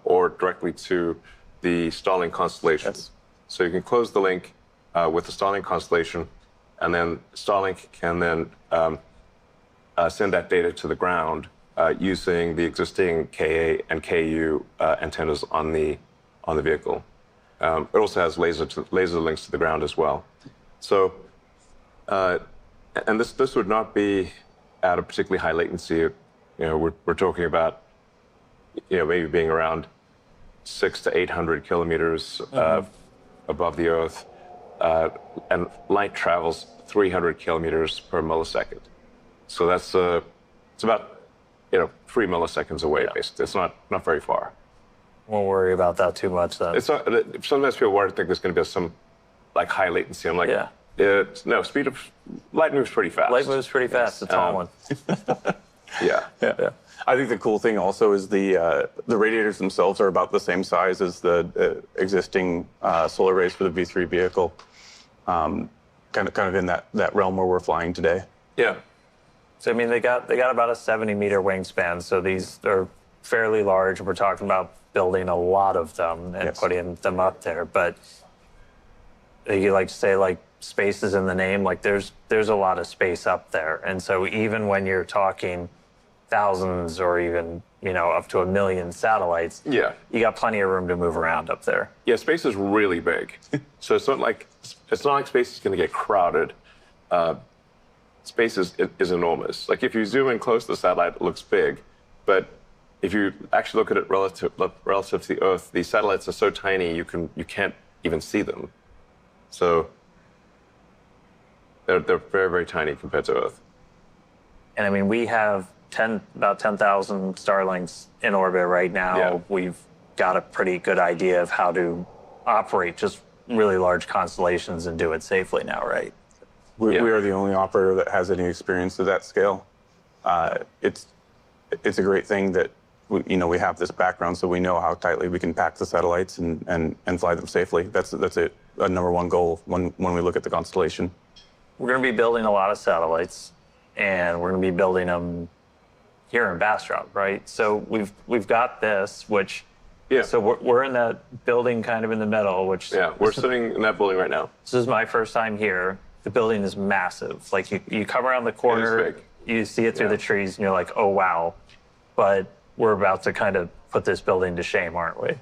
or directly to the Starlink constellation. Yes. So you can close the link with the Starlink constellation, and then Starlink can then send that data to the ground using the existing Ka and Ku antennas on the vehicle. It also has laser links to the ground as well. So And this would not be at a particularly high latency. You know, we're talking about, you know, maybe being around 600 to 800 kilometers above the Earth, and light travels 300 kilometers per millisecond. So that's it's about, you know, 3 milliseconds away. Basically, it's not very far. Won't worry about that too much then. It's not. Sometimes people worry, think there's going to be some like high latency. I'm like, no, speed of light moves pretty fast. Light moves pretty fast. It's a tall one. Yeah. I think the cool thing also is the radiators themselves are about the same size as the existing solar arrays for the V3 vehicle. Kind of in that realm where we're flying today. Yeah. So I mean, they got about a 70-meter wingspan. So these are fairly large. We're talking about building a lot of them and putting them up there. But you like to say, like, space is in the name. Like there's a lot of space up there. And so even when you're talking thousands or even, you know, up to 1 million satellites, you got plenty of room to move around up there. Yeah, space is really big. So it's not like space is going to get crowded. Space is enormous. Like if you zoom in close to the satellite, it looks big, but if you actually look at it relative to the Earth, these satellites are so tiny you can't even see them. So they're very, very tiny compared to Earth. And I mean, we have about 10,000 Starlinks in orbit right now. Yeah. We've got a pretty good idea of how to operate just really large constellations and do it safely now, right? We are the only operator that has any experience to that scale. It's a great thing that we have this background, so we know how tightly we can pack the satellites and fly them safely. That's a number one goal when we look at the constellation. We're going to be building a lot of satellites, and we're going to be building them here in Bastrop, right? So we've got this, which so we're in that building kind of in the middle, which we're sitting in that building right now. This is my first time here. The building is massive. Like you come around the corner, you see it through the trees, and you're like, oh wow. But we're about to kind of put this building to shame, aren't we?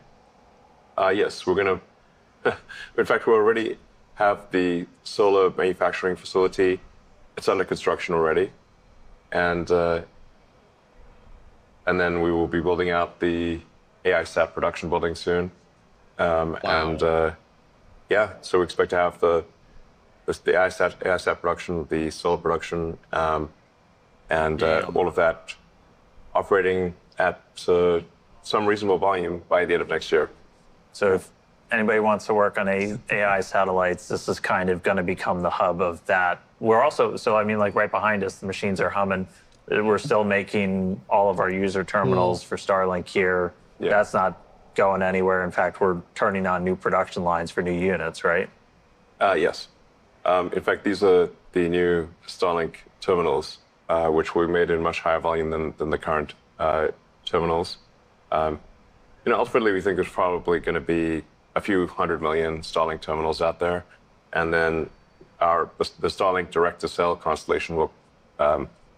Yes, we're going to. In fact, we already have the solar manufacturing facility. It's under construction already, and then we will be building out the AI sat production building soon. And so we expect to have the AI sat production, the solar production, and all of that operating at some reasonable volume by the end of next year. So if anybody wants to work on AI satellites, this is kind of going to become the hub of that. We're also, so I mean, like right behind us, the machines are humming. We're still making all of our user terminals for Starlink here. Yeah. That's not going anywhere. In fact, we're turning on new production lines for new units, right? Yes. In fact, these are the new Starlink terminals, which we made in much higher volume than the current terminals. Ultimately, we think there's probably going to be a few 100 million Starlink terminals out there, and then the Starlink direct-to-cell constellation will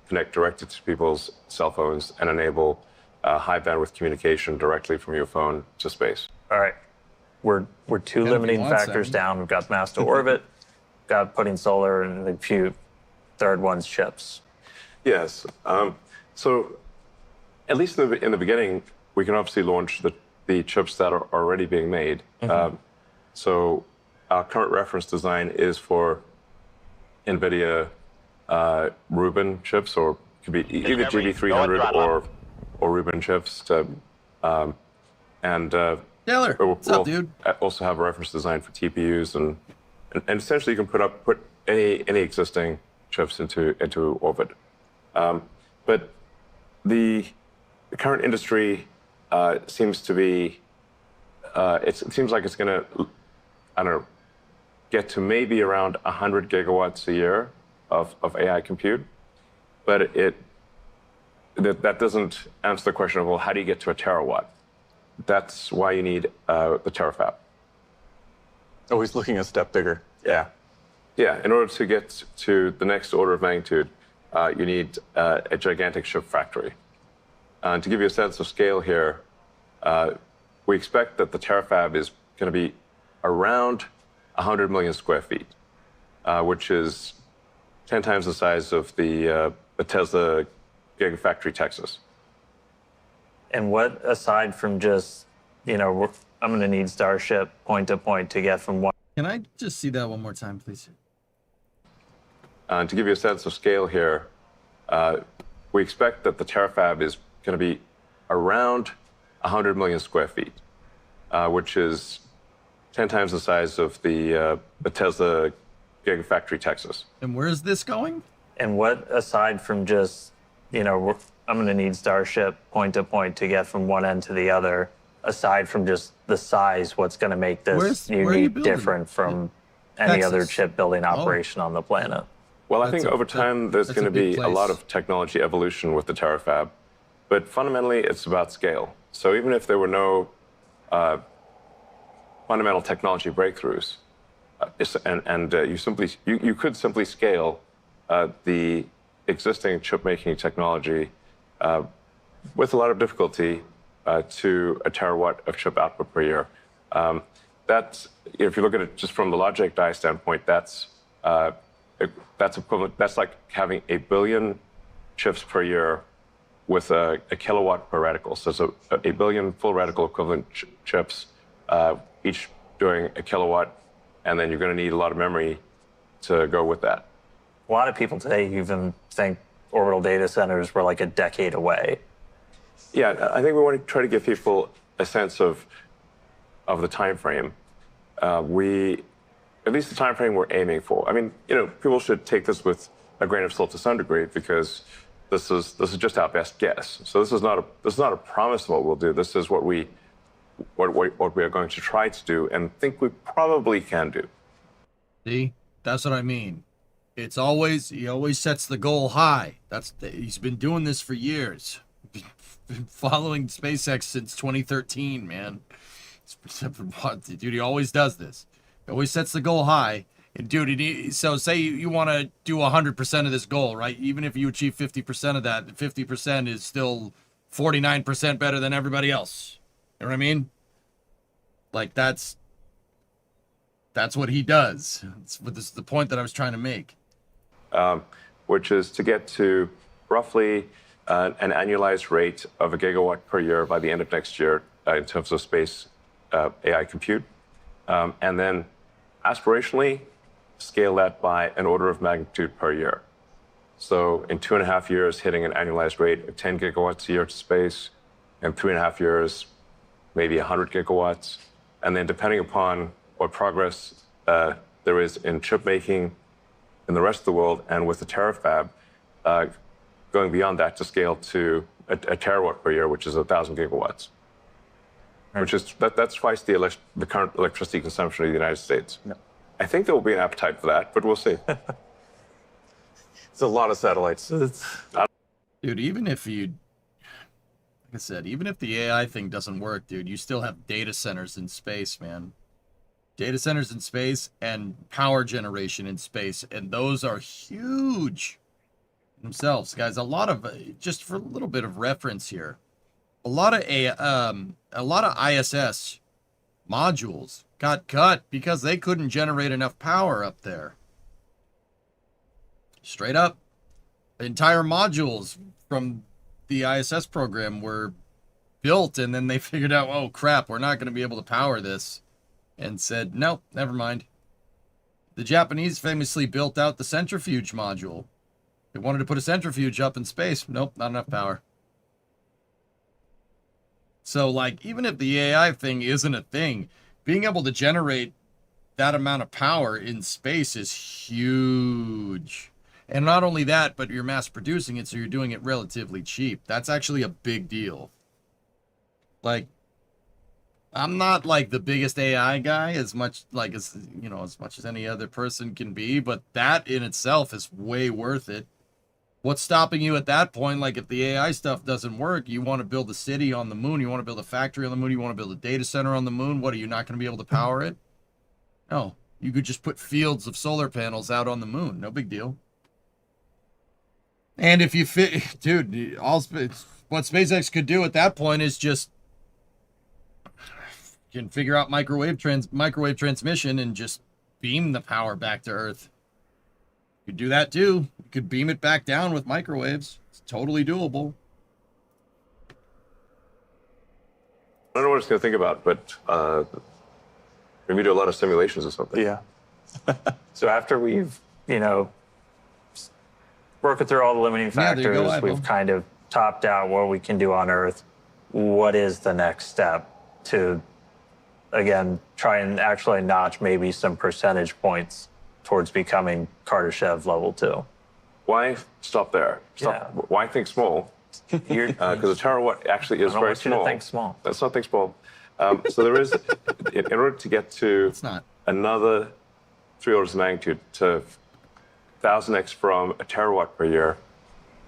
connect directly to people's cell phones and enable high bandwidth communication directly from your phone to space. All right, we're two limiting factors down. We've got mass to orbit, got putting solar, and a few third one's chips. Yes. So at least in the beginning, we can obviously launch the chips that are already being made. So our current reference design is for NVIDIA Rubin chips, or it could be either GB300 or Rubin chips. Taylor, what's up, dude? Also have a reference design for TPUs, and essentially you can put any existing chips into orbit. But the current industry seems to be, it seems like it's going to, get to maybe around 100 gigawatts a year of AI compute. But that doesn't answer the question of, well, how do you get to a terawatt? That's why you need the terafab. Always looking a step bigger. Yeah. Yeah, in order to get to the next order of magnitude, you need a gigantic chip factory. And to give you a sense of scale here, we expect that the terafab is going to be around 100 million square feet, which is 10 times the size of the Tesla Gigafactory, Texas. And what, aside from just, I'm going to need Starship point to point to get from one. Can I just see that one more time, please? To give you a sense of scale here, we expect that the terafab is going to be around 100 million square feet, which is 10 times the size of the Tesla Gigafactory, Texas. And where is this going? And what, aside from just, I'm going to need Starship point to point to get from one end to the other, aside from just the size, what's going to make this Where are you unique, building? different from any other Texas. chip building operation on the planet? Well, I That's think over time there's that's going a to big be a lot place. of technology evolution with the terafab, but fundamentally it's about scale. So even if there were no fundamental technology breakthroughs, you could simply scale the existing chip making technology with a lot of difficulty to a terawatt of chip output per year. That's, if you look at it just from the logic die standpoint, that's equivalent. That's like having 1 billion chips per year with a kilowatt per reticle. So it's 1 billion full reticle equivalent chips, each doing a kilowatt, and then you're going to need a lot of memory to go with that. A lot of people today even think orbital data centers were like a decade away. Yeah, I think we want to try to give people a sense of the time frame. At least the time frame we're aiming for. I mean, people should take this with a grain of salt to some degree because this is just our best guess. So this is not a promise of what we'll do. This is what we are going to try to do and think we probably can do. See, that's what I mean. He always sets the goal high. He's been doing this for years. Been following SpaceX since 2013, man. Dude, he always does this. He always sets the goal high. And dude, so say you want to do 100% of this goal, right? Even if you achieve 50% of that, 50% is still 49% better than everybody else. You know what I mean? Like that's what he does. This is the point that I was trying to make. Which is to get to roughly an annualized rate of 1 gigawatt per year by the end of next year in terms of space AI compute. And then aspirationally, scale that by an order of magnitude per year. So in 2.5 years, hitting an annualized rate of 10 gigawatts a year to space. In 3.5 years, maybe 100 gigawatts. And then depending upon what progress there is in chip making in the rest of the world and with the terafab, going beyond that to scale to a terawatt per year, which is 1,000 gigawatts. Which is that's twice the current electricity consumption of the United States. No. I think there will be an appetite for that, but we'll see. It's a lot of satellites. Dude, even if you, like I said, even if the AI thing doesn't work, dude, you still have data centers in space, man. Data centers in space and power generation in space, and those are huge themselves, guys. A lot of, just for a little bit of reference here, a lot of ISS modules got cut because they couldn't generate enough power up there. Straight up. Entire modules from the ISS program were built, and then they figured out, oh crap, we're not going to be able to power this, and said, nope, never mind. The Japanese famously built out the centrifuge module. They wanted to put a centrifuge up in space. Nope, not enough power. So, like, even if the AI thing isn't a thing, being able to generate that amount of power in space is huge. And not only that, but you're mass producing it, so you're doing it relatively cheap. That's actually a big deal. Like, I'm not like the biggest AI guy as much as any other person can be, but that in itself is way worth it. What's stopping you at that point? Like, if the AI stuff doesn't work, you want to build a city on the moon, you want to build a factory on the moon, you want to build a data center on the moon. What, are you not going to be able to power it? No, you could just put fields of solar panels out on the moon. No big deal. And if you fit, dude, what SpaceX could do at that point is just can figure out microwave transmission and just beam the power back to Earth. You could do that too. You could beam it back down with microwaves. It's totally doable. I don't know what it's going to think about, but maybe do a lot of simulations or something. Yeah. So after we've, working through all the limiting Yeah, there you go, factors, Ivo. we've kind of topped out what we can do on Earth. What is the next step to, again, try and actually notch maybe some percentage points towards becoming Kardashev level 2? Why stop there? Yeah. Why think small? You're, Because a terawatt actually is I don't very want you to small. think small. Let's not think small. So there is, in order to get to It's not. another 3 orders of magnitude to 1,000x from a terawatt per year,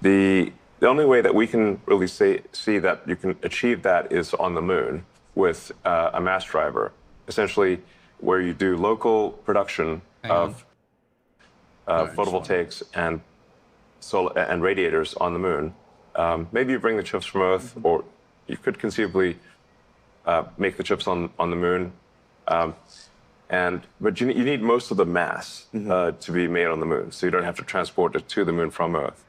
the only way that we can really see that you can achieve that is on the moon with a mass driver, essentially where you do local production of photovoltaics and solar and radiators on the moon. Maybe you bring the chips from Earth, or you could conceivably make the chips on the moon. But you need most of the mass to be made on the moon, so you don't have to transport it to the moon from Earth.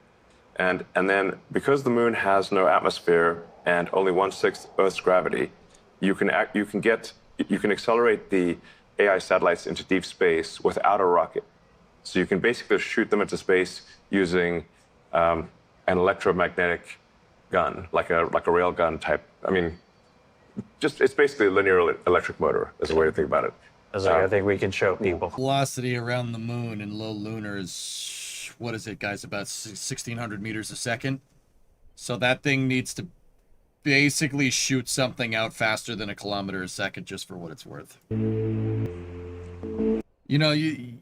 And then because the moon has no atmosphere and only 1/6 Earth's gravity, you can accelerate the AI satellites into deep space without a rocket. So you can basically shoot them into space using an electromagnetic gun, like a rail gun type. I mean, it's basically a linear electric motor is a way to think about it. I think we can show people. Velocity around the moon in low lunar is, what is it, guys? About 1,600 meters a second. So that thing needs to basically shoot something out faster than a kilometer a second, just for what it's worth.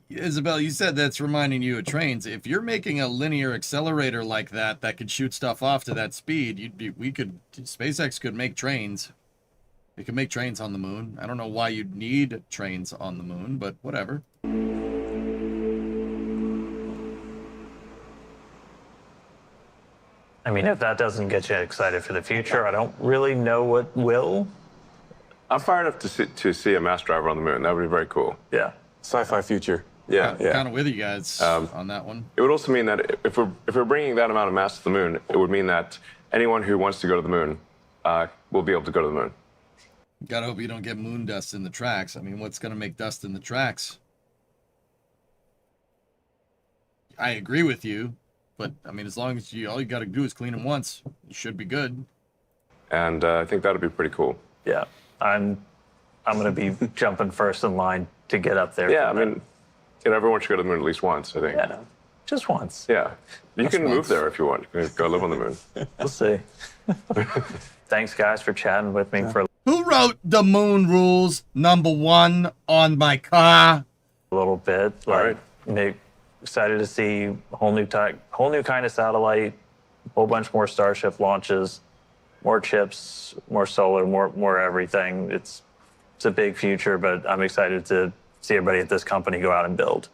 Isabel, you said that's reminding you of trains. If you're making a linear accelerator like that could shoot stuff off to that speed, SpaceX could make trains. They could make trains on the moon. I don't know why you'd need trains on the moon, but whatever. I mean, if that doesn't get you excited for the future, I don't really know what will. I'm fired up to see a mass driver on the moon. That would be very cool. Yeah. Sci-fi future. Yeah. Kind of with you guys on that one. It would also mean that if we're bringing that amount of mass to the moon, it would mean that anyone who wants to go to the moon will be able to go to the moon. Gotta hope you don't get moon dust in the tracks. I mean, what's gonna make dust in the tracks? I agree with you, but I mean, as long as all you gotta do is clean them once, you should be good. And I think that would be pretty cool. Yeah. I'm going to be jumping first in line to get up there. Yeah, I mean, everyone should go to the moon at least once, I think. Yeah. Just once. Yeah. You can move once. there if you want. You can go live on the moon. We'll see. Thanks, guys, for chatting with me for Who wrote the moon rules #1 on my car? a little bit. All right. Excited to see a whole new kind of satellite, a whole bunch more Starship launches, more chips, more solar, more everything. It's a big future, but I'm excited to see everybody at this company go out and build.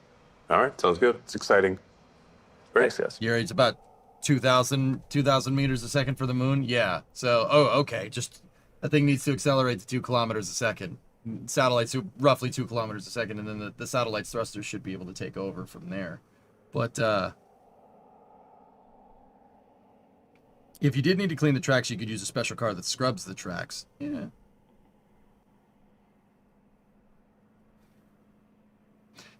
All right, sounds good. It's exciting. Thanks, guys. It's about 2,000 meters a second for the moon. Yeah. So, okay. Just that thing needs to accelerate to 2 kilometers a second. Satellites do roughly 2 kilometers a second, and then the satellite's thrusters should be able to take over from there. But if you did need to clean the tracks, you could use a special car that scrubs the tracks. Yeah.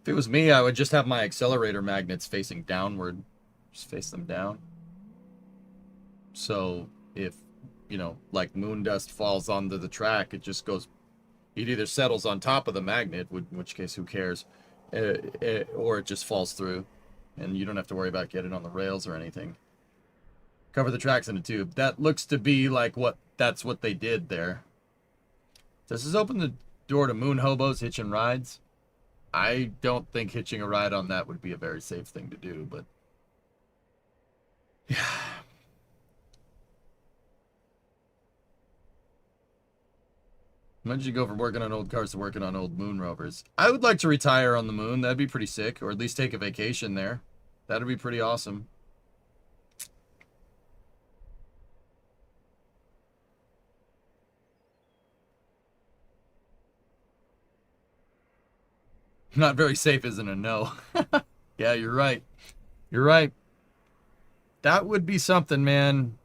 If it was me, I would just have my accelerator magnets facing downward. Just face them down. So if, like moon dust falls onto the track, it just goes, it either settles on top of the magnet, in which case who cares, or it just falls through, and you don't have to worry about getting on the rails or anything. Cover the tracks in a tube. That looks to be like that's what they did there. Does this open the door to moon hobos hitching rides? I don't think hitching a ride on that would be a very safe thing to do, but yeah. Imagine you go from working on old cars to working on old moon rovers. I would like to retire on the moon. That'd be pretty sick, or at least take a vacation there. That'd be pretty awesome. Not very safe isn't a no. Yeah, you're right. You're right. That would be something, man.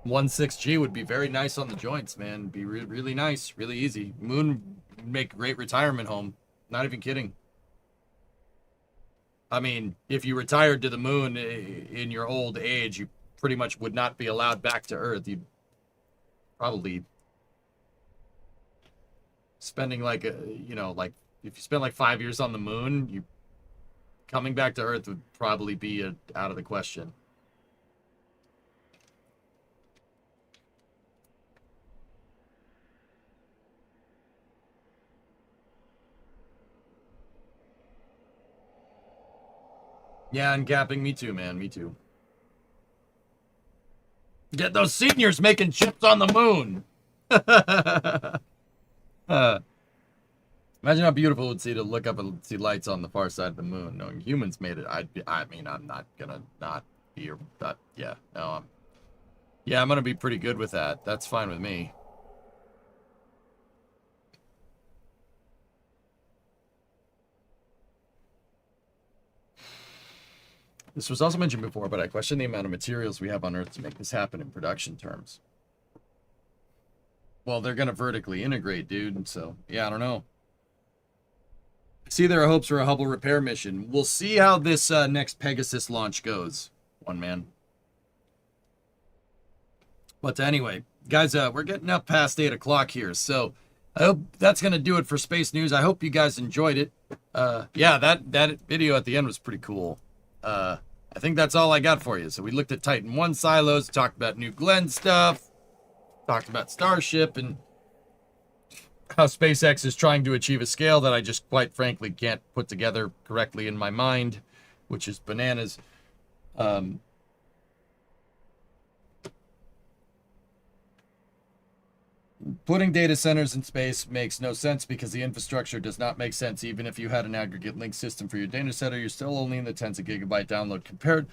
One 6G would be very nice on the joints, man. Be really nice, really easy. Moon would make a great retirement home. Not even kidding. I mean, if you retired to the moon in your old age, you pretty much would not be allowed back to Earth. You'd probably spending like like if you spend like 5 years on the moon, you coming back to Earth would probably be out of the question. Yeah, uncapping, me too, man, me too. Get those seniors making chips on the moon. Imagine how beautiful it would be to look up and see lights on the far side of the moon. Knowing humans made it, I mean, I'm not gonna not be, but yeah, no, I'm gonna be pretty good with that. That's fine with me. This was also mentioned before, but I question the amount of materials we have on Earth to make this happen in production terms. Well, they're gonna vertically integrate, dude. So yeah, I don't know. See, there are hopes for a Hubble repair mission. We'll see how this next Pegasus launch goes. One man. But anyway, guys, we're getting up past 8 o'clock here, so I hope that's gonna do it for Space News. I hope you guys enjoyed it. Yeah, that video at the end was pretty cool. I think that's all I got for you. So we looked at Titan 1 silos, talked about New Glenn stuff, talked about Starship, and how SpaceX is trying to achieve a scale that I just quite frankly can't put together correctly in my mind, which is bananas. Putting data centers in space makes no sense because the infrastructure does not make sense. Even if you had an aggregate link system for your data center, you're still only in the tens of gigabyte download compared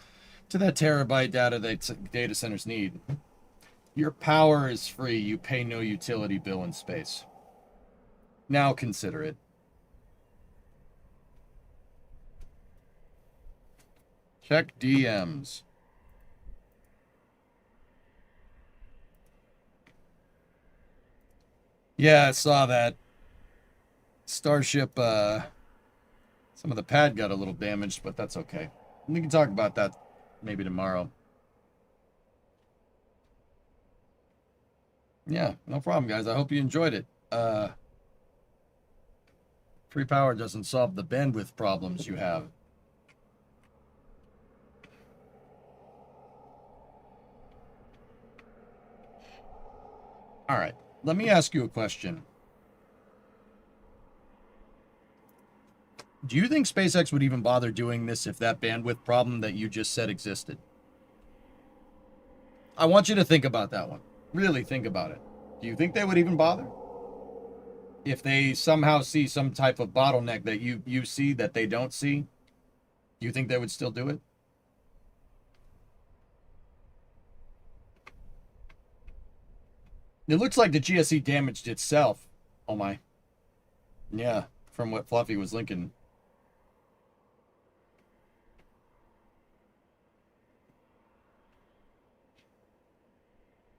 to that terabyte data that data centers need. Your power is free. You pay no utility bill in space. Now consider it. Check DMs. Yeah, I saw that. Starship, some of the pad got a little damaged, but that's okay. We can talk about that maybe tomorrow. Yeah, no problem, guys. I hope you enjoyed it. Free power doesn't solve the bandwidth problems you have. All right, let me ask you a question. Do you think SpaceX would even bother doing this if that bandwidth problem that you just said existed? I want you to think about that one. Really think about it. Do you think they would even bother? If they somehow see some type of bottleneck that you see that they don't see, do you think they would still do it? It looks like the GSE damaged itself. Oh my. Yeah, from what Fluffy was linking.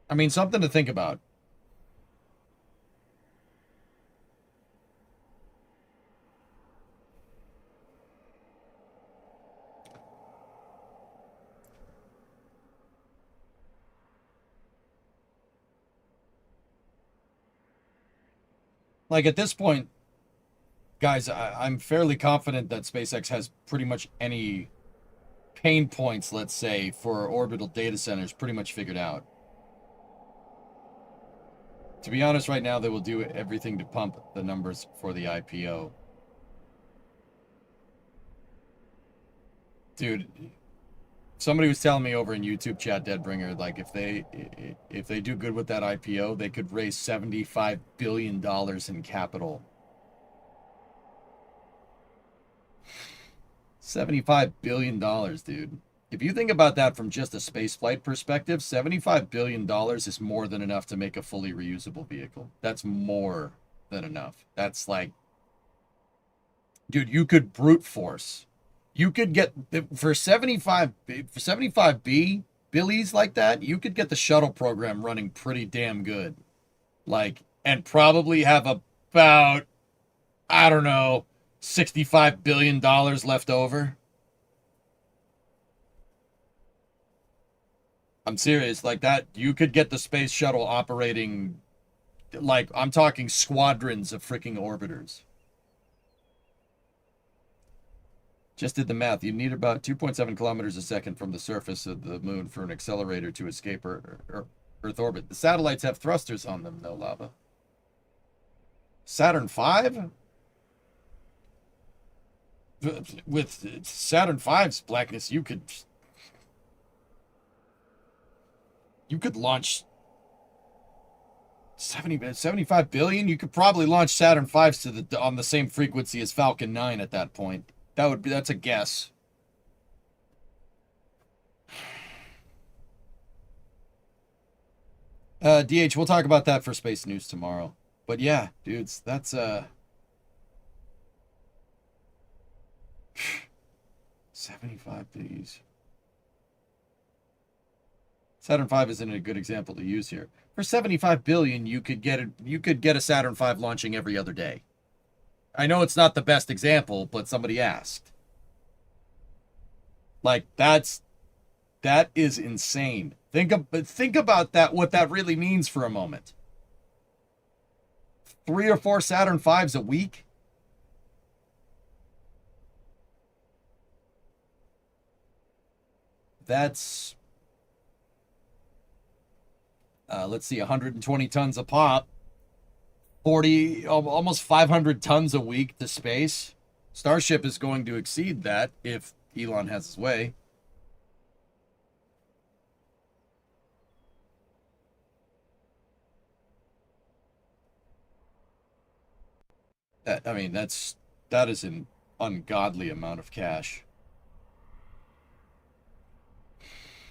I mean, something to think about. Like at this point, guys, I'm fairly confident that SpaceX has pretty much any pain points, let's say, for orbital data centers pretty much figured out. To be honest, right now, they will do everything to pump the numbers for the IPO. Dude, somebody was telling me over in YouTube chat, Deadbringer, like if they do good with that IPO, they could raise $75 billion in capital. $75 billion, dude. If you think about that from just a spaceflight perspective, $75 billion is more than enough to make a fully reusable vehicle. That's more than enough. That's like Dude, you could brute force. You could get for 75B Billies like that, you could get the shuttle program running pretty damn good. Like, and probably have about, I don't know, $65 billion left over. I'm serious, like that, you could get the space shuttle operating, like, I'm talking squadrons of freaking orbiters. Just did the math. You need about 2.7 kilometers a second from the surface of the moon for an accelerator to escape Earth orbit. The satellites have thrusters on them, though, Lava. Saturn V? With Saturn V's blackness, you could launch 75 billion. You could probably launch Saturn V's on the same frequency as Falcon 9 at that point. That's a guess. DH, we'll talk about that for space news tomorrow. But yeah, dudes, that's 75 Bs. Saturn V isn't a good example to use here. For 75 billion, you could get a Saturn V launching every other day. I know it's not the best example, but somebody asked. Like, that is insane. Think about that, what that really means for a moment. 3 or 4 Saturn V's a week. That's, let's see, 120 tons a pop. 40, almost 500 tons a week to space. Starship is going to exceed that if Elon has his way. That is an ungodly amount of cash.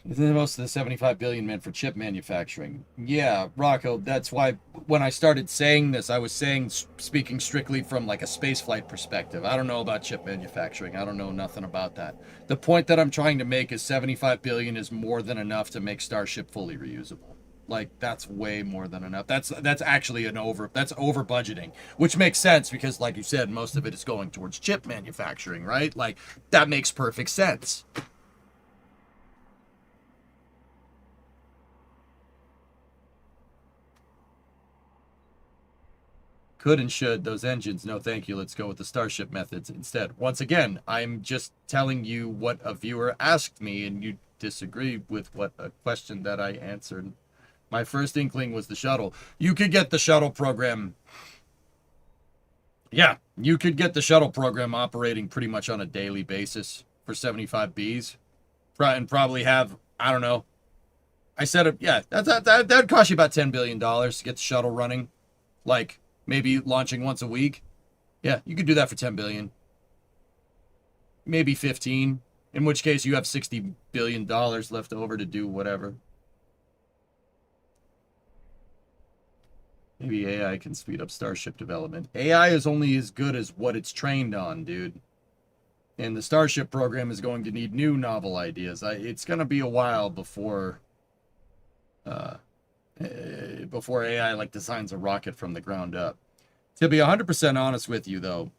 Isn't most of the 75 billion meant for chip manufacturing? Yeah, Rocco, that's why when I started saying this, I was speaking strictly from like a spaceflight perspective. I don't know about chip manufacturing. I don't know nothing about that. The point that I'm trying to make is 75 billion is more than enough to make Starship fully reusable. Like, that's way more than enough. That's actually over budgeting, which makes sense because, like you said, most of it is going towards chip manufacturing, right? Like, that makes perfect sense. Could and should those engines? No, thank you. Let's go with the Starship methods instead. Once again, I'm just telling you what a viewer asked me, and you disagree with what a question that I answered. My first inkling was the shuttle. You could get the shuttle program. Yeah, you could get the shuttle program operating pretty much on a daily basis for 75 Bs, and probably have, I don't know. I said, yeah, that'd cost you about $10 billion to get the shuttle running, like maybe launching once a week. Yeah, you could do that for 10 billion, maybe 15. In which case, you have $60 billion left over to do whatever. Maybe AI can speed up Starship development. AI is only as good as what it's trained on, dude. And the Starship program is going to need new novel ideas. It's going to be a while before AI like designs a rocket from the ground up. To be 100% honest with you, though,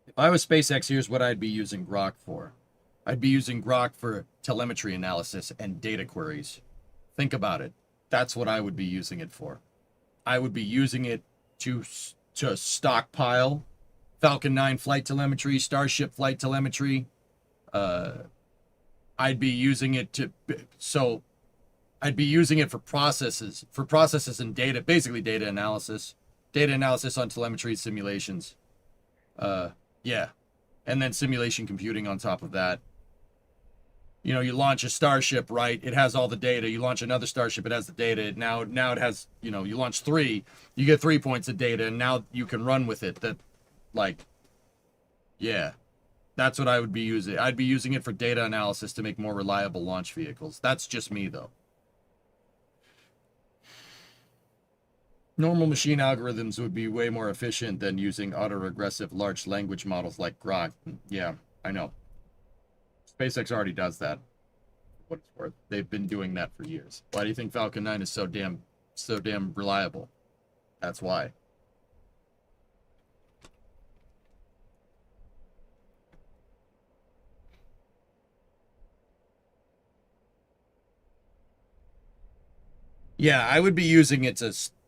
if I was SpaceX, here's what I'd be using Grok for. I'd be using Grok for telemetry analysis and data queries. Think about it. That's what I would be using it for. I would be using it to stockpile Falcon 9 flight telemetry, Starship flight telemetry. I'd be using it for processes and data, basically data analysis on telemetry simulations. Yeah. And then simulation computing on top of that. You know, you launch a Starship, right? It has all the data. You launch another Starship, it has the data. Now it has, you know, you launch 3, you get 3 points of data, and now you can run with it. That, like, yeah. That's what I would be using. I'd be using it for data analysis to make more reliable launch vehicles. That's just me, though. Normal machine algorithms would be way more efficient than using autoregressive large language models like Grok. Yeah, I know. SpaceX already does that. What it's worth. They've been doing that for years. Why do you think Falcon 9 is so damn reliable? That's why. Yeah, I would be using it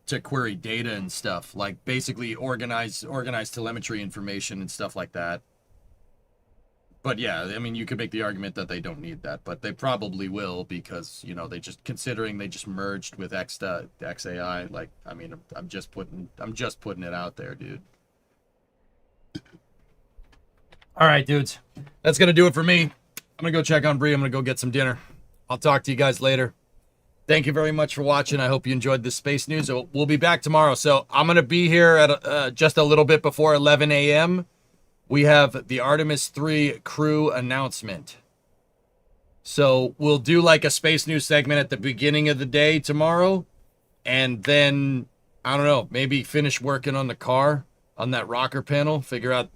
to query data and stuff, like basically organize telemetry information and stuff like that. But yeah, I mean, you could make the argument that they don't need that, but they probably will because, you know, they just merged with XAI. Like, I mean, I'm just putting it out there, dude. All right, dudes, that's gonna do it for me. I'm gonna go check on Bree. I'm gonna go get some dinner. I'll talk to you guys later. Thank you very much for watching. I hope you enjoyed this space news. We'll be back tomorrow. So I'm gonna be here at just a little bit before 11 a.m. We have the Artemis 3 crew announcement. So we'll do like a space news segment at the beginning of the day tomorrow. And then, I don't know, maybe finish working on the car, on that rocker panel, figure out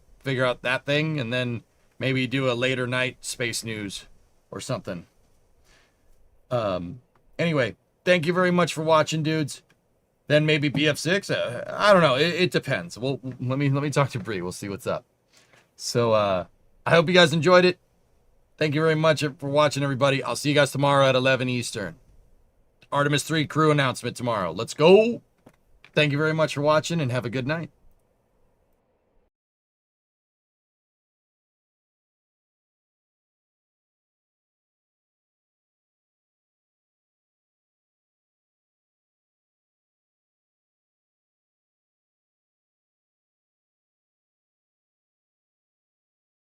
that thing, and then maybe do a later night space news or something. Anyway, thank you very much for watching, dudes. Then maybe BF6. I don't know. It depends. Well, let me talk to Bree. We'll see what's up. So I hope you guys enjoyed it. Thank you very much for watching, everybody. I'll see you guys tomorrow at 11 Eastern. Artemis 3 crew announcement tomorrow. Let's go. Thank you very much for watching and have a good night.